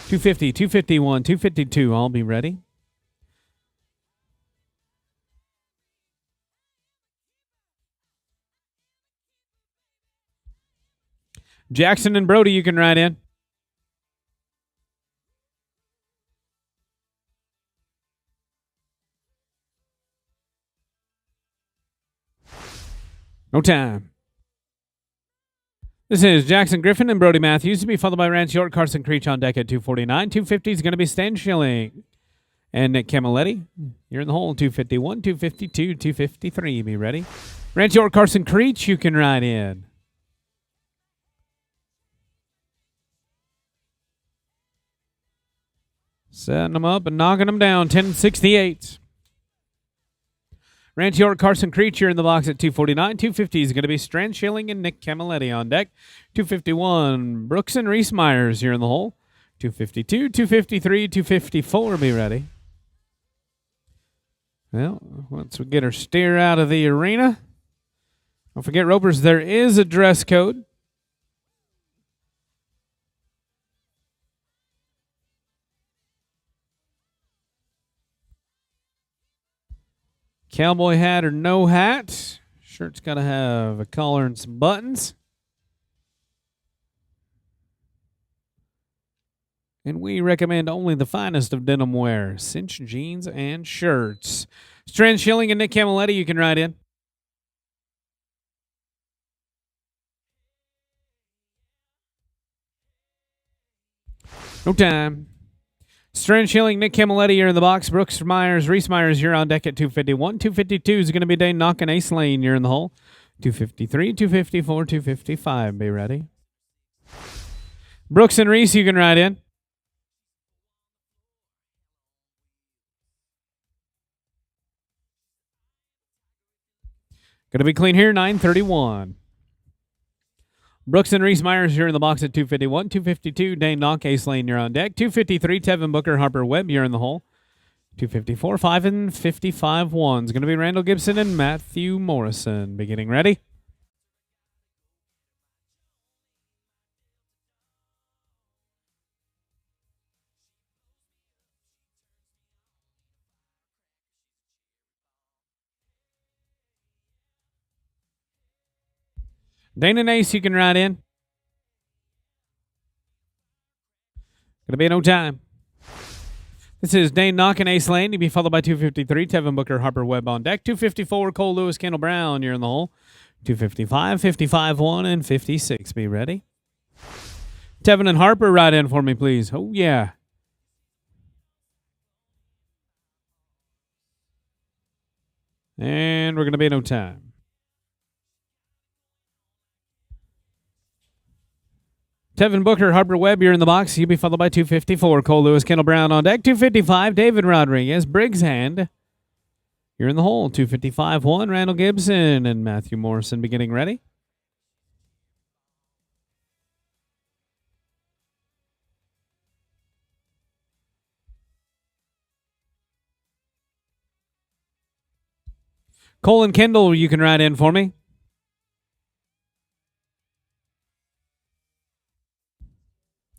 250, 251, 252. I'll be ready. Jackson and Brody, you can ride in. No time. This is Jackson Griffin and Brody Matthews to be followed by Rance York, Carson Creech on deck at 249. 250 is going to be Stan Schilling and Nick Camilletti. You're in the hole. 251, 252, 253. Be ready. Rance York, Carson Creech, you can ride in. Setting them up and knocking them down. 1068. Rance York, Carson Creech, you're in the box at 249. 250 is going to be Strand Schilling and Nick Camilletti on deck. 251, Brooks and Reese Myers, you're in the hole. 252, 253, 254, be ready. Well, once we get our steer out of the arena, don't forget, ropers, there is a dress code. Cowboy hat or no hat. Shirt's got to have a collar and some buttons. And we recommend only the finest of denim wear. Cinch jeans and shirts. Strand Schilling and Nick Camilletti, you can ride in. No time. Strand Schilling, Nick Camilletti, you're in the box. Brooks Myers, Reese Myers, you're on deck at 251. 252 is going to be Dane Knock and Ace Lane, you're in the hole. 253, 254, 255, be ready. Brooks and Reese, you can ride in. Going to be clean here, 931. Brooks and Reese Myers, you're in the box at 251. 252, Dane Knock, Ace Lane, you're on deck. 253, Tevin Booker, Harper Webb, you're in the hole. 254, 5 and 55 ones. Going to be Randall Gibson and Matthew Morrison. Beginning ready. Dane and Ace, you can ride in. Going to be no time. This is Dane Knock and Ace Lane. You'll be followed by 253, Tevin Booker, Harper Webb on deck. 254, Cole Lewis, Kendall Brown, you're in the hole. 255, 55, 1, and 56. Be ready. Tevin and Harper, ride in for me, please. Oh, yeah. And we're going to be no time. Tevin Booker, Harper Webb, you're in the box. You'll be followed by 254. Cole Lewis, Kendall Brown on deck. 255, David Rodriguez, Briggs Hand. You're in the hole. 255, 1, Randall Gibson and Matthew Morrison. Beginning ready. Cole and Kendall, you can ride in for me.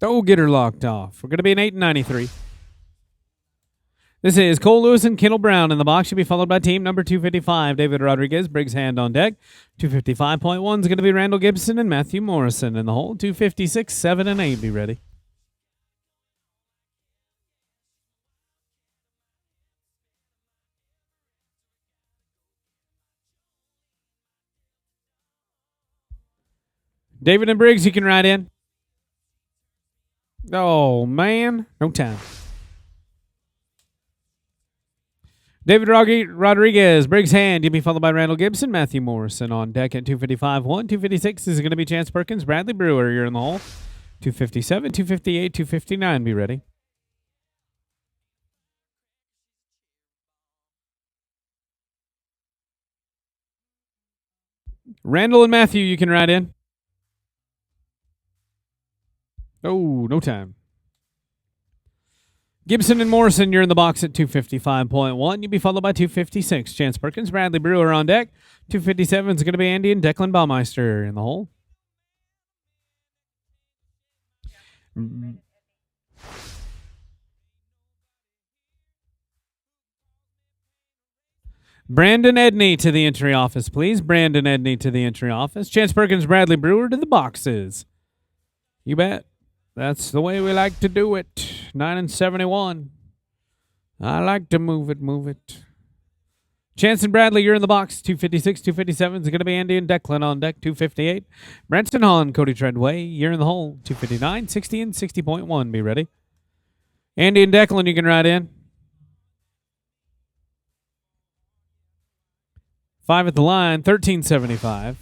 Oh, get her locked off. We're going to be an 8 and 93. This is Cole Lewis and Kendall Brown in the box. Should be followed by team number 255, David Rodriguez, Briggs Hand on deck. 255.1 is going to be Randall Gibson and Matthew Morrison in the hole. 256, 7, and 8. Be ready. David and Briggs, you can ride in. Oh, man. No time. David Rodriguez, Briggs Hand. You'll be followed by Randall Gibson, Matthew Morrison on deck at 255, 1. 256 is going to be Chance Perkins, Bradley Brewer. You're in the hole. 257, 258, 259. Be ready. Randall and Matthew, you can ride in. Oh, no time. Gibson and Morrison, you're in the box at 255.1. You'll be followed by 256. Chance Perkins, Bradley Brewer on deck. 257 is going to be Andy and Declan Baumeister in the hole. Brandon Edney to the entry office, please. Brandon Edney to the entry office. Chance Perkins, Bradley Brewer to the boxes. You bet. That's the way we like to do it. 9 and 71. I like to move it. Chance and Bradley, you're in the box. 256, 257 is going to be Andy and Declan on deck. 258. Branston Hahn, Cody Treadway, you're in the hole. 259, 60, and 60.1. Be ready. Andy and Declan, you can ride in. 5 at the line, 1375.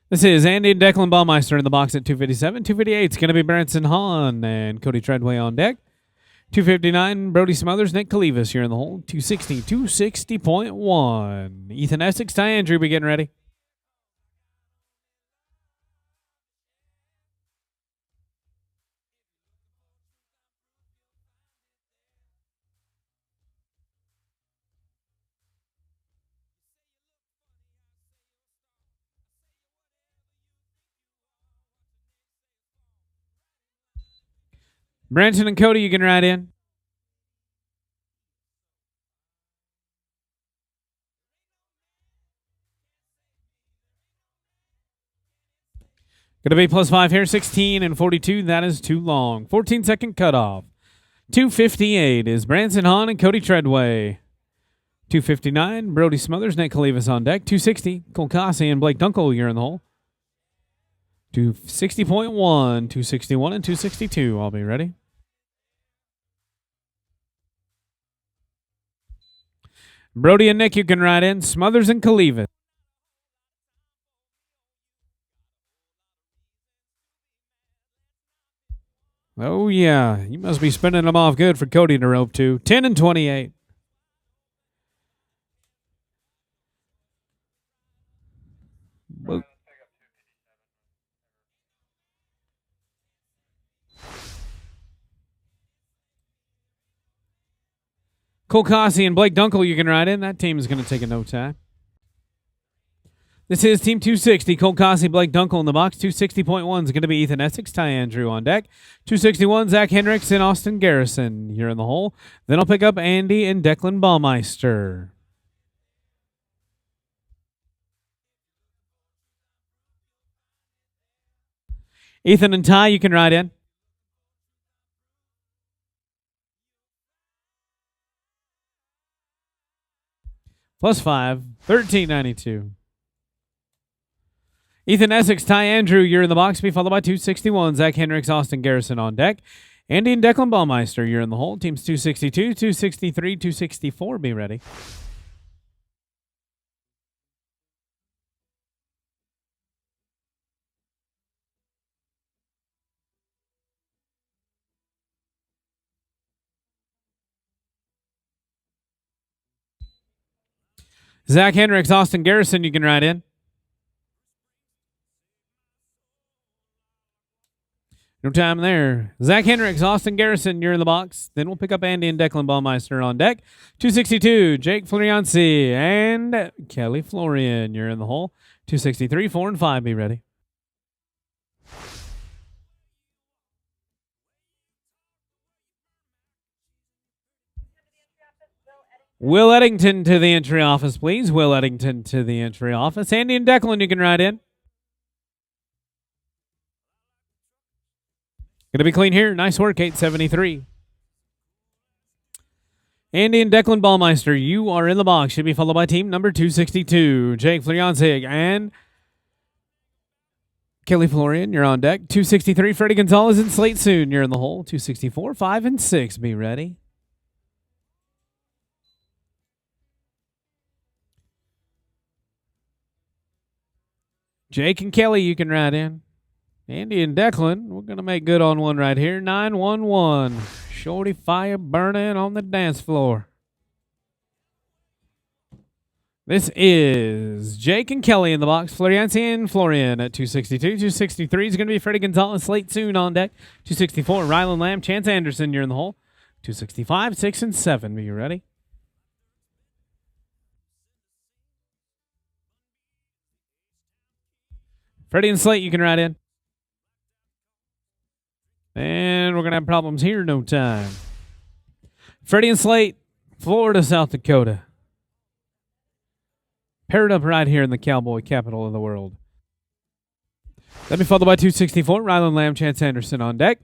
This is Andy and Declan Baumeister in the box at 257. 258 is going to be Branson Hahn and Cody Treadway on deck. 259, Brody Smothers, Nick Kalivas here in the hole. 260, 260.1. Ethan Essex, Ty Andrew, be getting ready. Branson and Cody, you can ride in. Going to be +5 here, 16 and 42. That is too long. 14-second cutoff. 258 is Branson Hahn and Cody Treadway. 259, Brody Smothers, Nick Kalivas on deck. 260, Cole Cassie and Blake Dunkel, you're in the hole. 260.1, 261, and 262. I'll be ready. Brody and Nick, you can ride in. Smothers and Kalivas. Oh, yeah. You must be spinning them off good for Cody to rope to. 10 and 28. Cole Cossey and Blake Dunkel, you can ride in. That team is going to take a no tie. This is Team 260. Cole Cossey, Blake Dunkel in the box. 260.1 is going to be Ethan Essex, Ty Andrew on deck. 261, Zach Hendricks and Austin Garrison. You're in the hole. Then I'll pick up Andy and Declan Baumeister. Ethan and Ty, you can ride in. +5, $13.92. Ethan Essex, Ty Andrew, you're in the box. Be followed by 261, Zach Hendricks, Austin Garrison on deck. Andy and Declan Baumeister, you're in the hole. Teams 262, 263, 264, be ready. Zach Hendricks, Austin Garrison, you can ride in. No time there. Zach Hendricks, Austin Garrison, you're in the box. Then we'll pick up Andy and Declan Baumeister on deck. 262, Jake Florianci and Kelly Florian, you're in the hole. 263, 4 and 5, be ready. Will Eddington to the entry office, please. Will Eddington to the entry office. Andy and Declan, you can ride in. Going to be clean here. Nice work, 873. Andy and Declan Baumeister, you are in the box. Should be followed by team number 262. Jake Florianzig and Kelly Florian, you're on deck. 263, Freddie Gonzalez and Slate Soon, you're in the hole. 264, 5 and 6, be ready. Jake and Kelly, you can ride in. Andy and Declan, we're going to make good on one right here. 911. Shorty fire burning on the dance floor. This is Jake and Kelly in the box. Florianci and Florian at 262. 263 is going to be Freddie Gonzalez. Slate Soon on deck. 264, Rylan Lamb. Chance Anderson, you're in the hole. 265, 6 and 7. Are you ready? Freddie and Slate, you can ride in. And we're going to have problems here, no time. Freddie and Slate, Florida, South Dakota. Paired up right here in the cowboy capital of the world. Let me follow by 264, Rylan Lamb, Chance Anderson on deck.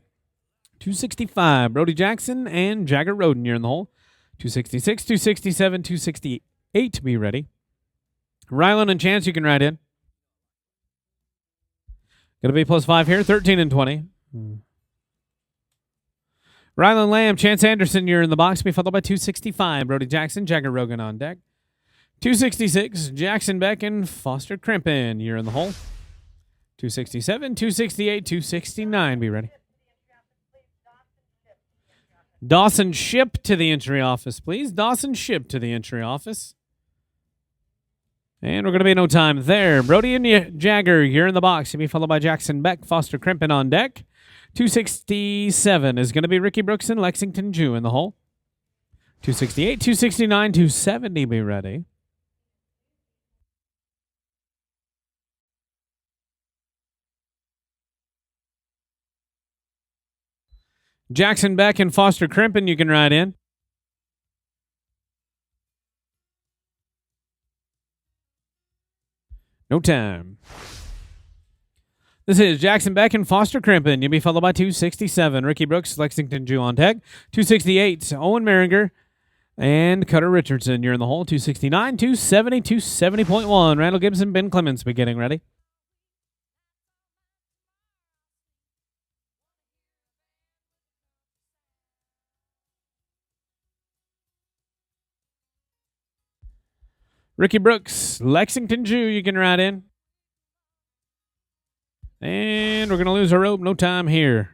265, Brody Jackson and Jagger Roden, you're in the hole. 266, 267, 268, be ready. Rylan and Chance, you can ride in. Going to be +5 here, 13 and 20. Rylan Lamb, Chance Anderson, you're in the box. Be followed by 265. Brody Jackson, Jagger Rogan on deck. 266, Jackson Beck and Foster Crimpin, you're in the hole. 267, 268, 269. Be ready. Dawson Ship to the entry office, please. Dawson Ship to the entry office. And we're going to be no time there. Brody and Jagger, you're in the box. You'll be followed by Jackson Beck, Foster Crimpin on deck. 267 is going to be Ricky Brooks and Lexington Jew in the hole. 268, 269, 270, be ready. Jackson Beck and Foster Crimpin, you can ride in. No time. This is Jackson Beck and Foster Crimpin. You'll be followed by 267. Ricky Brooks, Lexington Jew on deck. 268. Owen Maringer and Cutter Richardson. You're in the hole. 269, 270, 270.1. Randall Gibson, Ben Clements. Be getting ready. Ricky Brooks, Lexington Jew. You can ride in. And we're going to lose our rope. No time here.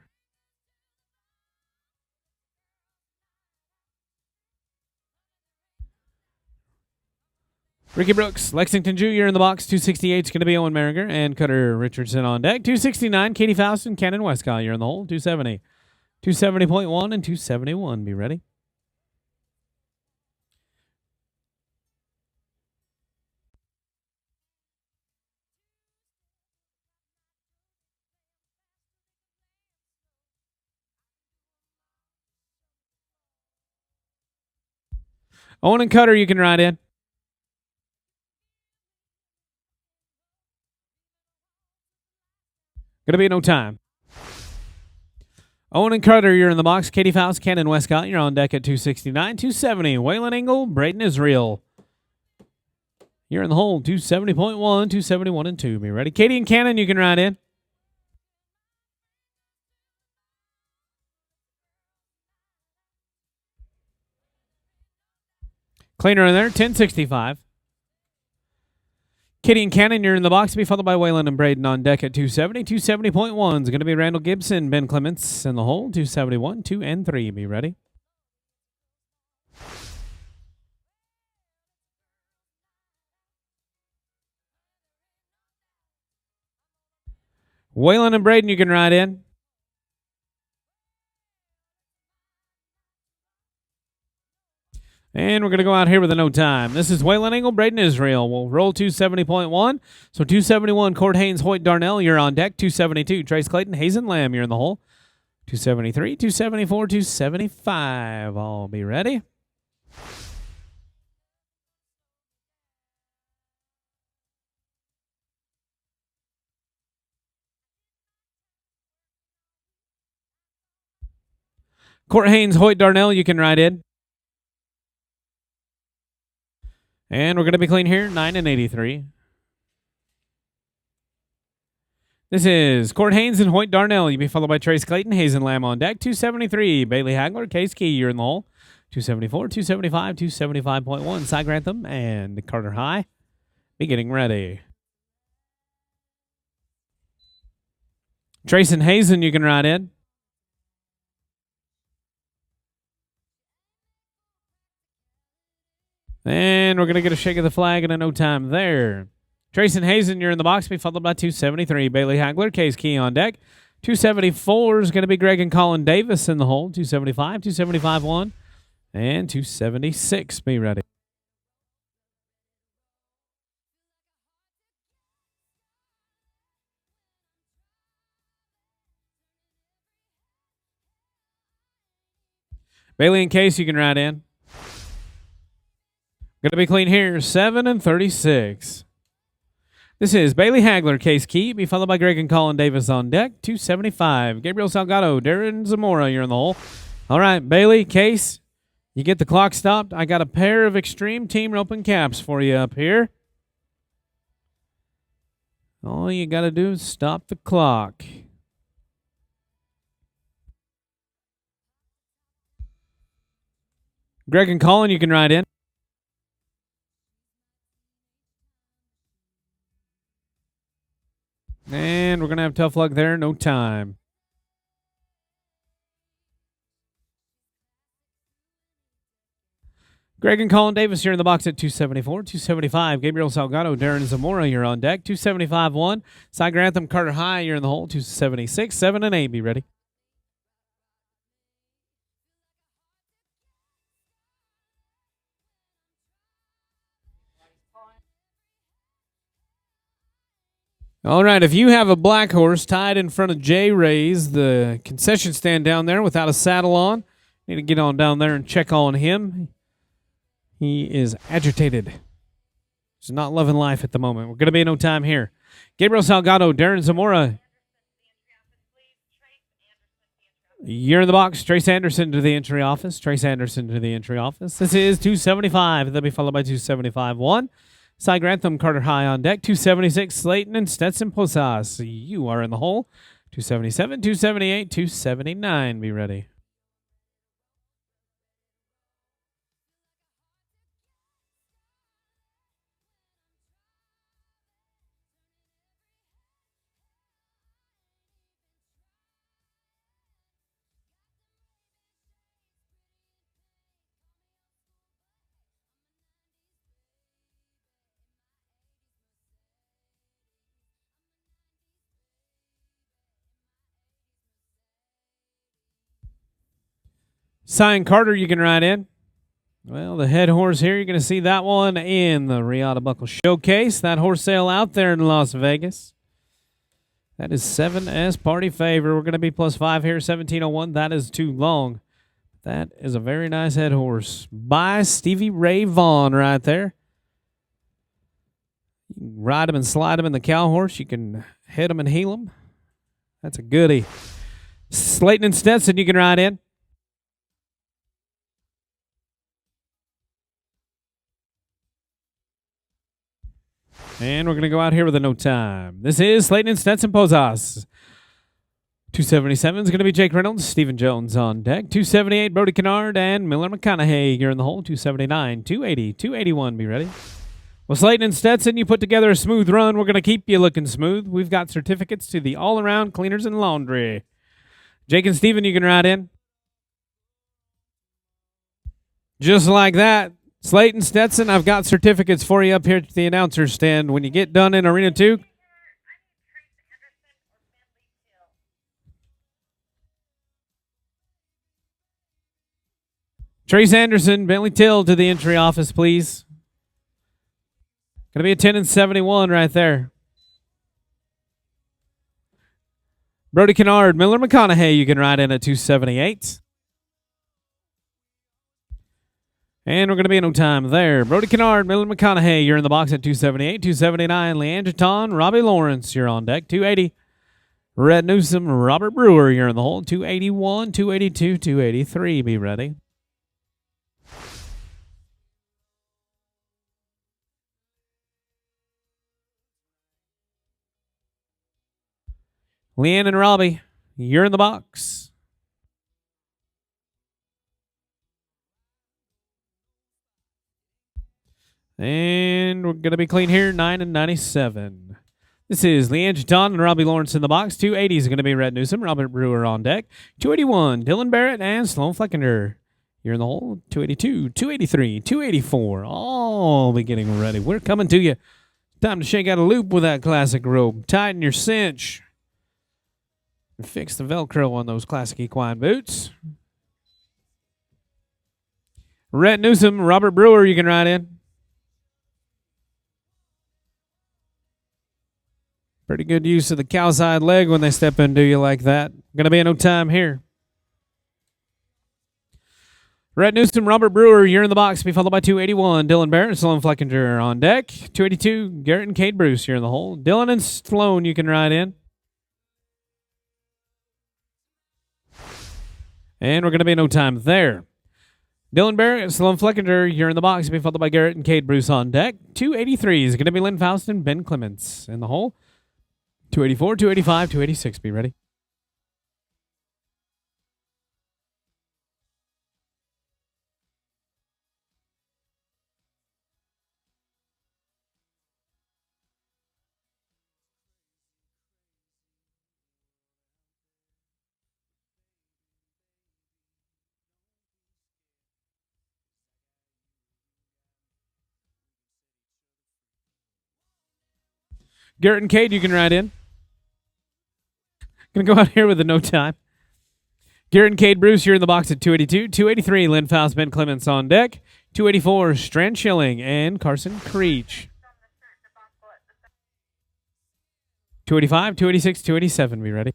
Ricky Brooks, Lexington Jew, you're in the box. 268 is going to be Owen Maringer and Cutter Richardson on deck. 269, Katie Faust and Cannon Westcott, you're in the hole. 270. 270.1 and 271. Be ready. Owen and Cutter, you can ride in. Gonna be no time. Owen and Cutter, you're in the box. Katie Faust, Ken Westcott, you're on deck at 269. 270, Waylon Engel, Braden Israel. You're in the hole, 270.1, 271 and 2. Be ready. Katie and Cannon, you can ride in. Cleaner in there, 1065. Katie and Cannon, you're in the box to be followed by Waylon and Braden on deck at 270. 270.1 is going to be Randall Gibson, Ben Clements in the hole, 271, 2 and 3. Be ready. Waylon and Braden, you can ride in. And we're going to go out here with a no time. This is Waylon Engel, Braden Israel. We'll roll 270.1. So 271, Court Haynes, Hoyt Darnell, you're on deck. 272, Trace Clayton, Hazen Lamb, you're in the hole. 273, 274, 275. All be ready. Court Haynes, Hoyt Darnell, you can ride in. And we're going to be clean here, 9 and 83. This is Court Haynes and Hoyt Darnell. You'll be followed by Trace Clayton, Hazen Lamb on deck. 273, Bailey Hagler, Case Key, you're in the hole. 274, 275, 275.1, Cy Grantham, and Carter High. Be getting ready. Trace and Hazen, you can ride in. And we're going to get a shake of the flag and a no time there. Trace and Hazen, you're in the box. Be followed by 273. Bailey Hagler, Case Key on deck. 274 is going to be Greg and Colin Davis in the hole. 275, 275-1, and 276. Be ready. Bailey and Case, you can ride in. Going to be clean here, 7 and 36. This is Bailey Hagler, Case Key. Be followed by Greg and Colin Davis on deck. 275. Gabriel Salgado, Darren Zamora, you're in the hole. All right, Bailey, Case, you get the clock stopped. I got a pair of X-Treme team rope and caps for you up here. All you got to do is stop the clock. Greg and Colin, you can ride in. And we're going to have tough luck there. No time. Greg and Colin Davis, you're in the box at 274. 275. Gabriel Salgado, Darren Zamora, you're on deck. 275-1. Cy Grantham, Carter High, you're in the hole. 276. 7 and 8. Be ready. All right, if you have a black horse tied in front of Jay Ray's, the concession stand down there without a saddle on, need to get on down there and check on him. He is agitated. He's not loving life at the moment. We're going to be in no time here. Gabriel Salgado, Darren Zamora. You're in the box. Trace Anderson to the entry office. Trace Anderson to the entry office. This is 275. They'll be followed by 275-1. Cy Grantham, Carter High on deck. 276, Slayton and Stetson Posas. You are in the hole. 277, 278, 279. Be ready. Sign Carter, you can ride in. Well, the head horse here, you're going to see that one in the Riata Buckle Showcase. That horse sale out there in Las Vegas. That is 7S Party Favor. We're going to be +5 here, 1701. That is too long. That is a very nice head horse by Stevie Ray Vaughan right there. You can ride him and slide him in the cow horse. You can hit him and heel him. That's a goodie. Slayton and Stetson, you can ride in. And we're going to go out here with a no time. This is Slayton and Stetson Posas. 277 is going to be Jake Reynolds, Stephen Jones on deck. 278, Brody Kennard and Miller McConaughey. You're in the hole. 279, 280, 281. Be ready. Well, Slayton and Stetson, you put together a smooth run. We're going to keep you looking smooth. We've got certificates to the all-around cleaners and laundry. Jake and Stephen, you can ride in. Just like that. Slayton, Stetson, I've got certificates for you up here at the announcer's stand. When you get done in Arena 2, Trace Anderson, Bentley Till to the entry office, please. Going to be a 10 and 71 right there. Brody Kennard, Miller McConaughey, you can ride in at 278. And we're going to be in no time there. Brody Kennard, Miller McConaughey, you're in the box at 278. 279, Leandra Ton, Robbie Lawrence, you're on deck. 280, Red Newsom, Robert Brewer, you're in the hole. 281, 282, 283, be ready. Leanne and Robbie, you're in the box. And we're going to be clean here, 9 and 97. This is Leandra Ton and Robbie Lawrence in the box. 280 is going to be Red Newsom, Robert Brewer on deck. 281, Dylan Barrett and Sloan Fleckender. You're in the hole. 282, 283, 284. All be getting ready. We're coming to you. Time to shake out a loop with that classic rope. Tighten your cinch. And fix the Velcro on those classic equine boots. Red Newsom, Robert Brewer, you can ride in. Pretty good use of the cow side leg when they step into you like that. Going to be in no time here. Red Newsom, Robert Brewer, you're in the box. Be followed by 281, Dylan Barrett and Sloan Fleckinger on deck. 282, Garrett and Kate Bruce, you're in the hole. Dylan and Sloan, you can ride in. And we're going to be in no time there. Dylan Barrett and Sloan Fleckinger, you're in the box. Be followed by Garrett and Kate Bruce on deck. 283 is going to be Lynn Faust and Ben Clements in the hole. 284, 285, 286. Be ready. Garrett and Kate, you can ride in. Going to go out here with a no time. Garrett and Kate Bruce, you're in the box at 282. 283, Lynn Faust, Ben Clements on deck. 284, Strand Schilling and Carson Creech. 285, 286, 287. Be ready.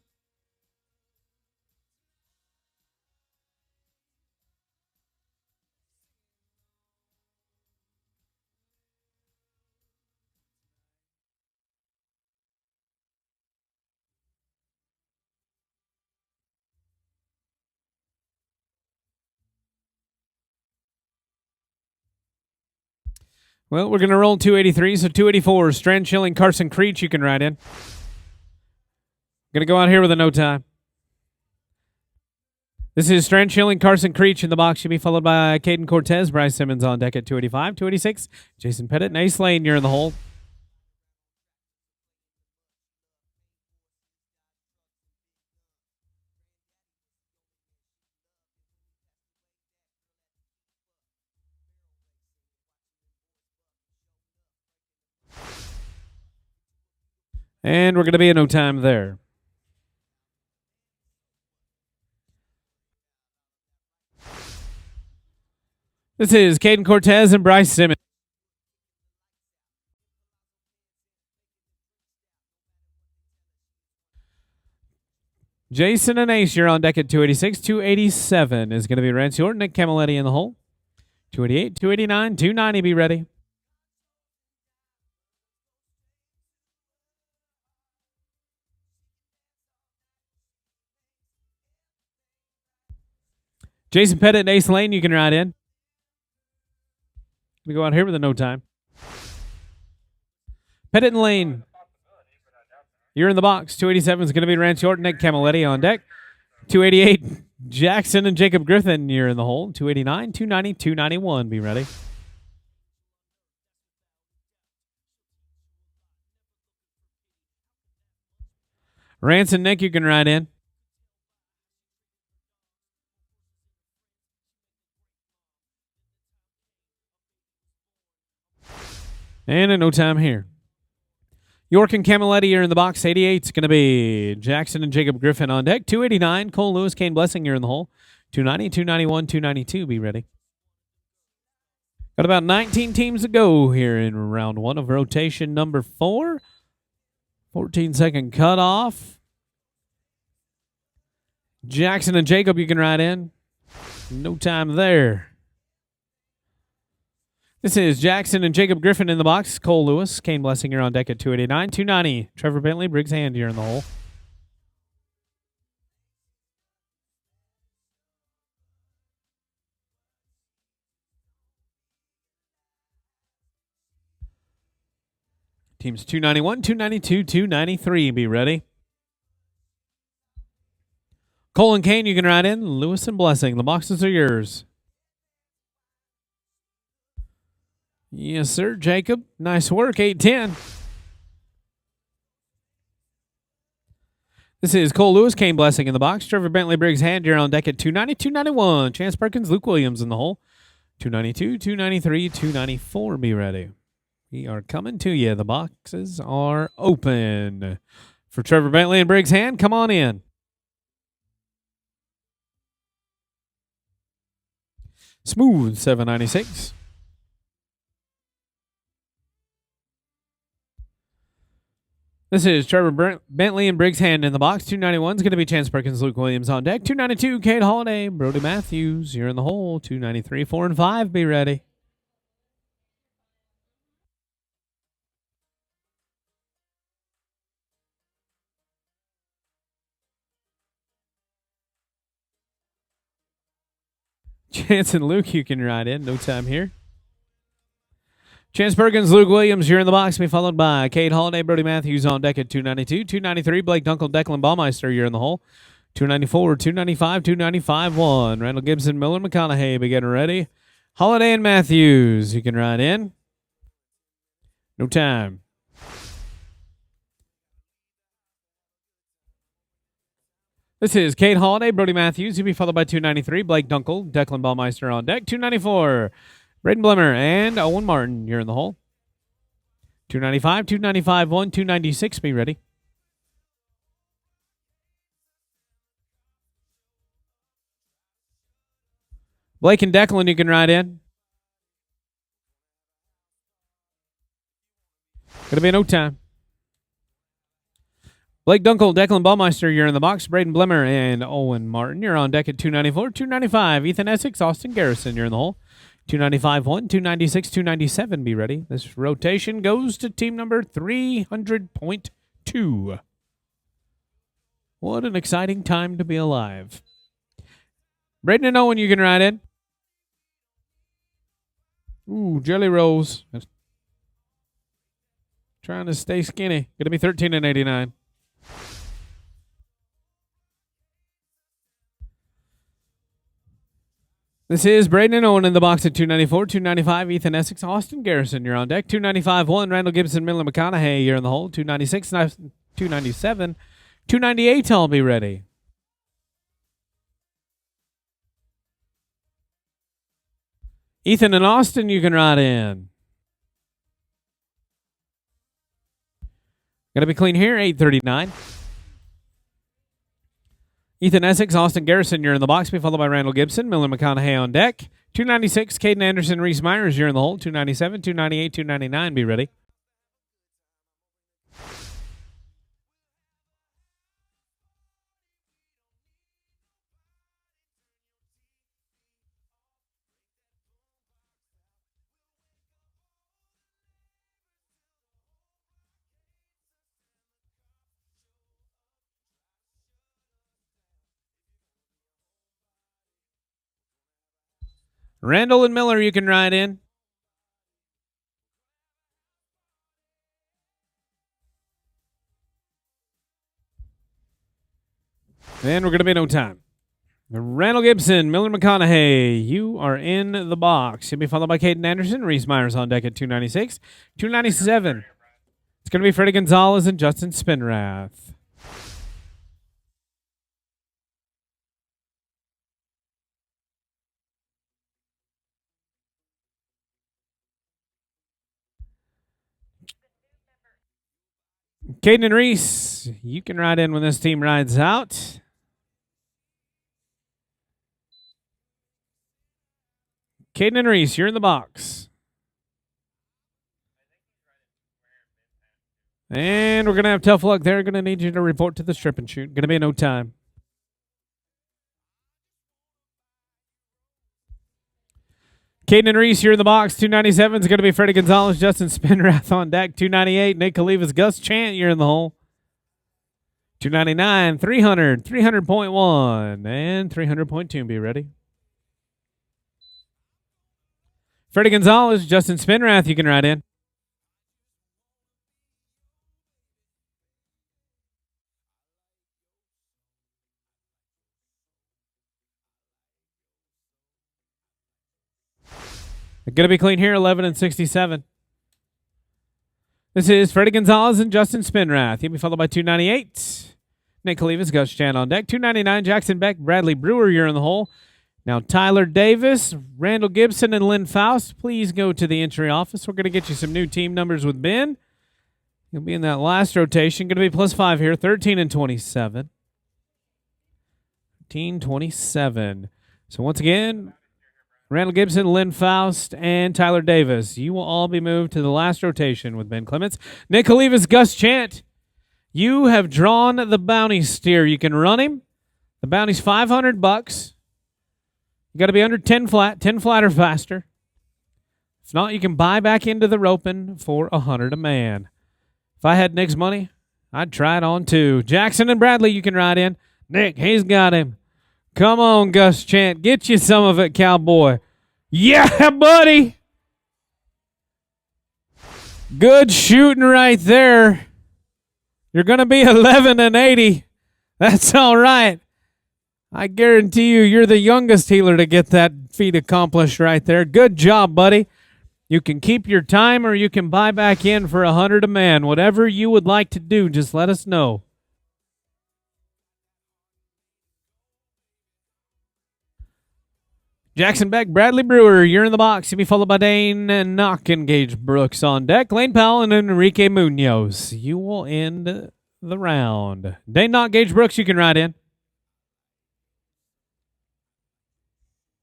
Well, we're going to roll 283, so 284, Strand Schilling, Carson Creech, you can ride in. Going to go out here with a no time. This is Strand Schilling, Carson Creech in the box. You'll be followed by Caden Cortez, Bryce Simmons on deck at 285, 286, Jason Pettit and Ace Lane, you're in the hole. And we're going to be in no time there. This is Caden Cortez and Bryce Simmons. Jason and Ace, you're on deck at 286. 287 is going to be Rance York. Nick Camilletti in the hole. 288, 289, 290, be ready. Jason Pettit and Ace Lane, you can ride in. We go out here with a no time. Pettit and Lane, you're in the box. 287 is going to be Rance York. Nick Camilletti on deck. 288, Jackson and Jacob Griffin, you're in the hole. 289, 290, 291, be ready. Rance and Nick, you can ride in. And a no time here. York and Camilletti are in the box. 88 is going to be Jackson and Jacob Griffin on deck. 289, Cole Lewis, Kane Blessing, you're in the hole. 290, 291, 292, be ready. Got about 19 teams to go here in round one of rotation number 4. 14-second cutoff. Jackson and Jacob, you can ride in. No time there. This is Jackson and Jacob Griffin in the box. Cole Lewis, Kane Blessing, you're on deck at 289. 290, Trevor Bentley, Briggs Hand, you're in the hole. Teams 291, 292, 293, be ready. Cole and Kane, you can ride in. Lewis and Blessing, the boxes are yours. Yes, sir, Jacob. Nice work, 810. This is Cole Lewis, Kane Blessing in the box. Trevor Bentley, Briggs Hand, you're on deck at 290, 291. Chance Perkins, Luke Williams in the hole. 292, 293, 294, be ready. We are coming to you. The boxes are open. For Trevor Bentley and Briggs Hand, come on in. Smooth 796. This is Trevor Bentley and Briggs Hand in the box. 291 is going to be Chance Perkins, Luke Williams on deck. 292, Kate Holiday, Brody Matthews, you're in the hole. 293, 4 and 5, be ready. Chance and Luke, you can ride in. No time here. Chance Perkins, Luke Williams, you're in the box. Be followed by Kate Holiday, Brody Matthews on deck at 292. 293, Blake Dunkel, Declan Baumeister, you're in the hole. 294, 295, 295, 1. Randall Gibson, Miller, McConaughey, be getting ready. Holiday and Matthews, you can ride in. No time. This is Kate Holiday, Brody Matthews. You'll be followed by 293, Blake Dunkel, Declan Baumeister on deck. 294, Braden Blemmer and Owen Martin. You're in the hole. 295, 295, 1, 296. Be ready. Blake and Declan, you can ride in. Gonna be no time. Blake Dunkel, Declan Baumeister, you're in the box. Braden Blemmer and Owen Martin, you're on deck at 294. 295, Ethan Essex, Austin Garrison, you're in the hole. 295, 1, 296, 297, be ready. This rotation goes to team number 300.2. What an exciting time to be alive. Braden and Owen, you can ride in. Ooh, Jelly Rolls. Trying to stay skinny. Gonna be 13 and 89. This is Braden and Owen in the box at 294, 295, Ethan Essex, Austin Garrison, you're on deck. 295, 1, Randall Gibson, Miller McConaughey, you're in the hole. 296, 297, 298, I'll be ready. Ethan and Austin, you can ride in. Gonna be clean here, 839. Ethan Essex, Austin Garrison, you're in the box. Be followed by Randall Gibson, Miller McConaughey on deck. 296, Caden Anderson, Reese Myers, you're in the hole. 297, 298, 299, be ready. Randall and Miller, you can ride in. And we're going to be no time. Randall Gibson, Miller McConaughey, you are in the box. You'll be followed by Caden Anderson. Reese Myers on deck at 296. 297. It's going to be Freddie Gonzalez and Justin Spinrath. Caden and Reese, you can ride in when this team rides out. Caden and Reese, you're in the box. And we're going to have tough luck. They're going to need you to report to the strip and shoot. Going to be no time. Caden and Reese, you're in the box. 297 is going to be Freddie Gonzalez, Justin Spinrath on deck. 298, Nick Kalivas, Gus Chant, you're in the hole. 299, 300, 300.1, and 300.2. Be ready. Freddie Gonzalez, Justin Spinrath, you can ride in. Going to be clean here, 11 and 67. This is Freddie Gonzalez and Justin Spinrath. He'll be followed by 298. Nick Kalivas, Gus Chan on deck. 299, Jackson Beck, Bradley Brewer, you're in the hole. Now Tyler Davis, Randall Gibson, and Lynn Faust, please go to the entry office. We're going to get you some new team numbers with Ben. You'll be in that last rotation. Going to be +5 here, 13 and 27. 13-27. So once again, Randall Gibson, Lynn Faust, and Tyler Davis. You will all be moved to the last rotation with Ben Clements. Nick Kalivas, Gus Chant. You have drawn the bounty steer. You can run him. The bounty's $500. You got to be under 10 flat, 10 flat or faster. If not, you can buy back into the roping for $100 a man. If I had Nick's money, I'd try it on too. Jackson and Bradley, you can ride in. Nick, he's got him. Come on, Gus Chant. Get you some of it, cowboy. Yeah, buddy. Good shooting right there. You're going to be 11 and 80. That's all right. I guarantee you're the youngest healer to get that feat accomplished right there. Good job, buddy. You can keep your time or you can buy back in for $100 a man. Whatever you would like to do, just let us know. Jackson Beck, Bradley Brewer, you're in the box. You'll be followed by Dane and Knock and Gage Brooks on deck. Lane Powell and Enrique Munoz. You will end the round. Dane Knock, Gage Brooks, you can ride in.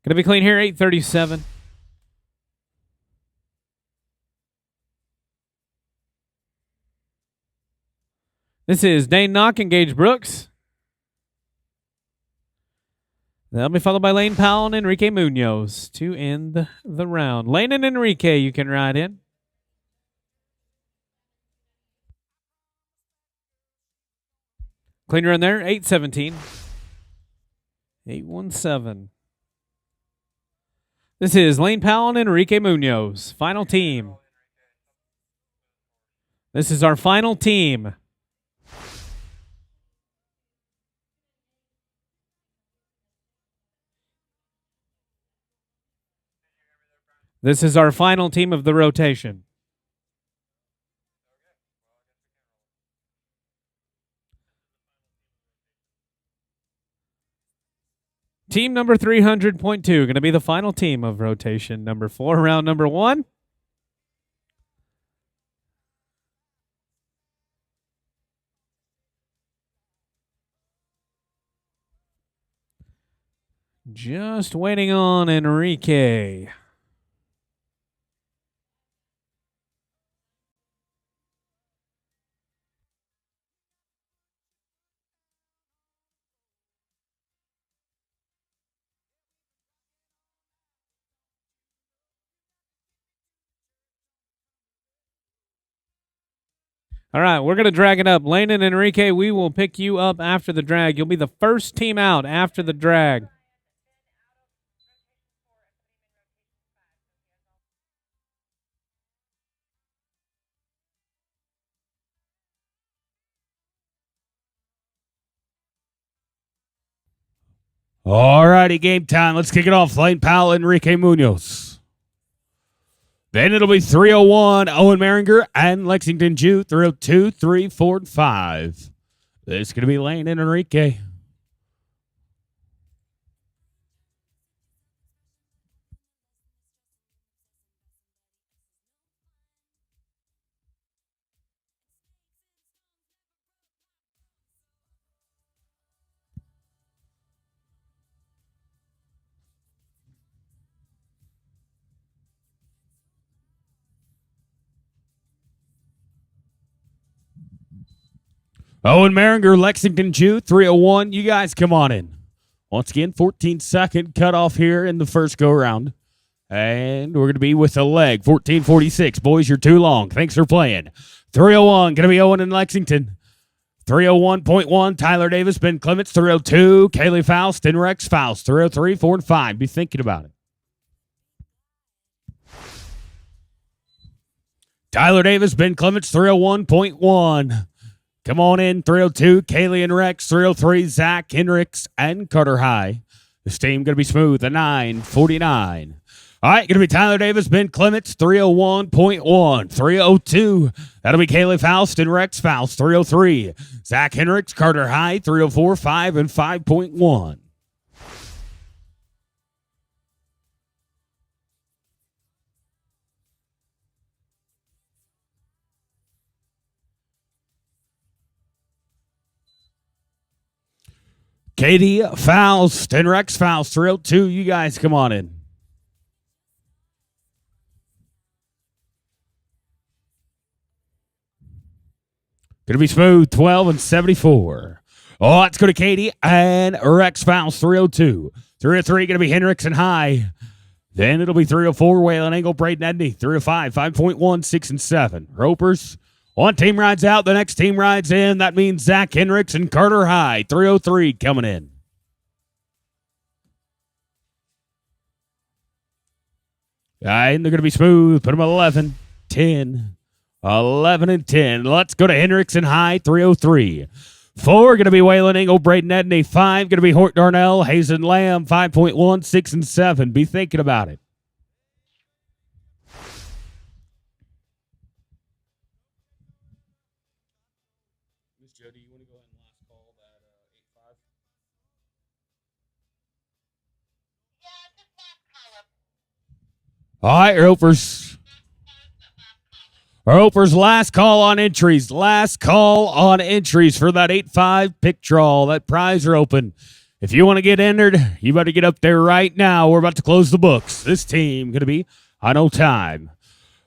Going to be clean here, 837. This is Dane Knock and Gage Brooks. They'll be followed by Lane Powell and Enrique Munoz to end the round. Lane and Enrique, you can ride in. Clean run there, 817. 817. This is Lane Powell and Enrique Munoz. Final team. This is our final team. This is our final team of the rotation. Team number 300.2, going to be the final team of rotation number 4, round number 1. Just waiting on Enrique. All right, we're going to drag it up. Lane and Enrique, we will pick you up after the drag. You'll be the first team out after the drag. All righty, game time. Let's kick it off. Lane Powell, Enrique Munoz. Then it'll be 301, Owen Maringer and Lexington Jew. 302, 3, 4, and 5. This is going to be Lane and Enrique. Owen Maringer, Lexington Jew, 301. You guys come on in. Once again, 14-second cutoff here in the first go-round. And we're going to be with a leg, 14:46. Boys, you're too long. Thanks for playing. 301, going to be Owen and Lexington. 301.1, Tyler Davis, Ben Clements. 302, Kaylee Faust and Rex Faust. 303, 4, and 5. Be thinking about it. Tyler Davis, Ben Clements, 301.1. Come on in, 302, Kaylee and Rex, 303, Zach Hendricks and Carter High. This team going to be smooth, a 9:49. All right, going to be Tyler Davis, Ben Clements, 301.1. 302, that'll be Kaylee Faust and Rex Faust, 303. Zach Hendricks, Carter High, 304, 5, and 5.1. Katie Faust and Rex Faust, 302. You guys come on in. Going to be smooth, 12 and 74. Oh, let's go to Katie and Rex Faust, 302. 303 going to be Hendricks and High. Then it'll be 304, Waylon Engel, Braden Edney. 305, 5.1, 6, and 7. Ropers. One team rides out, the next team rides in. That means Zach Hendricks and Carter High. 303 coming in. And they're going to be smooth. Put them at 11, 10, 11, and 10. Let's go to Hendricks and High, 303. 4 going to be Waylon Engel, Braden Edney. 5 going to be Hort Darnell, Hazen Lamb. 5.1, 6, and 7. Be thinking about it. Joe, do you want to go ahead and last call that 8-5? All right, Ropers. Ropers, last call on entries. Last call on entries for that 8-5 pick draw. That prize are open. If you want to get entered, you better get up there right now. We're about to close the books. This team going to be on no time.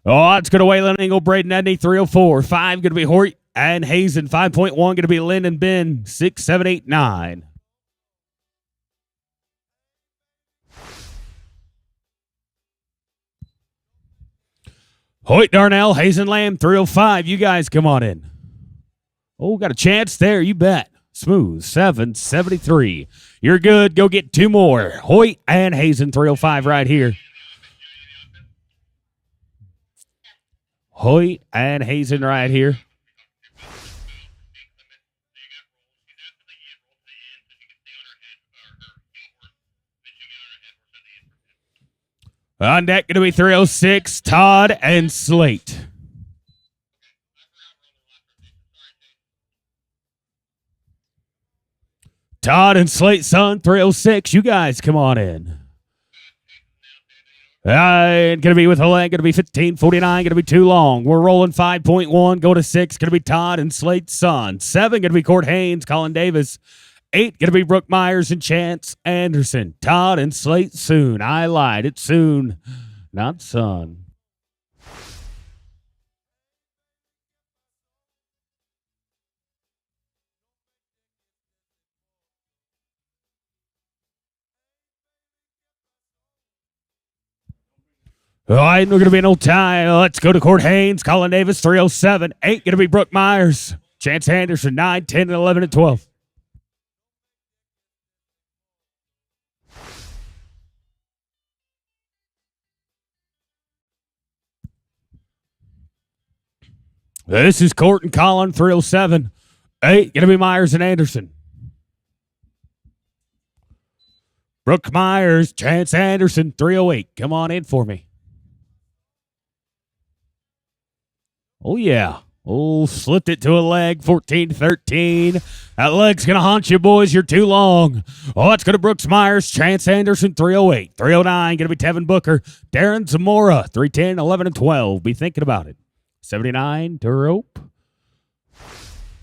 Oh, it's going to Waylon Engel, Braden Edney, 304. 5 going to be Hort and Hazen. 5.1 going to be Lynn and Ben. 6, 7, 8, 9. Hoyt Darnell, Hazen Lamb, 305. You guys come on in. Oh, got a chance there. You bet. Smooth, 773. You're good. Go get 2 more. Hoyt and Hazen, 305 right here. Hoyt and Hazen right here. On deck, going to be 306, Todd and Slate. Todd and Slate, son, 306. You guys come on in. Going to be with a leg, going to be 15:49, going to be too long. We're rolling 5.1, go to 6, going to be Todd and Slate's son. 7, going to be Court Haynes, Colin Davis. 8, going to be Brooke Myers and Chance Anderson. Todd and Slate soon. I lied. It's soon, not son. All right, we're going to be in old time. Let's go to Court Haynes, Colin Davis, 307. 8 going to be Brooke Myers. Chance Anderson, 9, 10, and 11, and 12. This is Court and Colin, 307. 8 going to be Myers and Anderson. Brooke Myers, Chance Anderson, 308. Come on in for me. Oh, yeah. Oh, slipped it to a leg, 14-13. That leg's going to haunt you, boys. You're too long. Oh, it's going to Brooks Myers, Chance Anderson, 308. 309, going to be Tevin Booker. Darren Zamora, 310, 11, and 12. Be thinking about it. 79 to rope.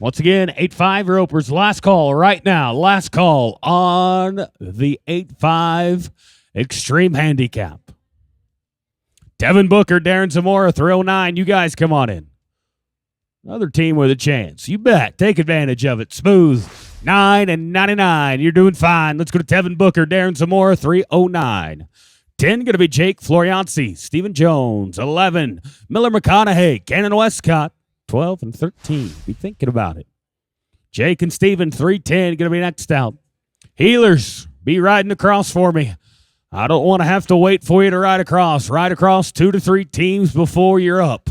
Once again, 8-5 ropers. Last call right now. Last call on the 8-5 X-Treme Handicap. Tevin Booker, Darren Zamora, 309. You guys come on in. Another team with a chance. You bet. Take advantage of it. Smooth. 9-99. You're doing fine. Let's go to Tevin Booker, Darren Zamora, 309. 10 going to be Jake Florianci, Stephen Jones, 11. Miller McConaughey, Cannon Westcott, 12 and 13. Be thinking about it. Jake and Stephen, 310, going to be next out. Healers, be riding across for me. I don't want to have to wait for you to ride across. Ride across 2 to 3 teams before you're up.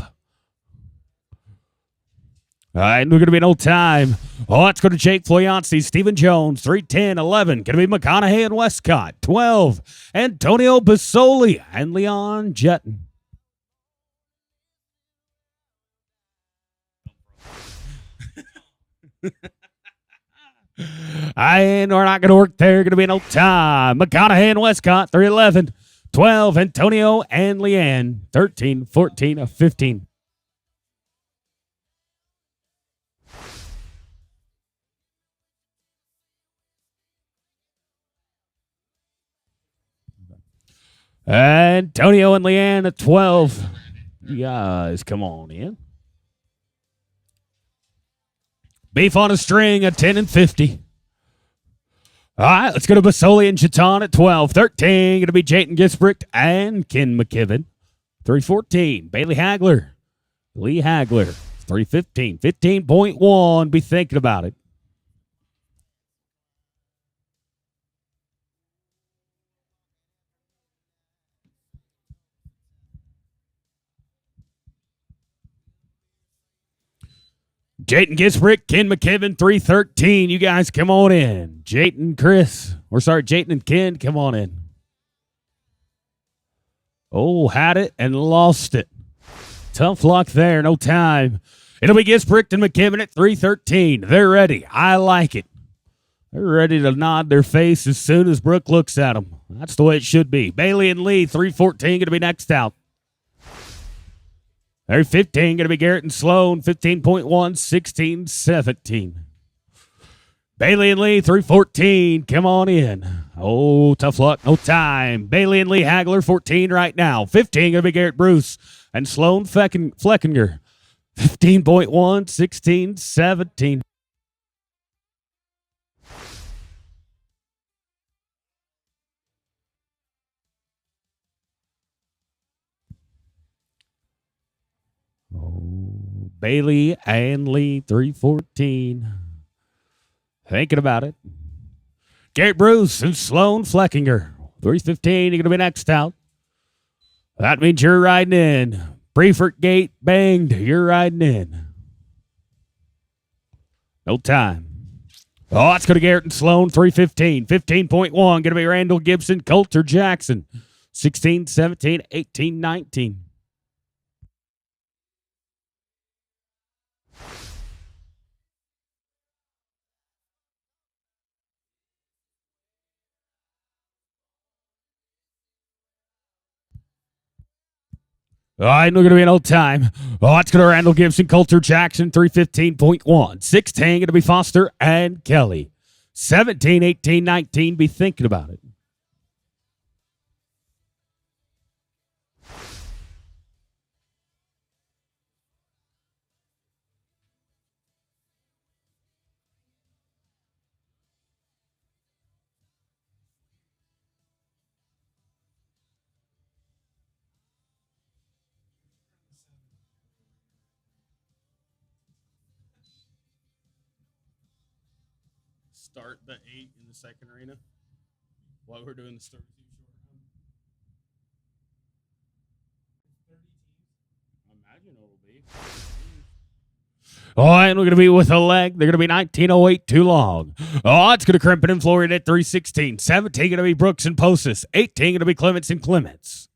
All right, we're going to be no time. Oh, let's go to Jake Florianci, Stephen Jones, 310, 11. Going to be McConaughey and Westcott, 12. Antonio Basoli and Leon Jetton. And we're not going to work there. Going to be no time. McConaughey and Westcott, 311. 12, Antonio and Leanne, 13, 14, 15. Antonio and Leanne at 12. You guys, come on in. Beef on a string at 10 and 50. All right, let's go to Basoli and Chaton at 12. 13, going to be Jayton Gisbricht and Ken McKibben. 314, Bailey Hagler. Lee Hagler, 315. 15.1, be thinking about it. Jayton Gisbrick, Ken McKibben, 313. You guys come on in. Jayton and Ken, come on in. Oh, had it and lost it. Tough luck there, no time. It'll be Gisbrick and McKibben at 313. They're ready. I like it. They're ready to nod their face as soon as Brooke looks at them. That's the way it should be. Bailey and Lee, 314, going to be next out. There's 15, going to be Garrett and Sloan, 15.1, 16, 17. Bailey and Lee, 314, come on in. Oh, tough luck, no time. Bailey and Lee Hagler, 14 right now. 15, going to be Garrett Bruce and Sloan Fleckinger, 15.1, 16, 17. Oh, Bailey and Lee, 314. Thinking about it. Garrett Bruce and Sloan Fleckinger, 315. You're going to be next out. That means you're riding in. Preefert gate banged. You're riding in. No time. Oh, let's go to Garrett and Sloan, 315. 15.1. Going to be Randall Gibson, Coulter Jackson, 16, 17, 18, 19. All right, we're going to be in old time. Oh, it's going to Randall Gibson, Coulter Jackson, 315.1. 16, going to be Foster and Kelly. 17, 18, 19, be thinking about it. Start the 8 in the second arena while we're doing the start. I imagine it'll be. Oh, and we're going to be with a leg. They're going to be 1908 too long. Oh, it's going to crimp it in Florida at 316. 17 going to be Brooks and Postis. 18 going to be Clements and Clements.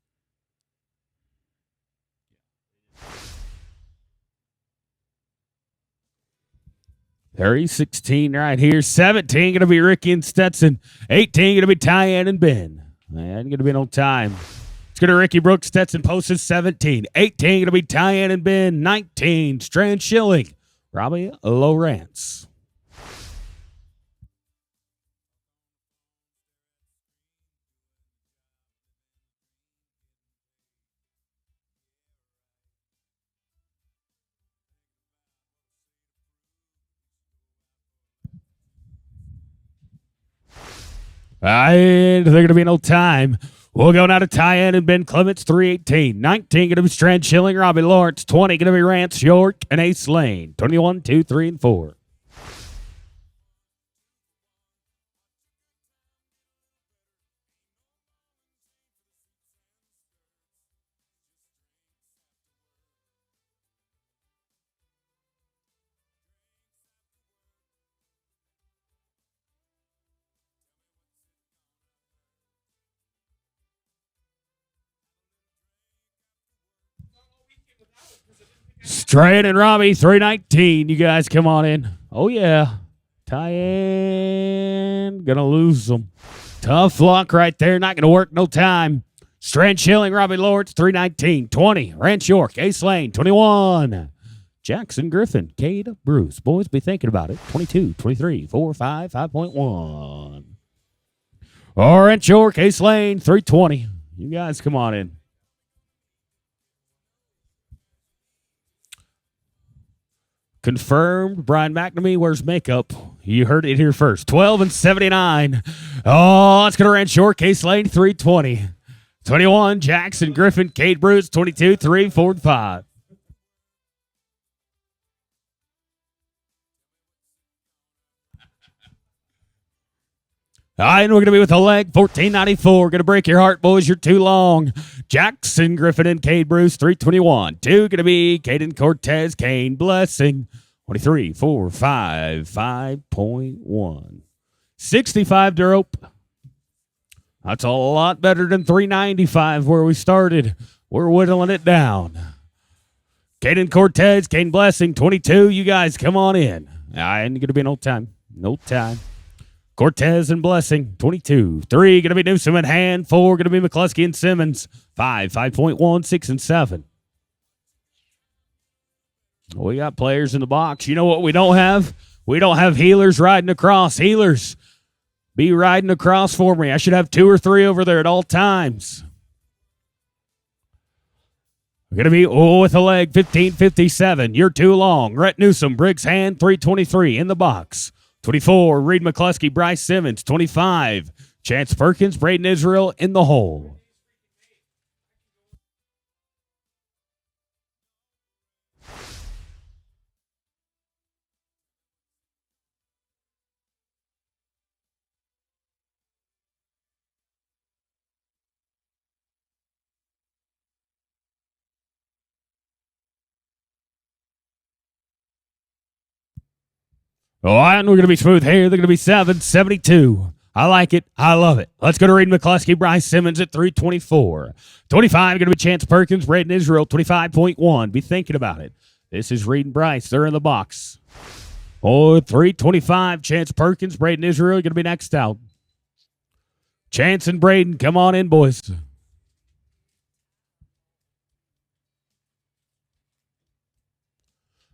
There 16 right here. 17 going to be Ricky and Stetson. 18 going to be Tyann and Ben. Man, going to be no time. It's going to Ricky Brooks, Stetson, Postis, 17. 18 going to be Tyann and Ben. 19, Strand Schilling, Robbie Lawrence. And they're going to be no time. We'll go now to Tyann and Ben Clements, 318. 19 going to be Strand Schilling, Robbie Lawrence. 20 going to be Rance York and Ace Lane. 21, 2, 3, and 4. Strand and Robbie, 319. You guys come on in. Oh, yeah. Tyann going to lose them. Tough luck right there. Not going to work no time. Strand Schilling, Robbie Lawrence, 319. 20, Rance York, Ace Lane, 21. Jackson Griffin, Cade Bruce. Boys, be thinking about it. 22, 23, 4, 5, 5.1. Rance York, Ace Lane, 320. You guys come on in. Confirmed. Brian McNamee wears makeup. You heard it here first. 12 and 79. Oh, it's going to Rance York, Ace Lane, 320. 21, Jackson Griffin, Cade Bruce, 22, 3, 4, and 5. All right, and we're going to be with a leg, 1494. Going to break your heart, boys. You're too long. Jackson Griffin and Cade Bruce, 321. 2 going to be Caden Cortez, Kane Blessing, 23, 4, 5, 5.1. 65 to rope. That's a lot better than 395 where we started. We're whittling it down. Caden Cortez, Kane Blessing, 22. You guys come on in. I ain't going to be no time. No time. Cortez and Blessing, 22. 3 going to be Newsom and Hand. 4 going to be McCluskey and Simmons. 5, 5.1, 6, and 7. We got players in the box. You know what we don't have? We don't have healers riding across. Healers, be riding across for me. I should have 2 or 3 over there at all times. We're going to be with a leg, 1557. You're too long. Rhett Newsom, Briggs Hand, 323 in the box. 24, Reed McCluskey, Bryce Simmons. 25, Chance Perkins, Braden Israel in the hole. Oh, and we're going to be smooth here. They're going to be 772. I like it. I love it. Let's go to Reed McCluskey, Bryce Simmons at 324. 25 going to be Chance Perkins, Braden Israel, 25.1. Be thinking about it. This is Reed and Bryce. They're in the box. Oh, 325. Chance Perkins, Braden Israel going to be next out. Chance and Braden, come on in, boys.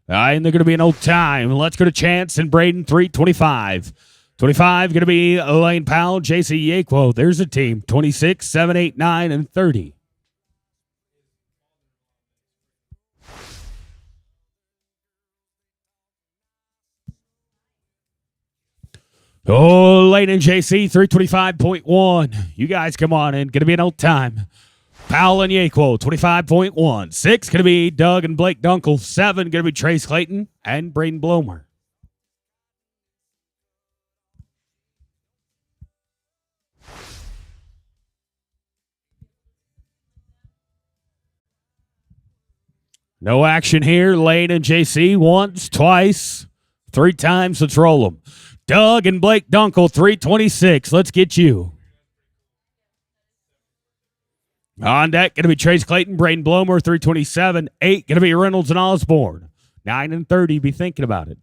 All right, and they're going to be in old time. Let's go to Chance and Braden, 325. 25 going to be Elaine Powell, J.C. Yakwo. There's a team. 26, 7, 8, 9, and 30. Oh, Lane and J.C., 325.1. You guys come on in. Going to be an old time. Powell and Yakwo, 25.1. 6 going to be Doug and Blake Dunkel. 7 going to be Trace Clayton and Braden Blomer. No action here. Lane and JC once, twice, 3 times. Let's roll them. Doug and Blake Dunkel, 326. Let's get you. On deck, going to be Trace Clayton, Braden Blomer, 327. 8, going to be Reynolds and Osborne. 9 and 30, be thinking about it.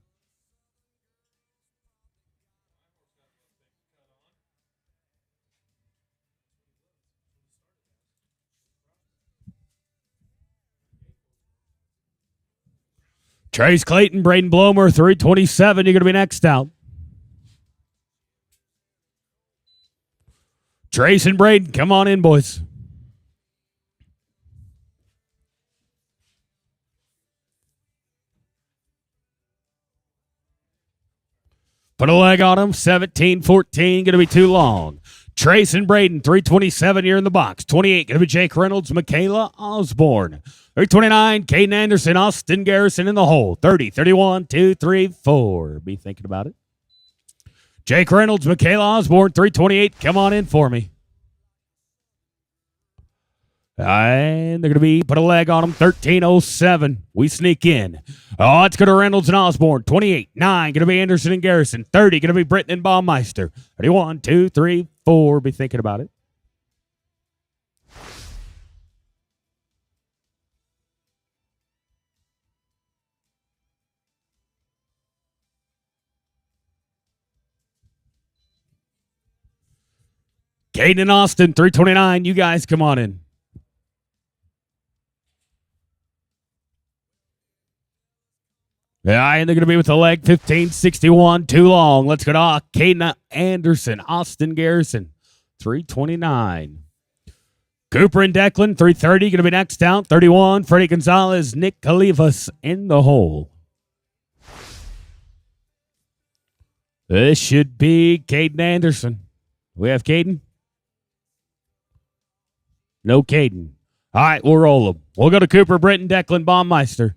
Trace Clayton, Braden Blomer, 327. You're going to be next out. Trace and Braden, come on in, boys. Put a leg on him. 17-14. Going to be too long. Trace and Braden, 327. You're in the box. 28. Going to be Jake Reynolds, Michaela Osborne. 329. Caden Anderson, Austin Garrison in the hole. 30, 31, 2, 3, 4. Be thinking about it. Jake Reynolds, Michaela Osborne, 328. Come on in for me. And they're going to be, put a leg on them, 13:07. We sneak in. Oh, it's going to Reynolds and Osborne, 28. 9, going to be Anderson and Garrison. 30, going to be Britton and Baumeister. 31, 2, 3, 4. Be thinking about it. Caden and Austin, 329. You guys come on in. Yeah, and they're going to be with the leg, 15-61, too long. Let's go to Caden Anderson, Austin Garrison, 329. Cooper and Declan, 330, going to be next out. 31, Freddie Gonzalez, Nick Calivas in the hole. This should be Caden Anderson. We have Caden? No Caden. All right, we'll roll them. We'll go to Cooper, Britton, Declan, Baumeister.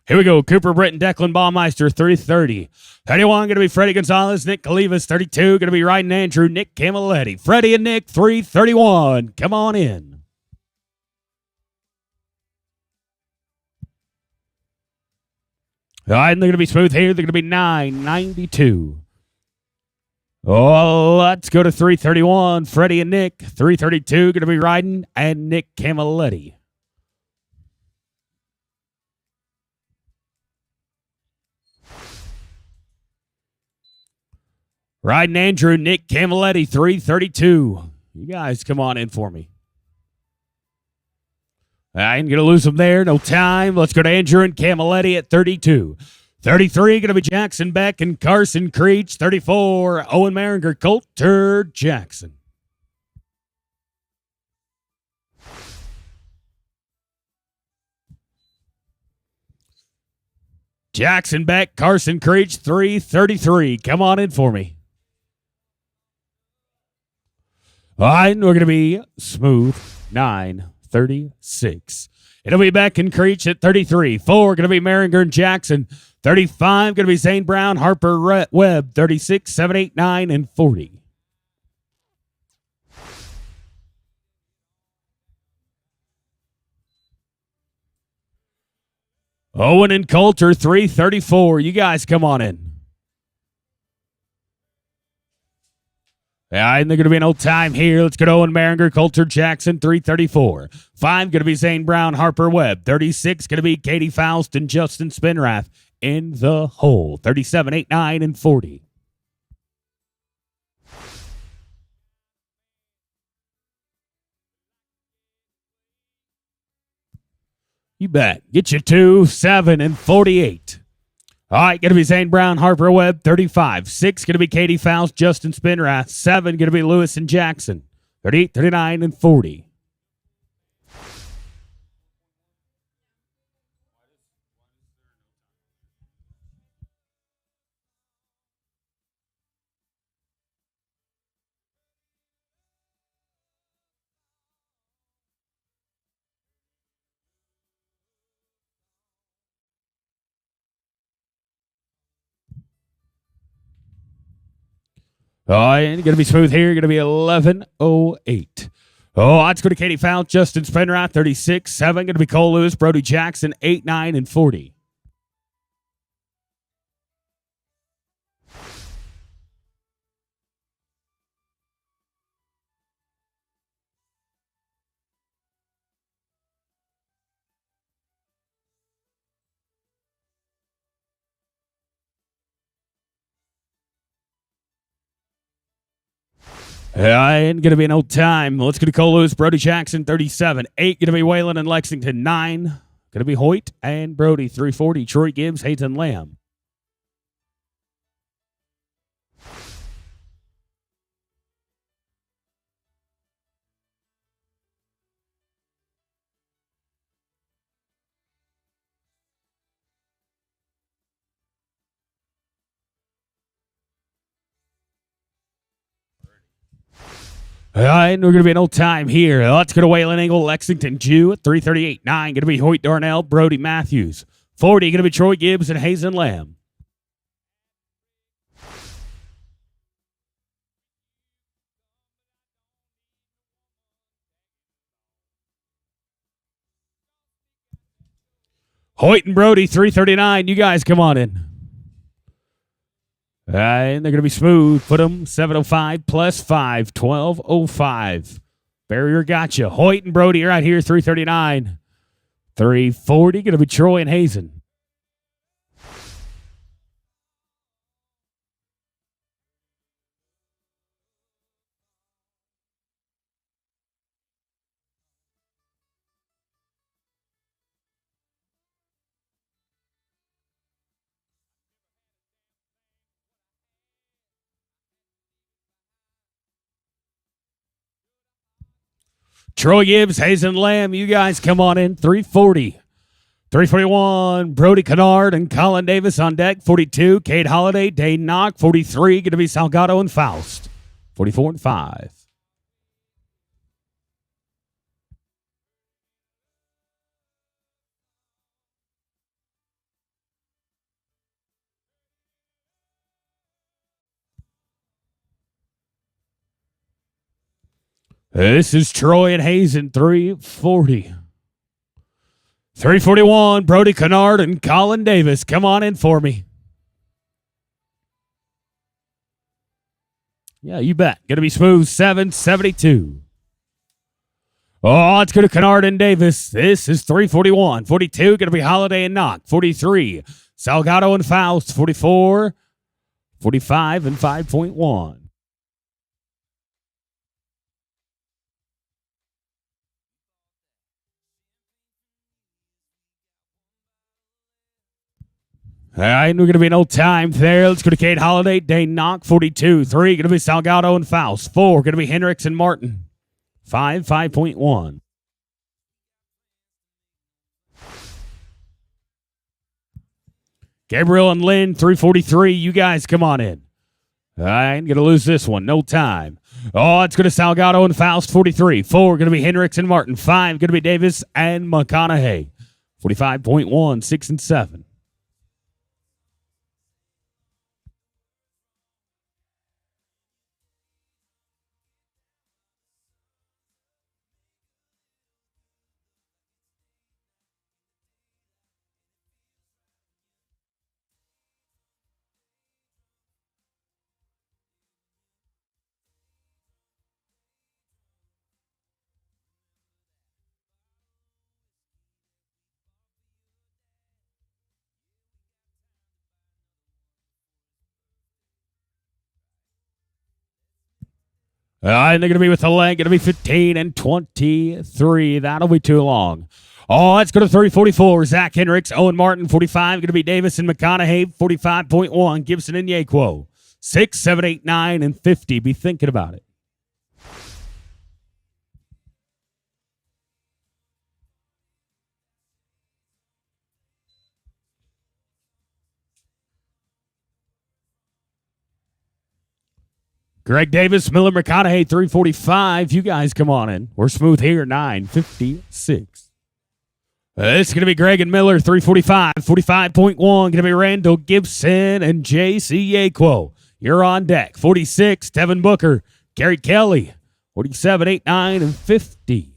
Here we go. Cooper, Britton, Declan, Baumeister, 330. 31 going to be Freddie Gonzalez, Nick Calivas, 32 going to be Ryan Andrew, Nick Camilletti. Freddie and Nick, 331. Come on in. All right, and they're going to be smooth here. They're going to be 992. Oh, let's go to 331. Freddie and Nick, 332 going to be Ryden and Nick Camilletti. Riding Andrew, Nick Camilletti, 332. You guys come on in for me. I ain't going to lose them there. No time. Let's go to Andrew and Camilletti at 32. 33 going to be Jackson Beck and Carson Creech. 34, Owen Maringer, Coulter Jackson. Jackson Beck, Carson Creech, 333. Come on in for me. All right, we're going to be smooth, 936. It'll be Beck and Creech at 33. 4 going to be Maringer and Jackson. 35 going to be Zane Brown, Harper Webb. 36, 7, 8, 9, and 40. Owen and Coulter, 334. You guys come on in. Yeah, and they're going to be no time here. Let's go to Owen Maringer, Coulter Jackson, 334. 5 going to be Zane Brown, Harper Webb. 36 going to be Katie Faust and Justin Spinrath in the hole. 37, 8, 9, and 40. You bet. Get you 2, 7, and 48. All right, going to be Zane Brown, Harper Webb, 35. 6 going to be Katie Faust, Justin Spinrath. 7 going to be Lewis and Jackson, 38, 39, and 40. And going to be smooth here. Going to be 11:08. Odds go to Katie Fount, Justin Spenrath, 36-7. Going to be Cole Lewis, Brody Jackson, 8, 9, and 40. And going to be an old time. Let's go to Cole Lewis, Brody Jackson, 37. 8 going to be Whalen and Lexington. 9 going to be Hoyt and Brody, 340. Troy Gibbs, Hayden Lamb. And we're going to be an old time here. Let's go to Whalen Engel, Lexington, Jew, 338. 9 going to be Hoyt Darnell, Brody Matthews. 40 going to be Troy Gibbs and Hazen Lamb. Hoyt and Brody, 339. You guys come on in. And they're going to be smooth. Put them 705 plus 5, 1205. Barrier got you. Hoyt and Brody are out here, 339. 340, going to be Troy and Hazen. Troy Gibbs, Hazen Lamb, you guys come on in. 340. 341, Brody Kennard and Colin Davis on deck. 42, Kate Holliday, Dane Knock. 43, going to be Salgado and Faust. 44 and 5. This is Troy and Hazen, 340. 341, Brody Kennard and Colin Davis. Come on in for me. Yeah, you bet. Going to be smooth, 772. Let's go to Kennard and Davis. This is 341. 42, going to be Holiday and Knock. 43, Salgado and Faust. 44, 45, and 5.1. All right, we're going to be an old time there. Let's go to Kate Holliday, Dane Knock, 42. 3, going to be Salgado and Faust. 4, going to be Hendricks and Martin. 5, 5.1. Gabriel and Lynn, 343. You guys come on in. I ain't going to lose this one. No time. It's going to Salgado and Faust, 43. 4, going to be Hendricks and Martin. 5, going to be Davis and McConaughey. 45.1, 6, and 7. And they're going to be with the leg. Going to be 15 and 23. That'll be too long. Let's go to 344. Zach Hendricks, Owen Martin, 45. Going to be Davis and McConaughey, 45.1. Gibson and Yaquo, 6, 7, 8, 9, and 50. Be thinking about it. Greg Davis, Miller McConaughey, 345. You guys come on in. We're smooth here, 956. This is going to be Greg and Miller, 345. 45.1. Going to be Randall Gibson and J.C. Yaquo. You're on deck. 46, Tevin Booker. Gary Kelly. 47, 8, 9, and 50.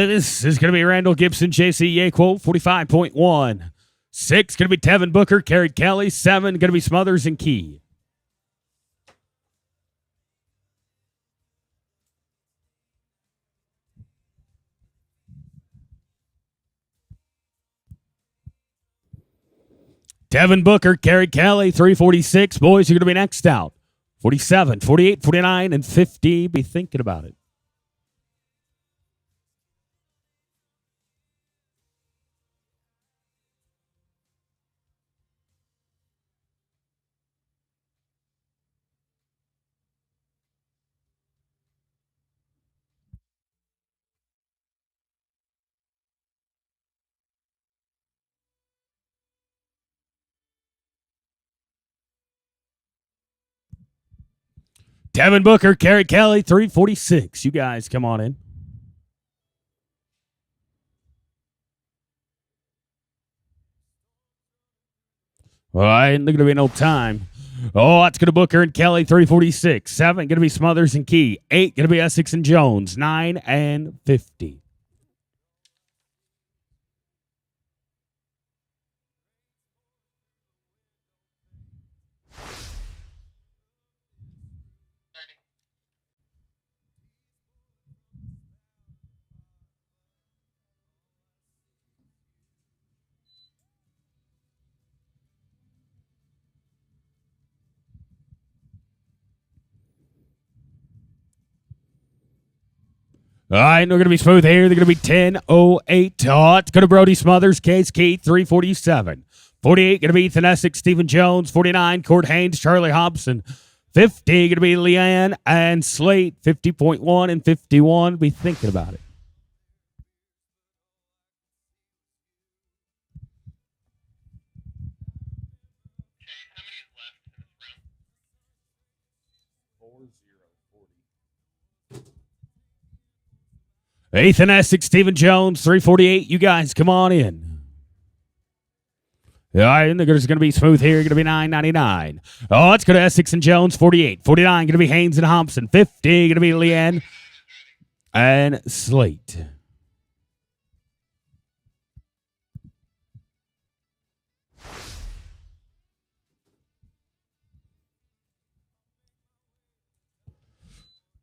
This is going to be Randall Gibson, JC Yaquo, 45.1. 6 going to be Tevin Booker, Gary Kelly. 7 going to be Smothers and Key. Tevin Booker, Gary Kelly, 346. Boys are going to be next out. 47, 48, 49, and 50. Be thinking about it. Tevin Booker, Gary Kelly, 346. You guys come on in. All right, ain't going to be no time. Oh, that's going to Booker and Kelly, 346. 7 going to be Smothers and Key. 8 going to be Essex and Jones. 9 and 50. All right, they're going to be smooth here. They're going to be 10-08. Oh, it's going to Brody Smothers, Case Keith, 347. 48 going to be Ethan Essex, Stephen Jones. 49, Court Haynes, Charlie Hobson. 50 going to be Leanne and Slate. 50.1 and 51. Be thinking about it. Ethan Essex, Stephen Jones, 348. You guys come on in. All right, and there's going to be smooth here. Going to be $9.99. Oh, it's going to Essex and Jones, 48. 49 going to be Haynes and Hobson. 50 going to be Leanne and Slate.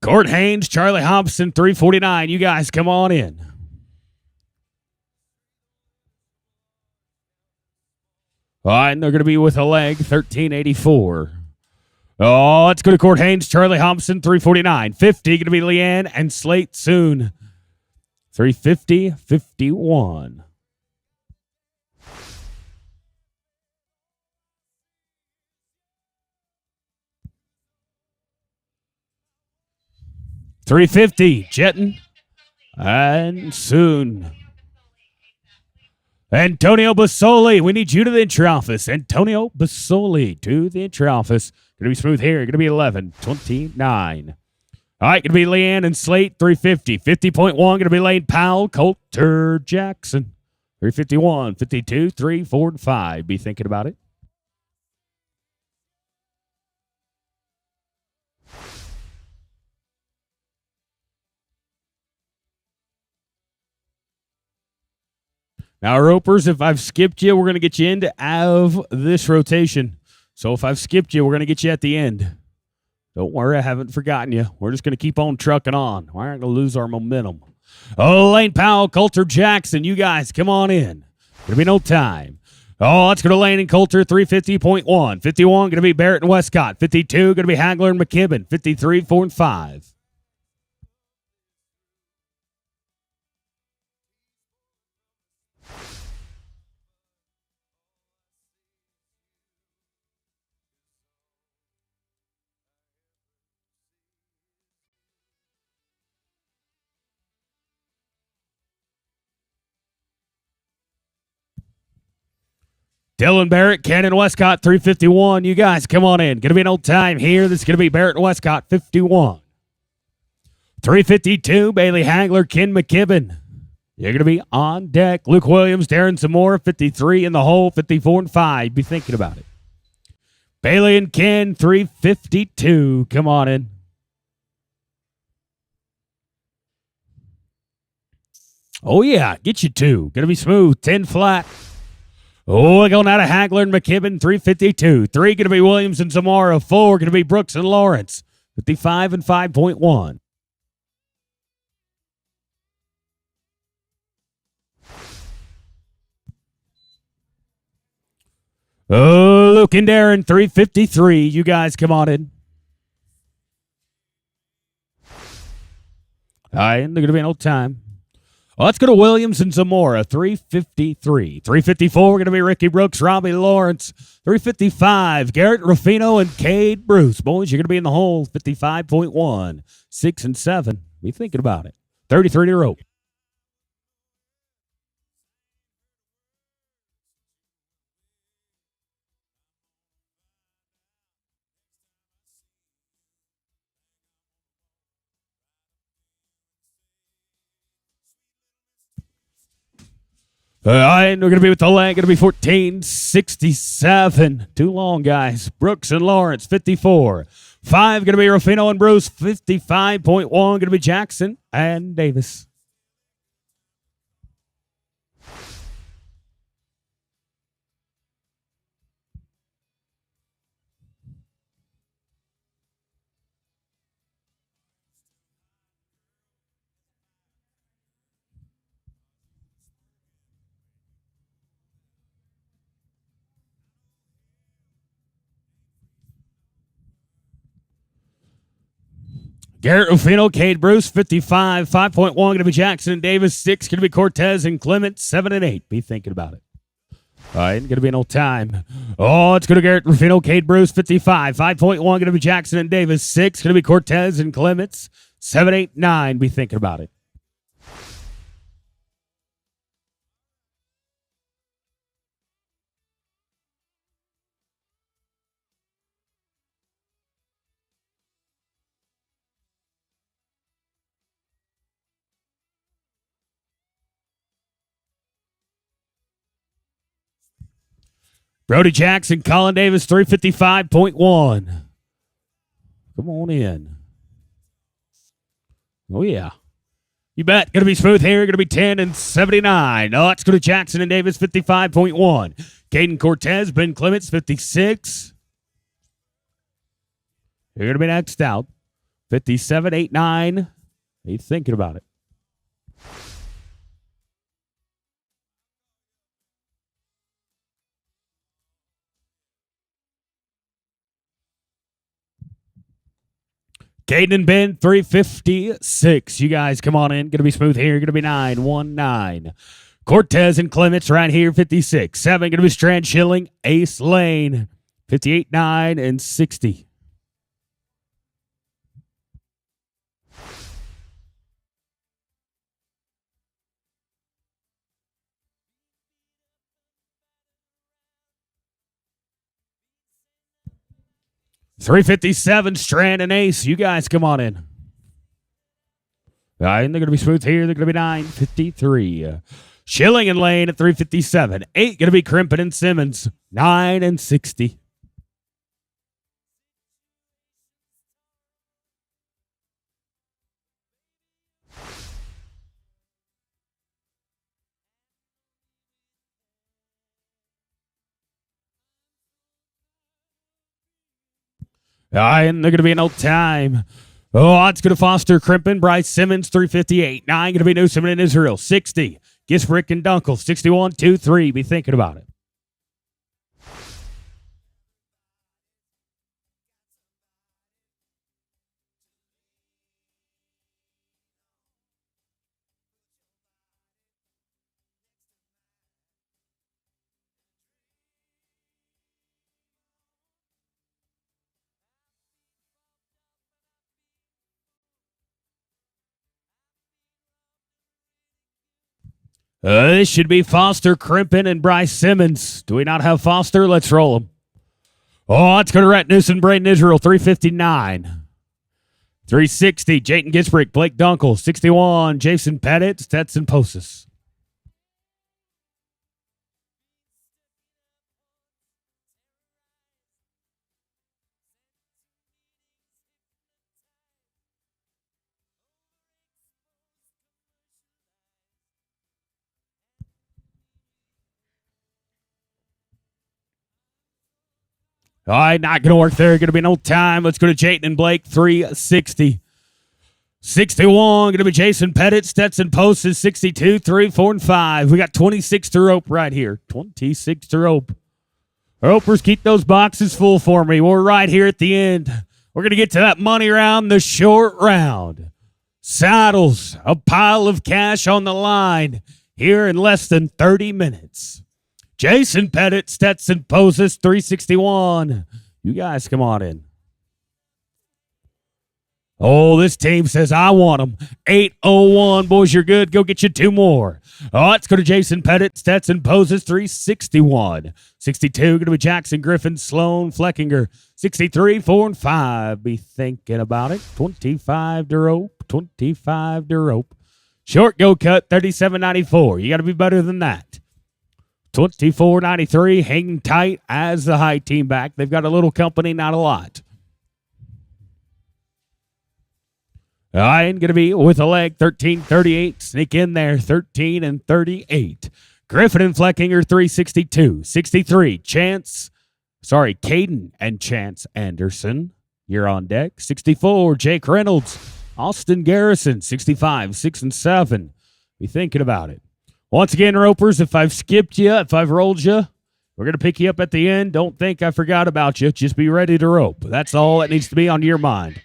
Court Haynes, Charlie Hobson, 349. You guys come on in. All right, and they're going to be with a leg, 1384. Oh, let's go to Court Haynes, Charlie Hobson, 349. 50 going to be Leanne and Slate soon. 350, 51. $350, Jetton, and soon. Antonio Basoli, we need you to the entry office. Antonio Basoli to the entry office. Going to be smooth here. Going to be 11:29. All right, going to be Leanne and Slate, 350. 50.1, going to be Lane Powell, Coulter Jackson. 351, 52, 3, 4, and 5. Be thinking about it. Now, ropers, if I've skipped you, we're going to get you into out of this rotation. So if I've skipped you, we're going to get you at the end. Don't worry, I haven't forgotten you. We're just going to keep on trucking on. We aren't going to lose our momentum. Oh, Lane Powell, Coulter Jackson, you guys, come on in. Going to be no time. Oh, let's go to Lane and Coulter, 350.1. 51, going to be Barrett and Westcott. 52, going to be Hagler and McKibben. 53, 4, and 5. Dylan Barrett, Cannon Westcott, 351. You guys, come on in. Going to be an old time here. This is going to be Barrett and Westcott, 51. 352, Bailey Hagler, Ken McKibben. You're going to be on deck. Luke Williams, Darren Zamora, 53 in the hole, 54 and 5. Be thinking about it. Bailey and Ken, 352. Come on in. Oh, yeah. Get you two. Going to be smooth. 10 flat. Oh, going out of Hagler and McKibben, 352. 3 going to be Williams and Zamora. 4 going to be Brooks and Lawrence, 55 and 5.1. Oh, Luke and Darren, 353. You guys come on in. All right, they're going to be an old time. Well, let's go to Williams and Zamora, 353. 354, we're going to be Ricky Brooks, Robbie Lawrence. 355, Garrett Ruffino and Cade Bruce. Boys, you're going to be in the hole, 55.1. 6 and 7. Be thinking about it. 33 to rope. All right, we're going to be with the leg. Going to be 1467. Too long, guys. Brooks and Lawrence, 54. 5 going to be Ruffino and Bruce, 55.1. Going to be Jackson and Davis. Garrett Ruffino, Cade Bruce, 55. 5.1 going to be Jackson and Davis. 6 going to be Cortez and Clement. 7 and 8. Be thinking about it. All right, going to be an old time. Oh, it's going to Garrett Ruffino, Cade Bruce, 55. 5.1 going to be Jackson and Davis. 6 going to be Cortez and Clements. 7, 8, 9. Be thinking about it. Brody Jackson, Colin Davis, 355.1. Come on in. Oh, yeah. You bet. Going to be smooth here. Going to be 10 and 79. Oh, let's go to Jackson and Davis, 55.1. Caden Cortez, Ben Clements, 56. You're going to be next out. 57, 8, 9. He's thinking about it. Caden and Ben, 356. You guys come on in. Going to be smooth here. Going to be 9, 1, 9. Cortez and Clements right here, 56. 7 going to be Strand Schilling, Ace Lane, 58, 9, and 60. $357, Strand and Ace. You guys come on in. All right, and they're going to be smooth here. They're going to be 953. Schilling and Lane at 357. 8 going to be Crimpin and Simmons. 9 and 60. All right, and they're going to be an old time. Oh, odds going to Foster, Crimpin, Bryce Simmons, 358. 9 going to be Newsom and Israel, 60. Gisbrick and Dunkel, 61, 2, 3. Be thinking about it. This should be Foster, Crimpin, and Bryce Simmons. Do we not have Foster? Let's roll them. Oh, let's go to Rhett Newsom, Braden Israel, 359. 360, Jayton Gisbrick, Blake Dunkel, 61, Jason Pettit, Stetson Posas. All right, not going to work there. Going to be no time. Let's go to Jayton and Blake, 360. 61, going to be Jason Pettit, Stetson Posas, 62, 3, 4, and 5. We got 26 to rope right here. 26 to rope. Ropers, keep those boxes full for me. We're right here at the end. We're going to get to that money round, the short round. Saddles, a pile of cash on the line here in less than 30 minutes. Jason Pettit, Stetson Posas, 361. You guys come on in. Oh, this team says, I want them. 801. Boys, you're good. Go get you two more. Oh, let's go to Jason Pettit, Stetson Posas, 361. 62, going to be Jackson Griffin, Sloan Fleckinger, 63, 4, and 5. Be thinking about it. 25 to rope. 25 to rope. Short go cut, 37.94. You got to be better than that. 24.93, hanging tight as the high team back. They've got a little company, not a lot. I'm going to be with a leg, 13.38. Sneak in there, 13 and 38. Griffin and Fleckinger, 362. 63, Caden and Chance Anderson. You're on deck. 64, Jake Reynolds. Austin Garrison, 65, 6 and 7. Be thinking about it. Once again, ropers, if I've skipped you, if I've rolled you, we're going to pick you up at the end. Don't think I forgot about you. Just be ready to rope. That's all that needs to be on your mind.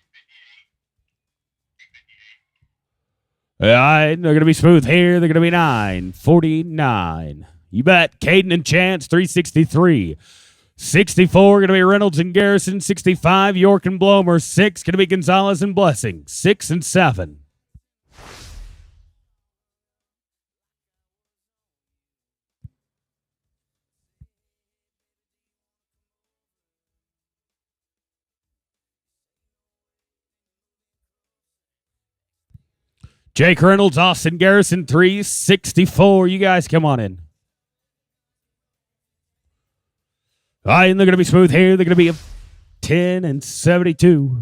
All right, they're going to be smooth here. They're going to be 9:49. You bet. Caden and Chance, 363. 64, going to be Reynolds and Garrison. 65, York and Blomer. 6, going to be Gonzalez and Blessing. 6 and 7. Jake Reynolds, Austin Garrison, 364. You guys come on in. All right, and they're going to be smooth here. They're going to be 10 and 72.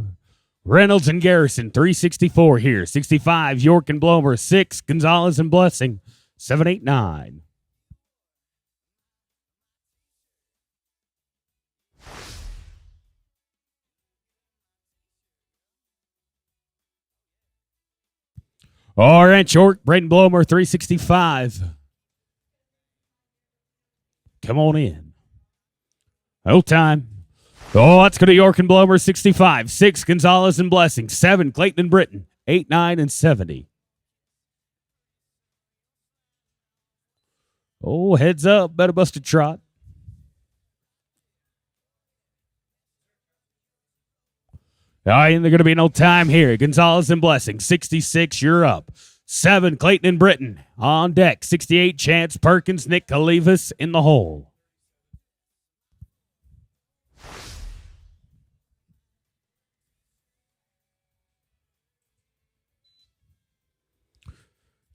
Reynolds and Garrison, 364 here. 65, York and Blomer. 6, Gonzalez and Blessing. 7, 8, 9. All right, York, Braden Blomer, 365. Come on in. No time. Oh, let's go to York and Blomer, 65. 6, Gonzalez and Blessing. 7, Clayton and Britton. 8, 9, and 70. Oh, heads up. Better bust a trot. All right, and there's going to be no time here. Gonzalez and Blessing, 66, you're up. 7, Clayton and Britton on deck. 68, Chance Perkins, Nick Calivas in the hole.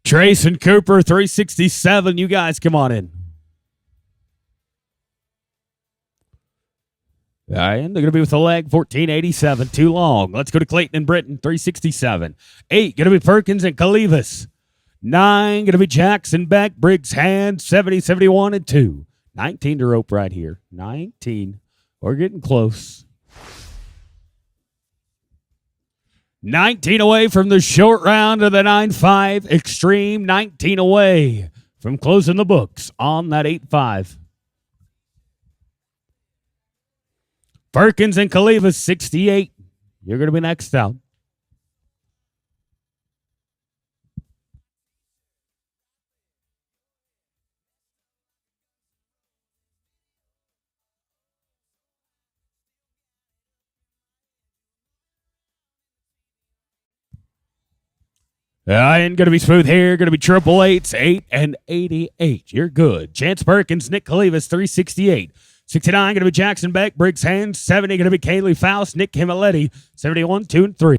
Trace and Cooper, 367. You guys come on in. All right, and they're going to be with the leg, 1487, too long. Let's go to Clayton and Britton, 367. 8, going to be Perkins and Calivas. 9, going to be Jackson Beck, Briggs Hand, 70, 71, and 2. 19 to rope right here. 19. We're getting close. 19 away from the short round of the 9-5 X-Treme. 19 away from closing the books on that 8-5. Perkins and Calivas, 68. You're going to be next out. Ain't going to be smooth here. Going to be triple eights, 8 and 88. You're good. Chance Perkins, Nick Calivas, 368. 69 going to be Jackson Beck, Briggs Hands. 70 going to be Kaylee Faust, Nick Camilletti. 71, 2 and 3.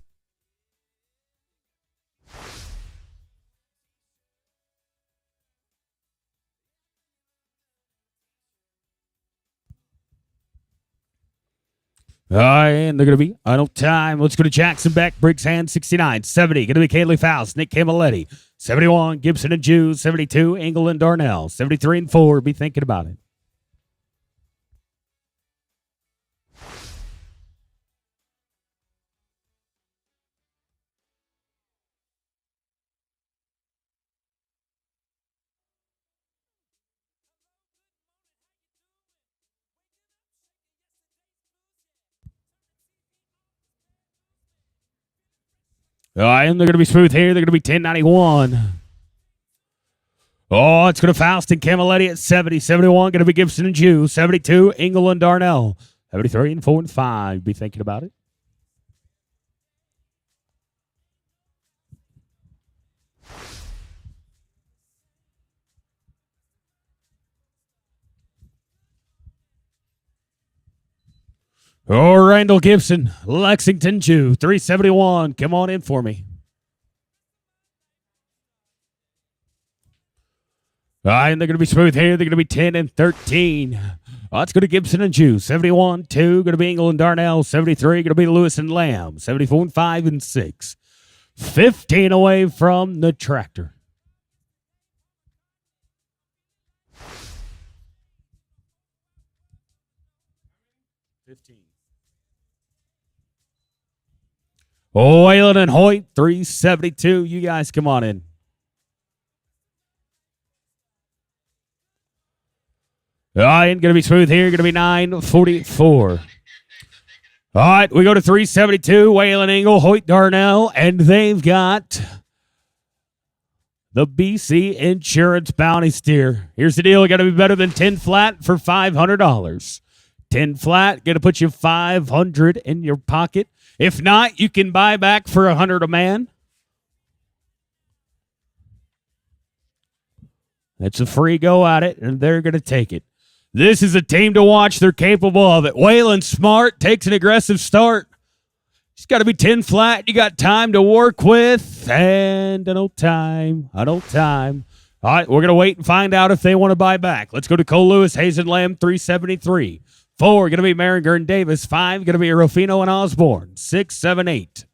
And they're going to be on time. Let's go to Jackson Beck, Briggs Hands, 69. 70 going to be Kaylee Faust, Nick Camilletti. 71, Gibson and Jew. 72, Engel and Darnell. 73 and 4. Be thinking about it. And they're going to be smooth here. They're going to be 1091. Oh, it's going to Faust and Camilletti at 70. 71 going to be Gibson and Jew. 72, Engel and Darnell. 73 and 4 and 5. Be thinking about it. Oh, Randall Gibson, Lexington Jew, 371. Come on in for me. All right, and they're going to be smooth here. They're going to be 10 and 13. Let's go to Gibson and Jew. 71, 2. Going to be Engel and Darnell. 73. Going to be Lewis and Lamb. 74 and 5 and 6. 15 away from the tractor. Oh, Waylon and Hoyt, 372. You guys come on in. I ain't going to be smooth here. Going to be 944. All right, we go to 372. Waylon Engel, Hoyt Darnell, and they've got the BC Insurance Bounty Steer. Here's the deal. Got to be better than 10 flat for $500. 10 flat, going to put you $500 in your pocket. If not, you can buy back for $100 a man. It's a free go at it, and they're going to take it. This is a team to watch. They're capable of it. Waylon Smart takes an aggressive start. It's got to be 10 flat. You got time to work with, and no time. All right, we're going to wait and find out if they want to buy back. Let's go to Cole Lewis, Hazen Lamb, 373. 4, going to be Maringer and Davis. 5, going to be Rufino and Osborne. 6, 7, 8.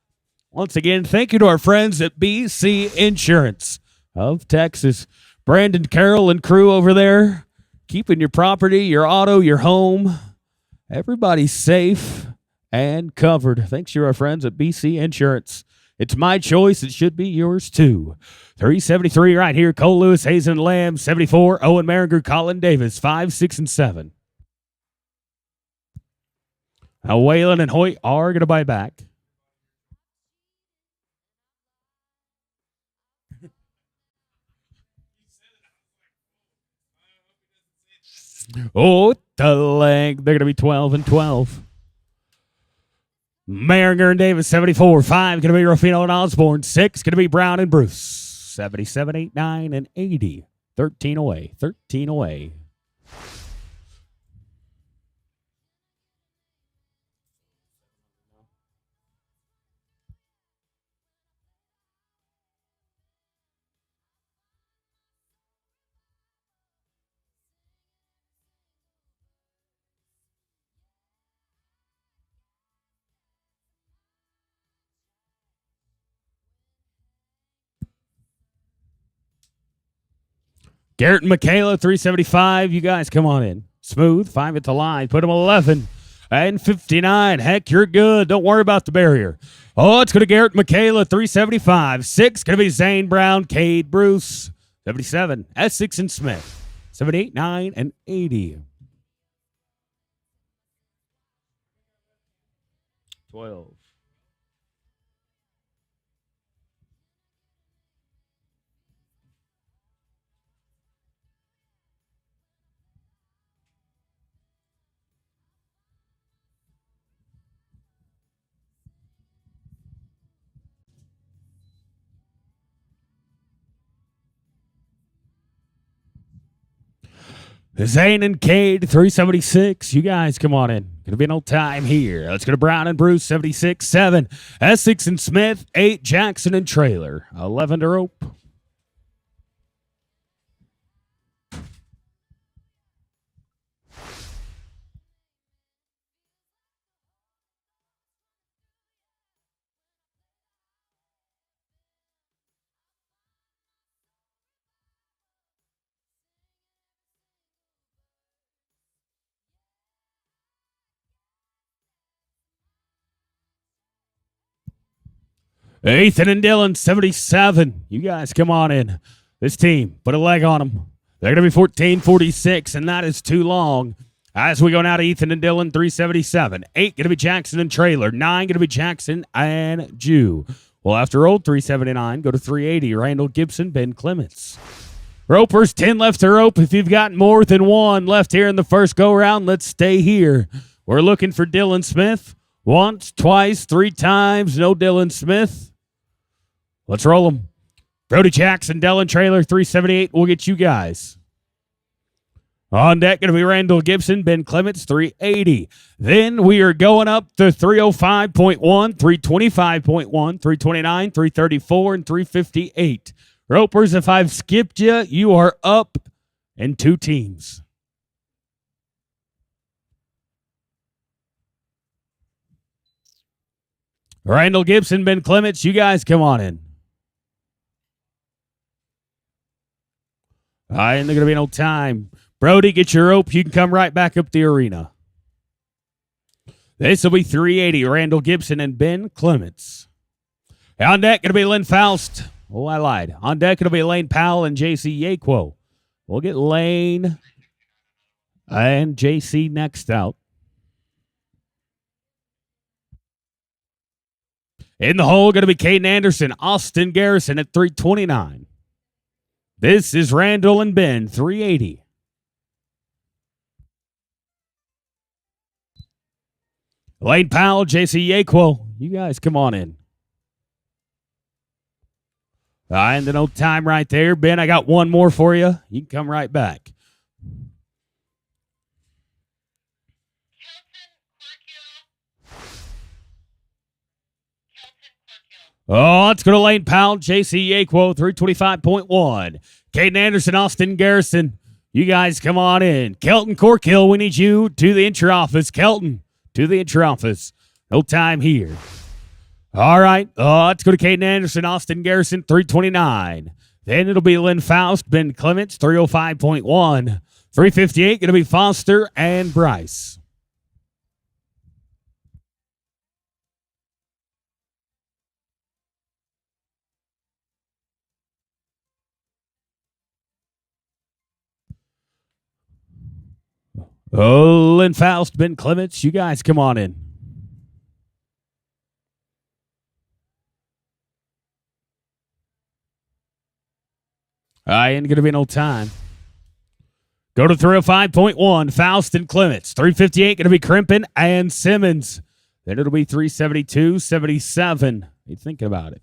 Once again, thank you to our friends at BC Insurance of Texas. Brandon Carroll and crew over there, keeping your property, your auto, your home, everybody safe and covered. Thanks to our friends at BC Insurance. It's my choice. It should be yours too. 373 right here. Cole Lewis, Hazen Lamb. 74, Owen Maringer, Colin Davis. 5, 6, and 7. Now, Waylon and Hoyt are going to buy back. Oh, the leg. They're going to be 12 and 12. Maringer and Davis, 74. 5 going to be Rufino and Osborne. 6 going to be Brown and Bruce. 77, 8, 9, and 80. 13 away. 13 away. Garrett and Michaela, 375. You guys come on in. Smooth, 5 at the line. Put them 11 and 59. Heck, you're good. Don't worry about the barrier. Oh, it's going to Garrett and Michaela, 375. 6 going to be Zane Brown, Cade Bruce. 77, Essex and Smith. 78, 9, and 80. 12. Zane and Cade, 376. You guys come on in. Gonna be no time here. Let's go to Brown and Bruce, 76. 7. Essex and Smith, 8. Jackson and Trailer, 11 to rope. Ethan and Dylan, 77. You guys come on in. This team, put a leg on them. They're going to be 14-46, and that is too long. As we go now to Ethan and Dylan, 377. 8 going to be Jackson and Trailer. 9 going to be Jackson and Jew. Well, after old 379, go to 380. Randall Gibson, Ben Clements. Ropers, 10 left to rope. If you've got more than one left here in the first go-round, let's stay here. We're looking for Dylan Smith. Once, twice, 3 times. No Dylan Smith. Let's roll them. Brody Jackson, Dylan Trailer, 378. We'll get you guys. On deck, going to be Randall Gibson, Ben Clements, 380. Then we are going up to 305.1, 325.1, 329, 334, and 358. Ropers, if I've skipped you, you are up in 2 teams. Randall Gibson, Ben Clements, you guys come on in. All right, and they're going to be no time. Brody, get your rope. You can come right back up the arena. This will be 380. Randall Gibson and Ben Clements. On deck, going to be Lynn Faust. Oh, I lied. On deck, it'll be Lane Powell and JC Yaquo. We'll get Lane and JC next out. In the hole, going to be Caden Anderson, Austin Garrison at 329. This is Randall and Ben, 380. Lane Powell, JC Yaquo, you guys come on in. And no time right there. Ben, I got one more for you. You can come right back. Oh, let's go to Lane Powell, JC Yaquo, 325.1. Caden Anderson, Austin Garrison. You guys come on in. Kelton Corkill, we need you to the entry office. Kelton, to the entry office. No time here. All right. Let's go to Caden Anderson, Austin Garrison, 329. Then it'll be Lynn Faust, Ben Clements, 305.1. 358, going to be Foster and Bryce. Oh, Lynn Faust, Ben Clements, you guys come on in. I ain't going to be no time. Go to 305.1, Faust and Clements. 358, going to be Crimpin and Simmons. Then it'll be 372, 77. What are you thinking about it?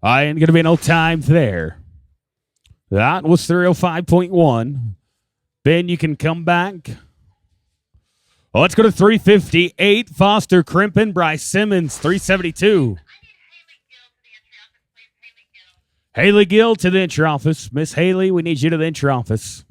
I ain't going to be no time there. That was 305.1. Ben, you can come back. Well, let's go to 358. Foster, Crimpin, Bryce Simmons, 372. Haley Gill to the entry office. Miss Haley, we need you to the entry office.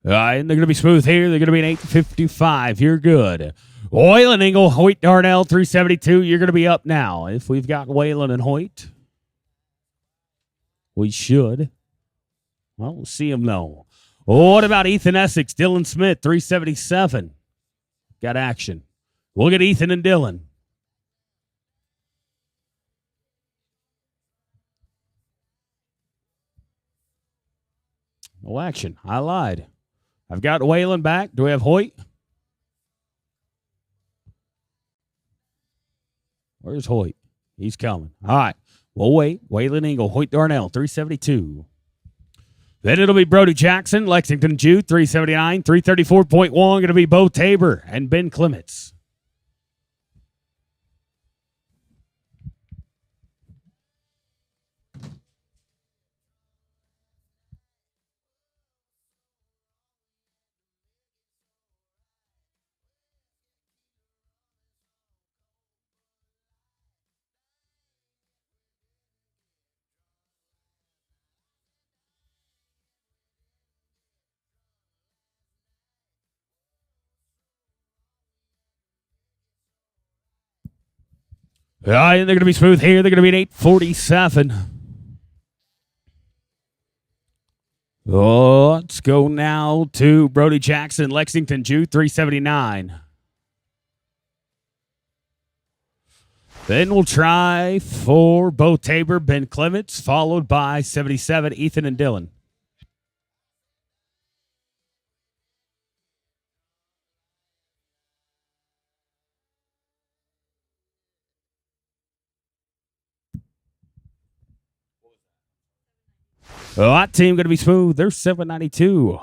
And they're going to be smooth here. They're going to be an 855. You're good. Waylon Engel, Hoyt Darnell, 372. You're going to be up now. If we've got Waylon and Hoyt, we should. Well, we'll see him though. What about Ethan Essex, Dylan Smith, 377? Got action. We'll get Ethan and Dylan. No action. I lied. I've got Waylon back. Do we have Hoyt? Where's Hoyt? He's coming. All right. We'll wait. Waylon Engel, Hoyt Darnell, 372. Then it'll be Brody Jackson, Lexington Jew, 379, 334.1. Going to be Bo Tabor and Ben Clements. And they're going to be smooth here. They're going to be an 847. Let's go now to Brody Jackson, Lexington Jew, 379. Then we'll try for Bo Tabor, Ben Clements, followed by 77, Ethan and Dylan. Well, that team going to be smooth. They're 792.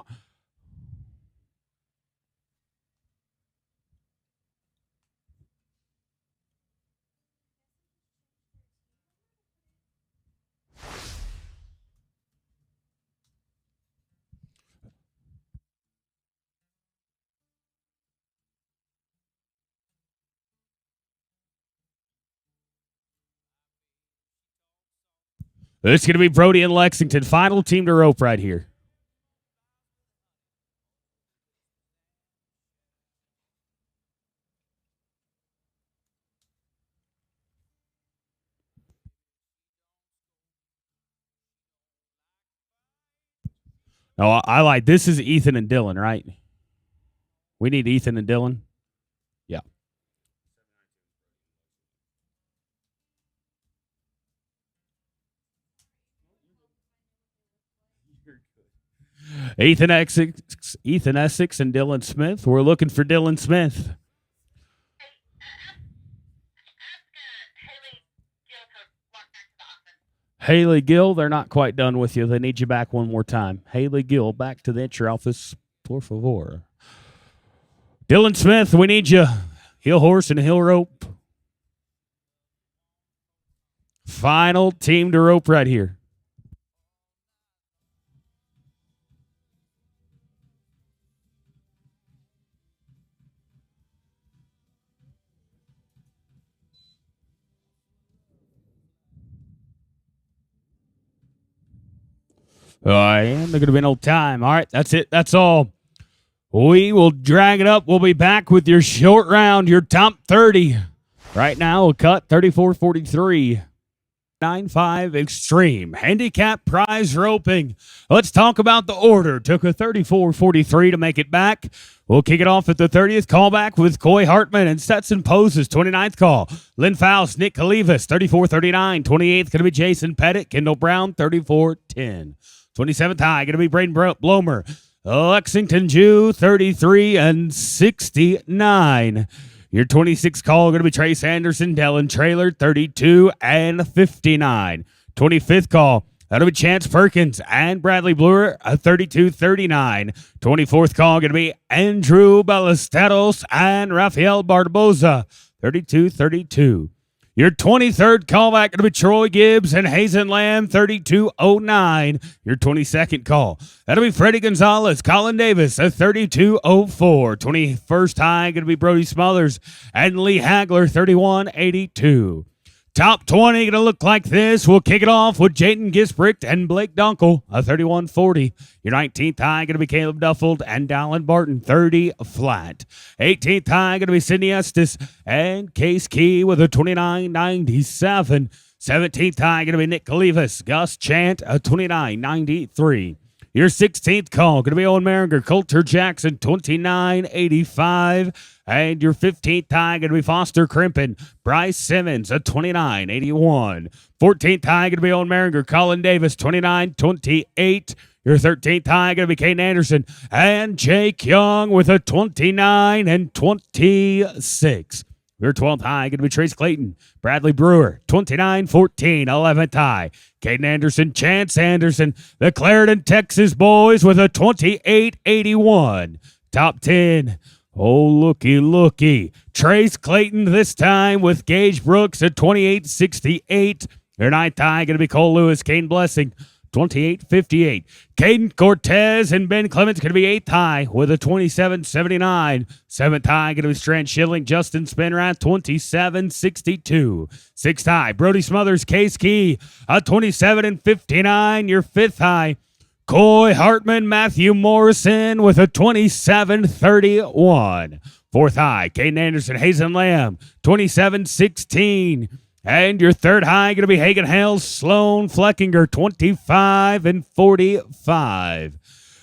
It's going to be Brody and Lexington. Final team to rope right here. No, I like this is Ethan and Dylan, right? We need Ethan and Dylan. Yeah. Ethan Essex and Dylan Smith. We're looking for Dylan Smith. Haley Gill, they're not quite done with you. They need you back one more time. Haley Gill, back to the entry office, por favor. Dylan Smith, we need you. Heel horse and heel rope. Final team to rope right here. And they're going to be an old time. All right, that's it. That's all. We will drag it up. We'll be back with your short round, your top 30. Right now, we'll cut 34-43. 9-5 X-Treme. Handicap prize roping. Let's talk about the order. Took a 34-43 to make it back. We'll kick it off at the 30th callback with Coy Hartman and Stetson Poses. 29th call. Lynn Faust, Nick Kalivas, 34-39. 28th going to be Jason Pettit. Kendall Brown, 34-10. 27th high going to be Braden Blomer. Lexington Jew, 33-69. Your 26th call going to be Trace Anderson, Dellen Trailer, 32-59. 25th call, that'll be Chance Perkins and Bradley Bluer, 32-39. 24th call going to be Andrew Ballesteros and Rafael Barboza, 32-32. Your 23rd callback going to be Troy Gibbs and Hazen Lamb, 32-09. Your 22nd call, that'll be Freddie Gonzalez, Colin Davis, 32-04. 21st high going to be Brody Smothers and Lee Hagler, 31-82. Top 20 going to look like this. We'll kick it off with Jaden Gisbricht and Blake Dunkel, 31-40. Your 19th high going to be Caleb Duffield and Dallin Barton, 30 flat. 18th high going to be Sidney Estes and Case Key with a 29-97. 17th high going to be Nick Kalivas, Gus Chant, a 29-93. Your 16th call going to be Owen Maringer, Coulter Jackson, 29-85. And your 15th high going to be Foster Crimpin, Bryce Simmons, a 29-81. 14th high going to be Owen Maringer, Colin Davis, 29-28. Your 13th high going to be Caden Anderson and Jake Young with a 29-26. Your 12th high going to be Trace Clayton. Bradley Brewer, 29-14, 11th high. Caden Anderson, Chance Anderson, the Clarendon, Texas boys with a 28-81. Top 10. Oh, looky. Trace Clayton this time with Gage Brooks at 28-68. Your 9th high going to be Cole Lewis, Kane Blessing, 28-58. Caden Cortez and Ben Clements going to be 8th high with a 27-79. 7th high going to be Strand Schilling, Justin Spinrath, 27-62. 6th high, Brody Smothers, Case Key, a 27-59. Your 5th high, Coy Hartman, Matthew Morrison with a 27-31. 4th high, Caden Anderson, Hazen Lamb, 27-16. And your 3rd high going to be Hagen Hales, Sloan Fleckinger, 25-45.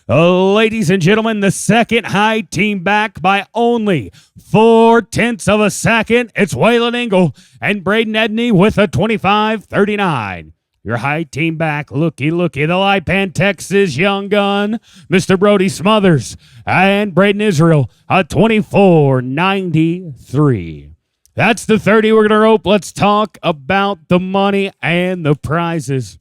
Ladies and gentlemen, the 2nd high team back by only 0.4 of a second. It's Waylon Engel and Braden Edney with a 25-39. Your high team back, looky. The Lipan, Texas young gun, Mr. Brody Smothers and Braden Israel, a 24-93. That's the 30 we're going to rope. Let's talk about the money and the prizes.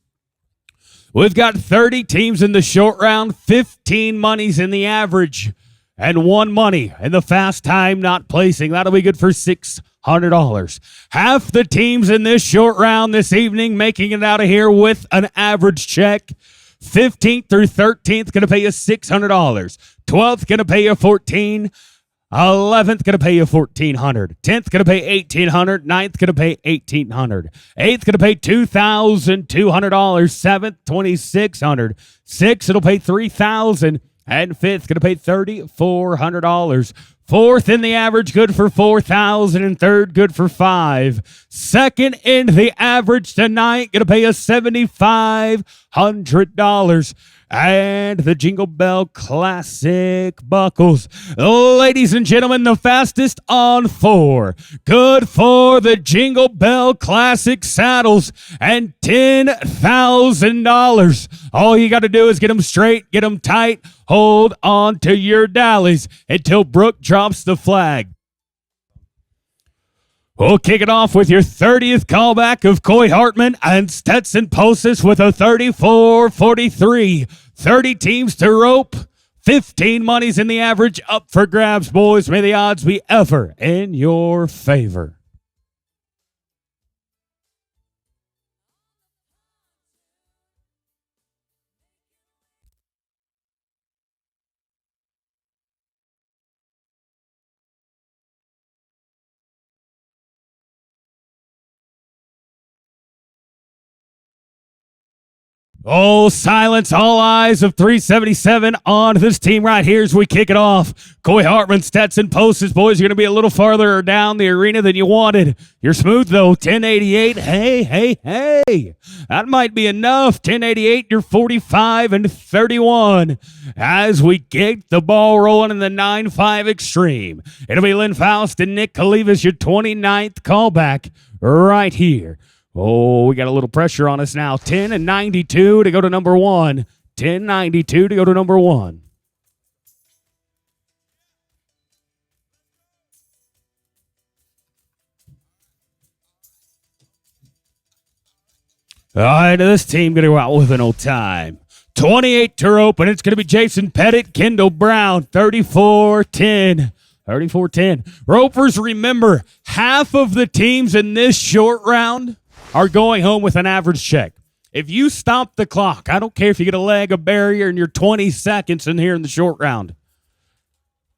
We've got 30 teams in the short round, 15 monies in the average, and 1 money in the fast time not placing. That'll be good for $600. Half the teams in this short round this evening making it out of here with an average check. 15th through 13th going to pay you $600. 12th going to pay you $14. 11th going to pay you $1,400. 10th going to pay $1,800. 9th going to pay $1,800. 8th going to pay $2,200. 7th $2,600. 6th it'll pay $3,000. And 5th going to pay $3,400. 4th in the average, good for $4,000, and 3rd good for $5,000. 2nd in the average tonight, going to pay us $7,500. And the Jingle Bell Classic buckles. Ladies and gentlemen, the fastest on 4. Good for the Jingle Bell Classic saddles and $10,000. All you got to do is get them straight, get them tight, hold on to your dollies until Brooke drops the flag. We'll kick it off with your 30th callback of Coy Hartman and Stetson Postis with a 34-43. 30 teams to rope, 15 monies in the average, up for grabs, boys. May the odds be ever in your favor. Oh, silence, all eyes of 377 on this team right here as we kick it off. Coy Hartman, Stetson Postis, boys, you're going to be a little farther down the arena than you wanted. You're smooth, though, 1088. Hey. That might be enough. 1088, you're 45-31 as we kick the ball rolling in the 9-5 X-Treme. It'll be Lynn Faust and Nick Kalivas, your 29th callback right here. Oh, we got a little pressure on us now. 10-92 to go to number 1. 10-92 to go to number 1. All right, this team going to go out with an old time. 28 to rope, and it's going to be Jason Pettit, Kendall Brown, 34-10. 34-10. Ropers, remember, half of the teams in this short round are going home with an average check. If you stop the clock, I don't care if you get a leg, a barrier, and you're 20 seconds in here in the short round,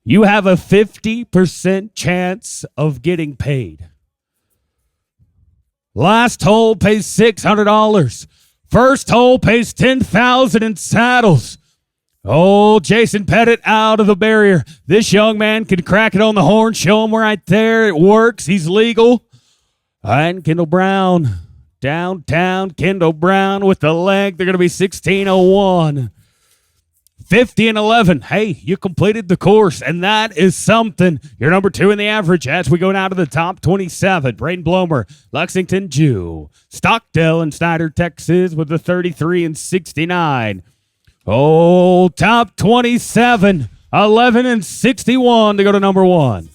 you have a 50% chance of getting paid. Last hole pays $600. First hole pays $10,000 in saddles. Oh, Jason Pettit out of the barrier. This young man can crack it on the horn. Show him right there. It works. He's legal. And Kendall Brown, downtown Kendall Brown with the leg. They're going to be 16:01. 50-11. Hey, you completed the course, and that is something. You're number 2 in the average as we go down to the top 27. Braden Blomer, Lexington Jew, Stockdale and Snyder, Texas with the 33-69. Oh, top 27. 11-61 to go to number 1.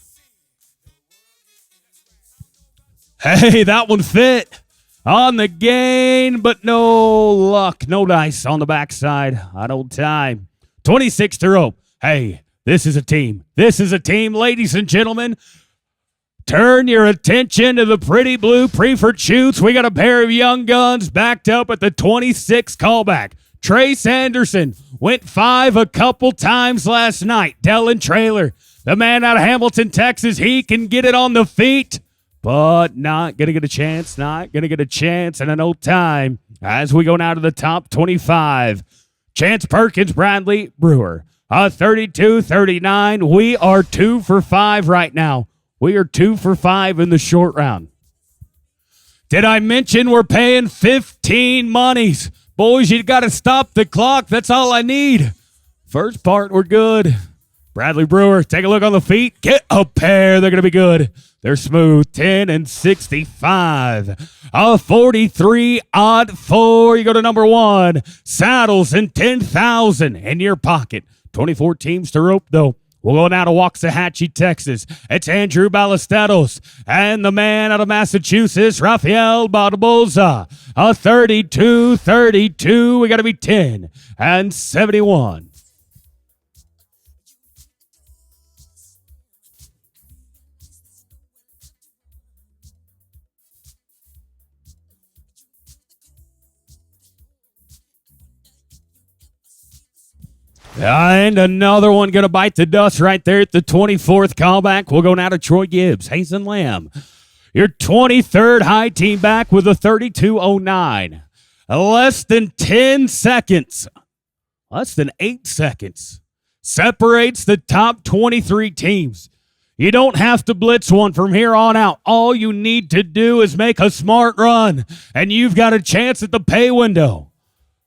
Hey, that one fit on the gain, but no luck. No dice on the backside. On old time. 26 to rope. Hey, this is a team. This is a team, ladies and gentlemen. Turn your attention to the pretty blue Preferred shoots. We got a pair of young guns backed up at the 26 callback. Trace Anderson went 5 a couple times last night. Dellin Trailer, the man out of Hamilton, Texas, he can get it on the feet, but not going to get a chance. Not going to get a chance in an old time as we go now to the top 25. Chance Perkins, Bradley Brewer, a 32-39. We are 2 for 5 right now. We are 2 for 5 in the short round. Did I mention we're paying 15 monies? Boys, you got to stop the clock. That's all I need. First part, we're good. Bradley Brewer, take a look on the feet. Get a pair. They're going to be good. They're smooth. 10 and 65. A 43 odd 4. You go to number 1. Saddles and 10,000 in your pocket. 24 teams to rope, though. We'll go now to Waxahachie, Texas. It's Andrew Ballesteros and the man out of Massachusetts, Rafael Barboza. A 32-32. We got to be 10 and 71. And another one going to bite the dust right there at the 24th callback. We'll go now to Troy Gibbs, Hazen Lamb. Your 23rd high team back with a 32.09. Less than 10 seconds. Less than 8 seconds. Separates the top 23 teams. You don't have to blitz one from here on out. All you need to do is make a smart run, and you've got a chance at the pay window.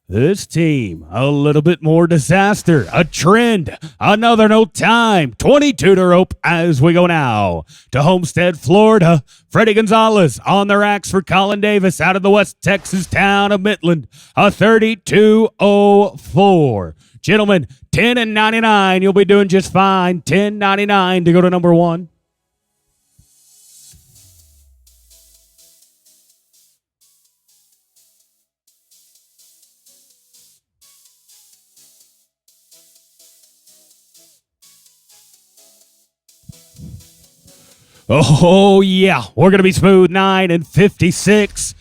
This team, a little bit more disaster, a trend, another no time, 22 to rope as we go now to Homestead, Florida. Freddie Gonzalez on the racks for Colin Davis out of the West Texas town of Midland, a 32.04. Gentlemen, 10 and 99, you'll be doing just fine. 10.99 to go to number 1. Oh, yeah. We're going to be smooth. 9 and 56.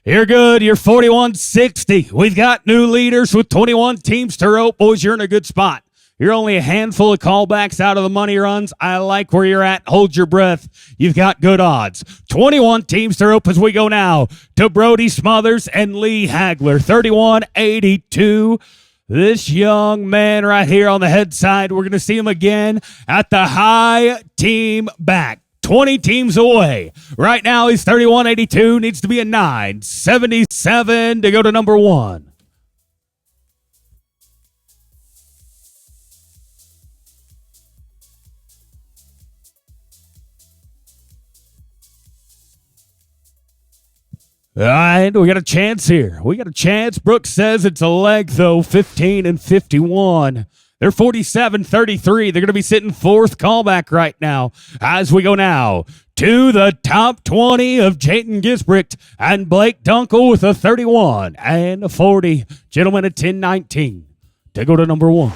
You're good. You're 41-60. We've got new leaders with 21 teams to rope. Boys, you're in a good spot. You're only a handful of callbacks out of the money runs. I like where you're at. Hold your breath. You've got good odds. 21 teams to rope as we go now to Brody Smothers and Lee Hagler. 31-82. This young man right here on the head side, we're going to see him again at the high team back. 20 teams away. Right now, he's 31-82. Needs to be a 9-77 to go to number 1. All right, we got a chance here. We got a chance. Brooks says it's a leg, though. 15 and 51. They're 47-33. They're going to be sitting 4th callback right now as we go now to the top 20 of Jayton Gisbricht and Blake Dunkel with a 31 and a 40. Gentlemen, at 10-19 to go to number 1.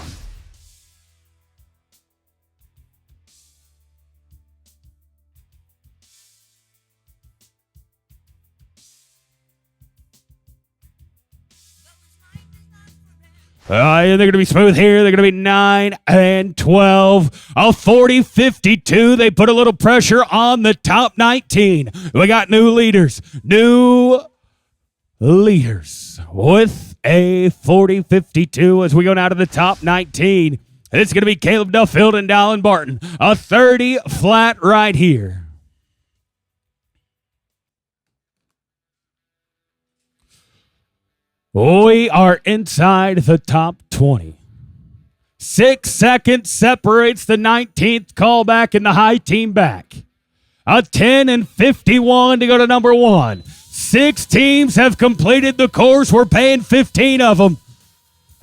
And they're going to be smooth here. They're going to be 9 and 12. A 40-52. They put a little pressure on the top 19. We got new leaders. New leaders with a 40-52 as we go now to the top 19. It's going to be Caleb Duffield and Dallin Barton. A 30 flat right here. We are inside the top 20. 6 seconds separates the 19th callback and the high team back. A 10 and 51 to go to number 1. 6 teams have completed the course. We're paying 15 of them.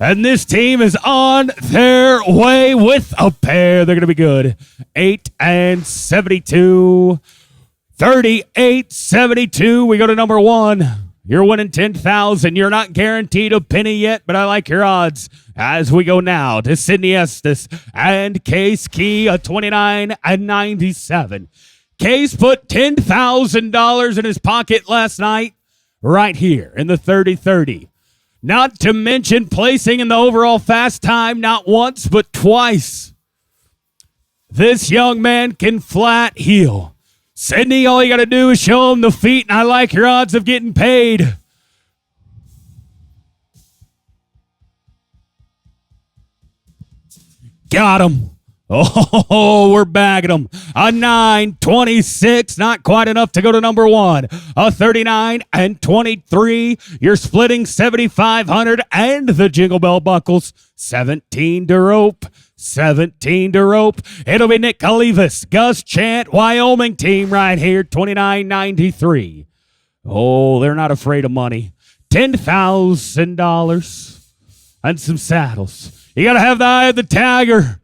And this team is on their way with a pair. They're going to be good. 8 and 72. 3872. We go to number 1. You're winning 10,000. You're not guaranteed a penny yet, but I like your odds. As we go now to Sydney Estes and Case Key, a 29 and 97. Case put $10,000 in his pocket last night, right here in the 30-30. Not to mention placing in the overall fast time not once but twice. This young man can flat heel. Sydney, all you got to do is show him the feet, and I like your odds of getting paid. Got him. Oh, we're bagging them. A 9-26, not quite enough to go to number 1. A 39 and 23. You're splitting 7,500 and the Jingle Bell buckles. 17 to rope. 17 to rope. It'll be Nick Calivas, Gus Chant, Wyoming team right here. 29.93. Oh, they're not afraid of money. $10,000 and some saddles. You got to have the eye of the tiger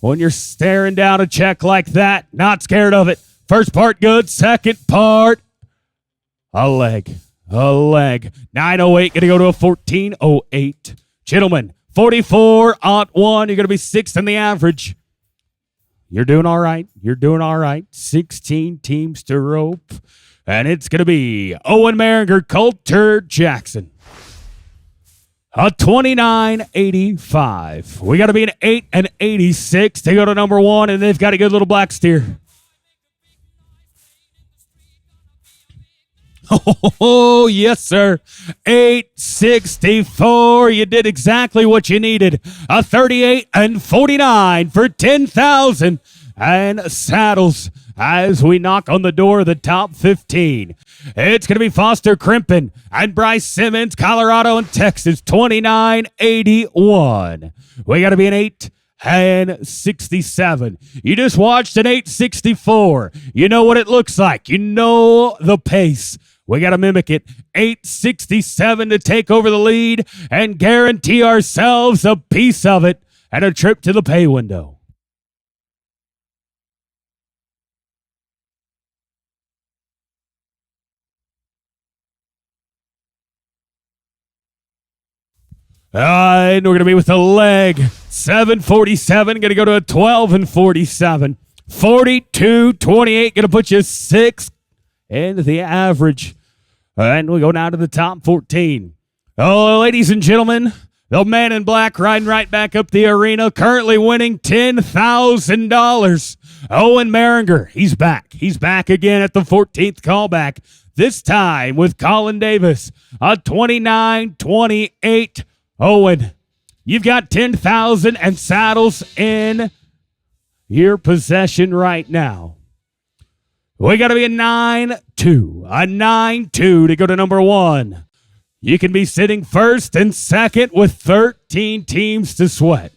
when you're staring down a check like that. Not scared of it. First part good. Second part, a leg. A leg. 908 going to go to a 1408. Gentlemen, 44-1. You're going to be 6th in the average. You're doing all right. You're doing all right. 16 teams to rope. And it's going to be Owen Maringer, Coulter Jackson. A 29.85. We got to be an 8 and 86 to go to number 1, and they've got a good little black steer. Oh, yes, sir. 864. You did exactly what you needed. A 38 and 49 for 10,000 and saddles as we knock on the door of the top 15. It's going to be Foster Crimpin and Bryce Simmons, Colorado and Texas, 29.81. We got to be an 8 and 67. You just watched an 864. You know what it looks like. You know the pace. We got to mimic it. 867 to take over the lead and guarantee ourselves a piece of it and a trip to the pay window. And we're going to be with the leg. 747, going to go to a 12 and 47. 42-28, going to put you 6th in the average. And we go down to the top 14. Oh, ladies and gentlemen, the man in black riding right back up the arena, currently winning $10,000. Owen Maringer, he's back. He's back again at the 14th callback. This time with Colin Davis, a 29-28. Owen, you've got 10,000 and saddles in your possession right now. We got to be a 9-2. A 9-2 to go to number 1. You can be sitting first and second with 13 teams to sweat.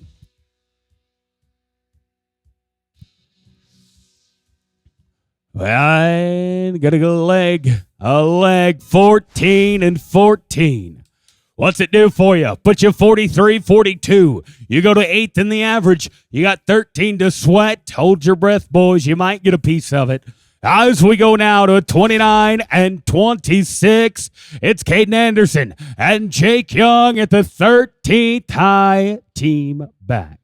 And got to go a leg, 14 and 14. What's it do for you? Put you 43, 42. You go to 8th in the average. You got 13 to sweat. Hold your breath, boys. You might get a piece of it. As we go now to 29 and 26, it's Caden Anderson and Jake Young at the 13th high team back.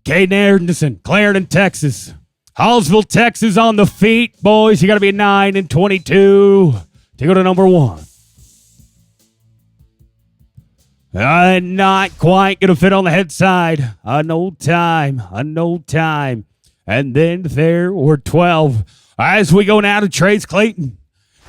Caden Anderson, Clarendon, Texas. Hallsville, Texas on the feet. Boys, you got to be 9 and 22 to go to number 1. Not quite going to fit on the head side. No time. And then there were 12. As we go now to Trace Clayton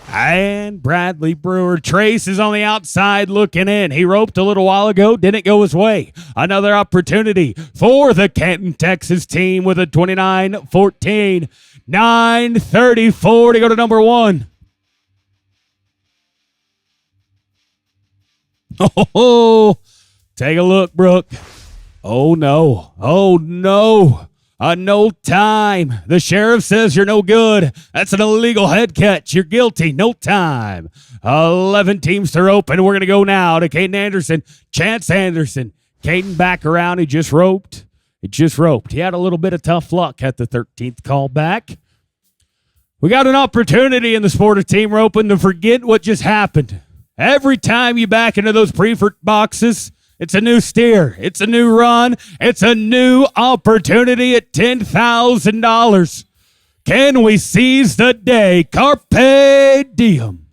and Bradley Brewer. Trace is on the outside looking in. He roped a little while ago. Didn't go his way. Another opportunity for the Canton, Texas team with a 29-14. 9:34 to go to number 1. Oh, take a look, Brooke. Oh, no. No time. The sheriff says you're no good. That's an illegal head catch. You're guilty. No time. 11 teams to rope, and we're going to go now to Caden Anderson. Chance Anderson. Caden back around. He just roped. He had a little bit of tough luck at the 13th call back. We got an opportunity in the sport of team roping to forget what just happened. Every time you back into those pre-fert boxes, it's a new steer. It's a new run. It's a new opportunity at $10,000. Can we seize the day? Carpe diem.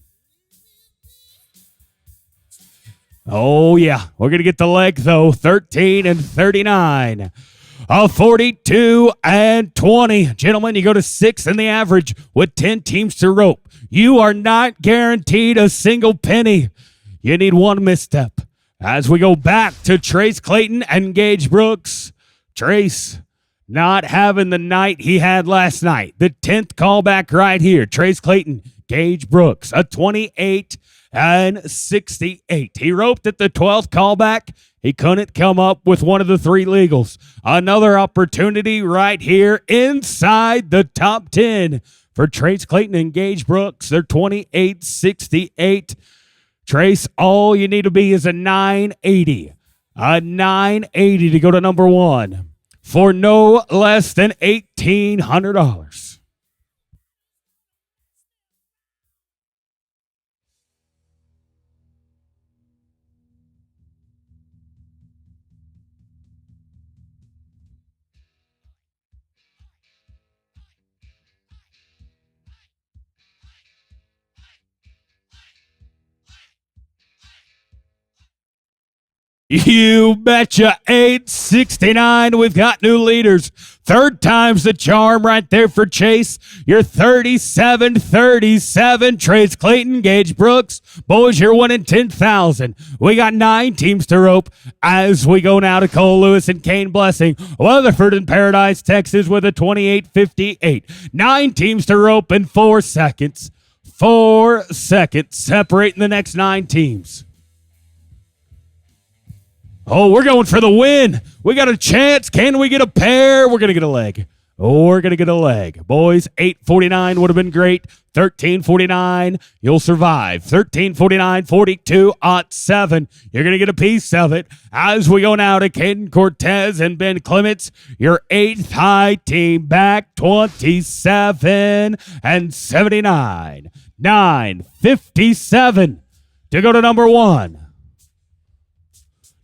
Oh, yeah. We're going to get the leg, though. 13 and 39. 42 and 20. Gentlemen, you go to 6 in the average with 10 teams to rope. You are not guaranteed a single penny. You need one misstep. As we go back to Trace Clayton and Gage Brooks. Trace not having the night he had last night. The 10th callback right here. Trace Clayton, Gage Brooks, a 28 and 68. He roped at the 12th callback. He couldn't come up with one of the 3 legals. Another opportunity right here inside the top 10 for Trace Clayton and Gage Brooks. They're 28-68. Trace, all you need to be is a 980. A 980 to go to number 1 for no less than $1,800. You betcha. 869. We've got new leaders. Third time's the charm right there for Chase. You're 37-37. Trace Clayton, Gage Brooks. Boys, you're winning 10,000. We got 9 teams to rope as we go now to Cole Lewis and Kane Blessing. Weatherford and Paradise, Texas with a 28-58. 9 teams to rope in 4 seconds. 4 seconds separating the next 9 teams. Oh, we're going for the win. We got a chance. Can we get a pair? We're going to get a leg. Oh, we're going to get a leg. Boys, 8:49 would have been great. 13:49, you'll survive. 13:49, 42-7. You're going to get a piece of it. As we go now to Caden Cortez and Ben Clements, your 8th high team back, 27 and 79. 9:57 to go to number 1.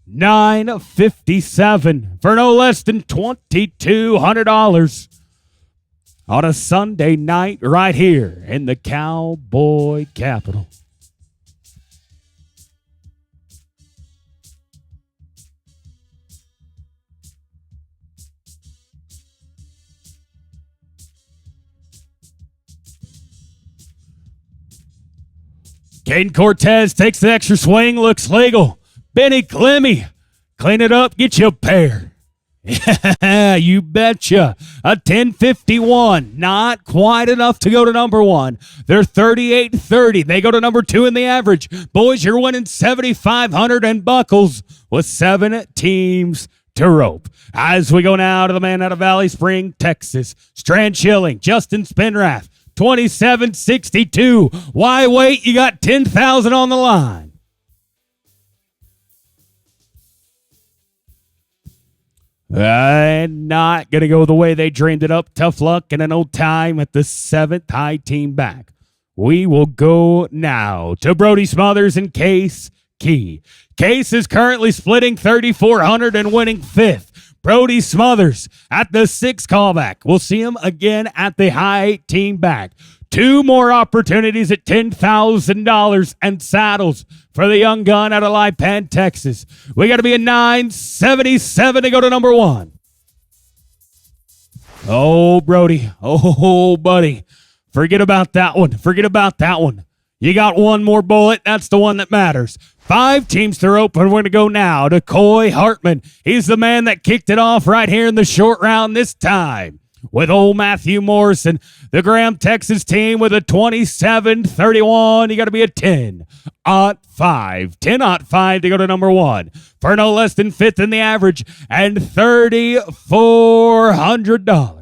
9:57 for no less than $2,200 on a Sunday night right here in the Cowboy Capital. Caden Cortez takes the extra swing, looks legal. Benny Clemmy, clean it up, get you a pair. Yeah, you betcha. A 10:51, not quite enough to go to number 1. They're 38-30. They go to number 2 in the average. Boys, you're winning 7,500 and buckles with 7 teams to rope. As we go now to the man out of Valley Spring, Texas, Strand Schilling, Justin Spinrath, 27-62. Why wait? You got 10,000 on the line. Not going to go the way they dreamed it up. Tough luck and an old time at the 7th high team back. We will go now to Brody Smothers and Case Key. Case is currently splitting 3,400 and winning 5th. Brody Smothers at the 6th callback. We'll see him again at the high team back. 2 more opportunities at $10,000 and saddles for the young gun out of Lipan, Texas. We got to be a 9:77 to go to number 1. Oh, Brody. Oh, buddy. Forget about that one. Forget about that one. You got one more bullet. That's the one that matters. 5 teams to rope, and we're going to go now to Coy Hartman. He's the man that kicked it off right here in the short round this time. with old Matthew Morrison. The Graham, Texas team with a 27-31. You got to be a 10-5. 10-5 to go to number 1 for no less than 5th in the average and $3,400.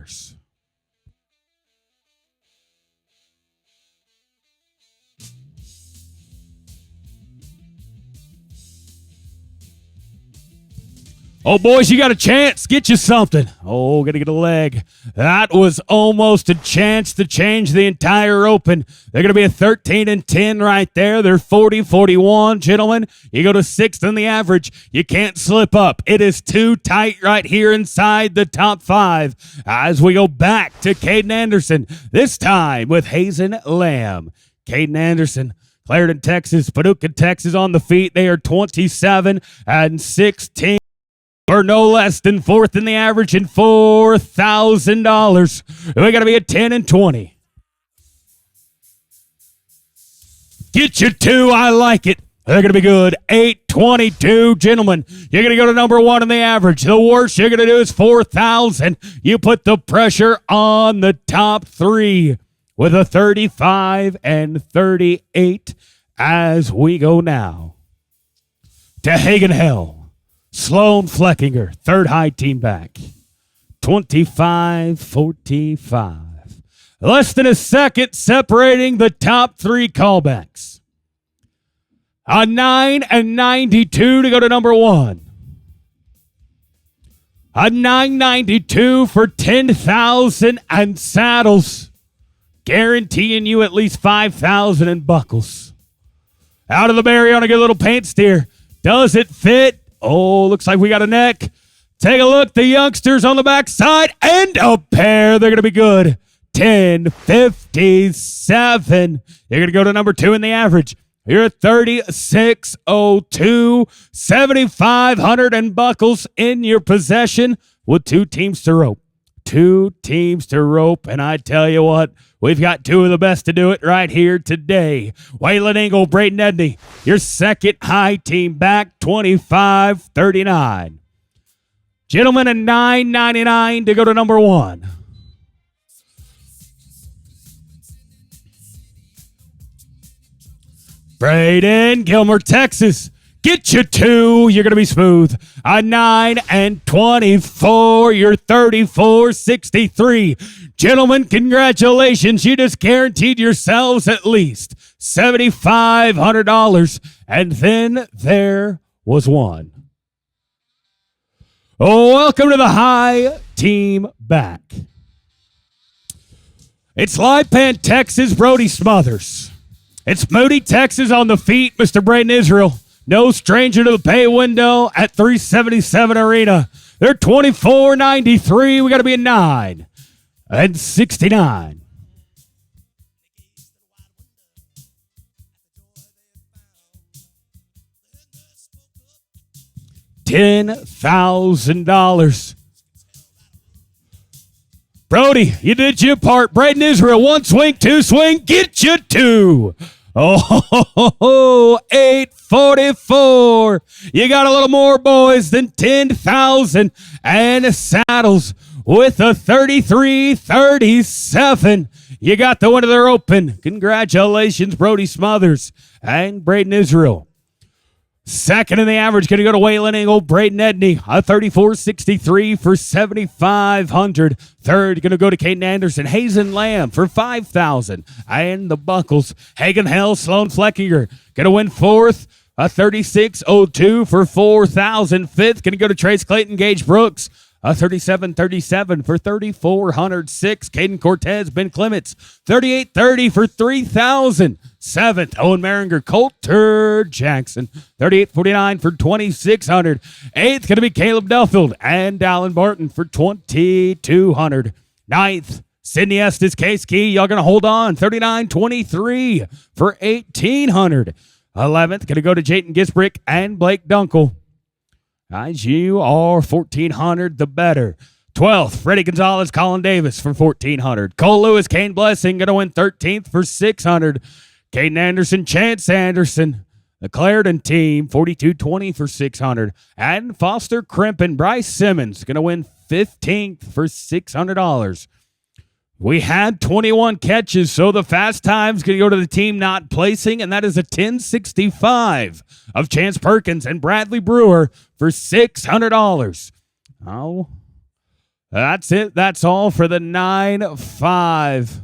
Oh, boys, you got a chance. Get you something. Oh, got to get a leg. That was almost a chance to change the entire open. They're going to be a 13-10 right there. They're 40-41, gentlemen. You go to 6th in the average. You can't slip up. It is too tight right here inside the top 5 as we go back to Caden Anderson, this time with Hazen Lamb. Caden Anderson, Clarendon, Texas, Paducah, Texas on the feet. They are 27-16. For no less than 4th in the average and $4,000. We got to be at 10-20. Get you 2. I like it. They're going to be good. 8-22, gentlemen. You're going to go to number 1 in the average. The worst you're going to do is 4,000. You put the pressure on the top 3 with a 35-38 as we go now to Hagen Hell. Sloan Fleckinger, 3rd high team back. 25-45. Less than a second separating the top 3 callbacks. A 9-92 to go to number 1. A 992 for 10,000 and saddles. Guaranteeing you at least 5,000 in buckles. Out of the berry on a good little paint steer. Does it fit? Oh, looks like we got a neck. Take a look. The youngsters on the backside and a pair. They're going to be good. 10-57. You're going to go to number 2 in the average. You're at 36-02. 7,500 and buckles in your possession with 2 teams to rope. 2 teams to rope. And I tell you what, we've got 2 of the best to do it right here today. Waylon Engel, Braden Edney, your 2nd high team back, 25-39. Gentlemen, a 9.99 to go to number 1. Braden, Gilmer, Texas. Get you 2. You're going to be smooth. A 9-24. You're 34-63. Gentlemen, congratulations. You just guaranteed yourselves at least $7,500. And then there was one. Oh, welcome to the high team back. It's Lipan, Texas, Brody Smothers. It's Moody, Texas on the feet, Mr. Braden Israel. No stranger to the pay window at 377 Arena. They're 24-93. We got to be a 9-69. $10,000. Brody, you did your part. Braden Israel, 1 swing, 2 swing, get you 2. Oh, 844. You got a little more, boys, than 10,000 and saddles with a 33-37. You got the winner there open. Congratulations, Brody Smothers and Braden Israel. 2nd in the average, going to go to Waylon Engel, Braden Edney, a 34-63 for 7,500. 3rd, going to go to Caden Anderson, Hazen Lamb for 5,000. And the buckles, Hagen Hell, Sloan Fleckinger, going to win 4th, a 36-02 for 4,000. 5th, going to go to Trace Clayton, Gage Brooks, a 37-37 for 3,406. Caden Cortez, Ben Clements, 38-30 for 3,000. 7th, Owen Maringer, Coulter Jackson, 38-49 for 2,600. 8th, going to be Caleb Duffield and Alan Barton for 2,200. 9th, Sydney Estes, Case Key, y'all going to hold on, 39-23 for 1,800. 11th, going to go to Jayton Gisbrick and Blake Dunkel. As you are 1,400, the better. 12th, Freddie Gonzalez, Colin Davis for 1,400. Cole Lewis, Kane Blessing, going to win 13th for 600. Caden Anderson, Chance Anderson, the Clarendon team, 42-20 for 600. And Foster Crimp and Bryce Simmons, going to win 15th for $600. We had 21 catches, so the fast time's going to go to the team not placing, and that is a 1065 of Chance Perkins and Bradley Brewer for $600. Oh, that's it. That's all for the 9-5.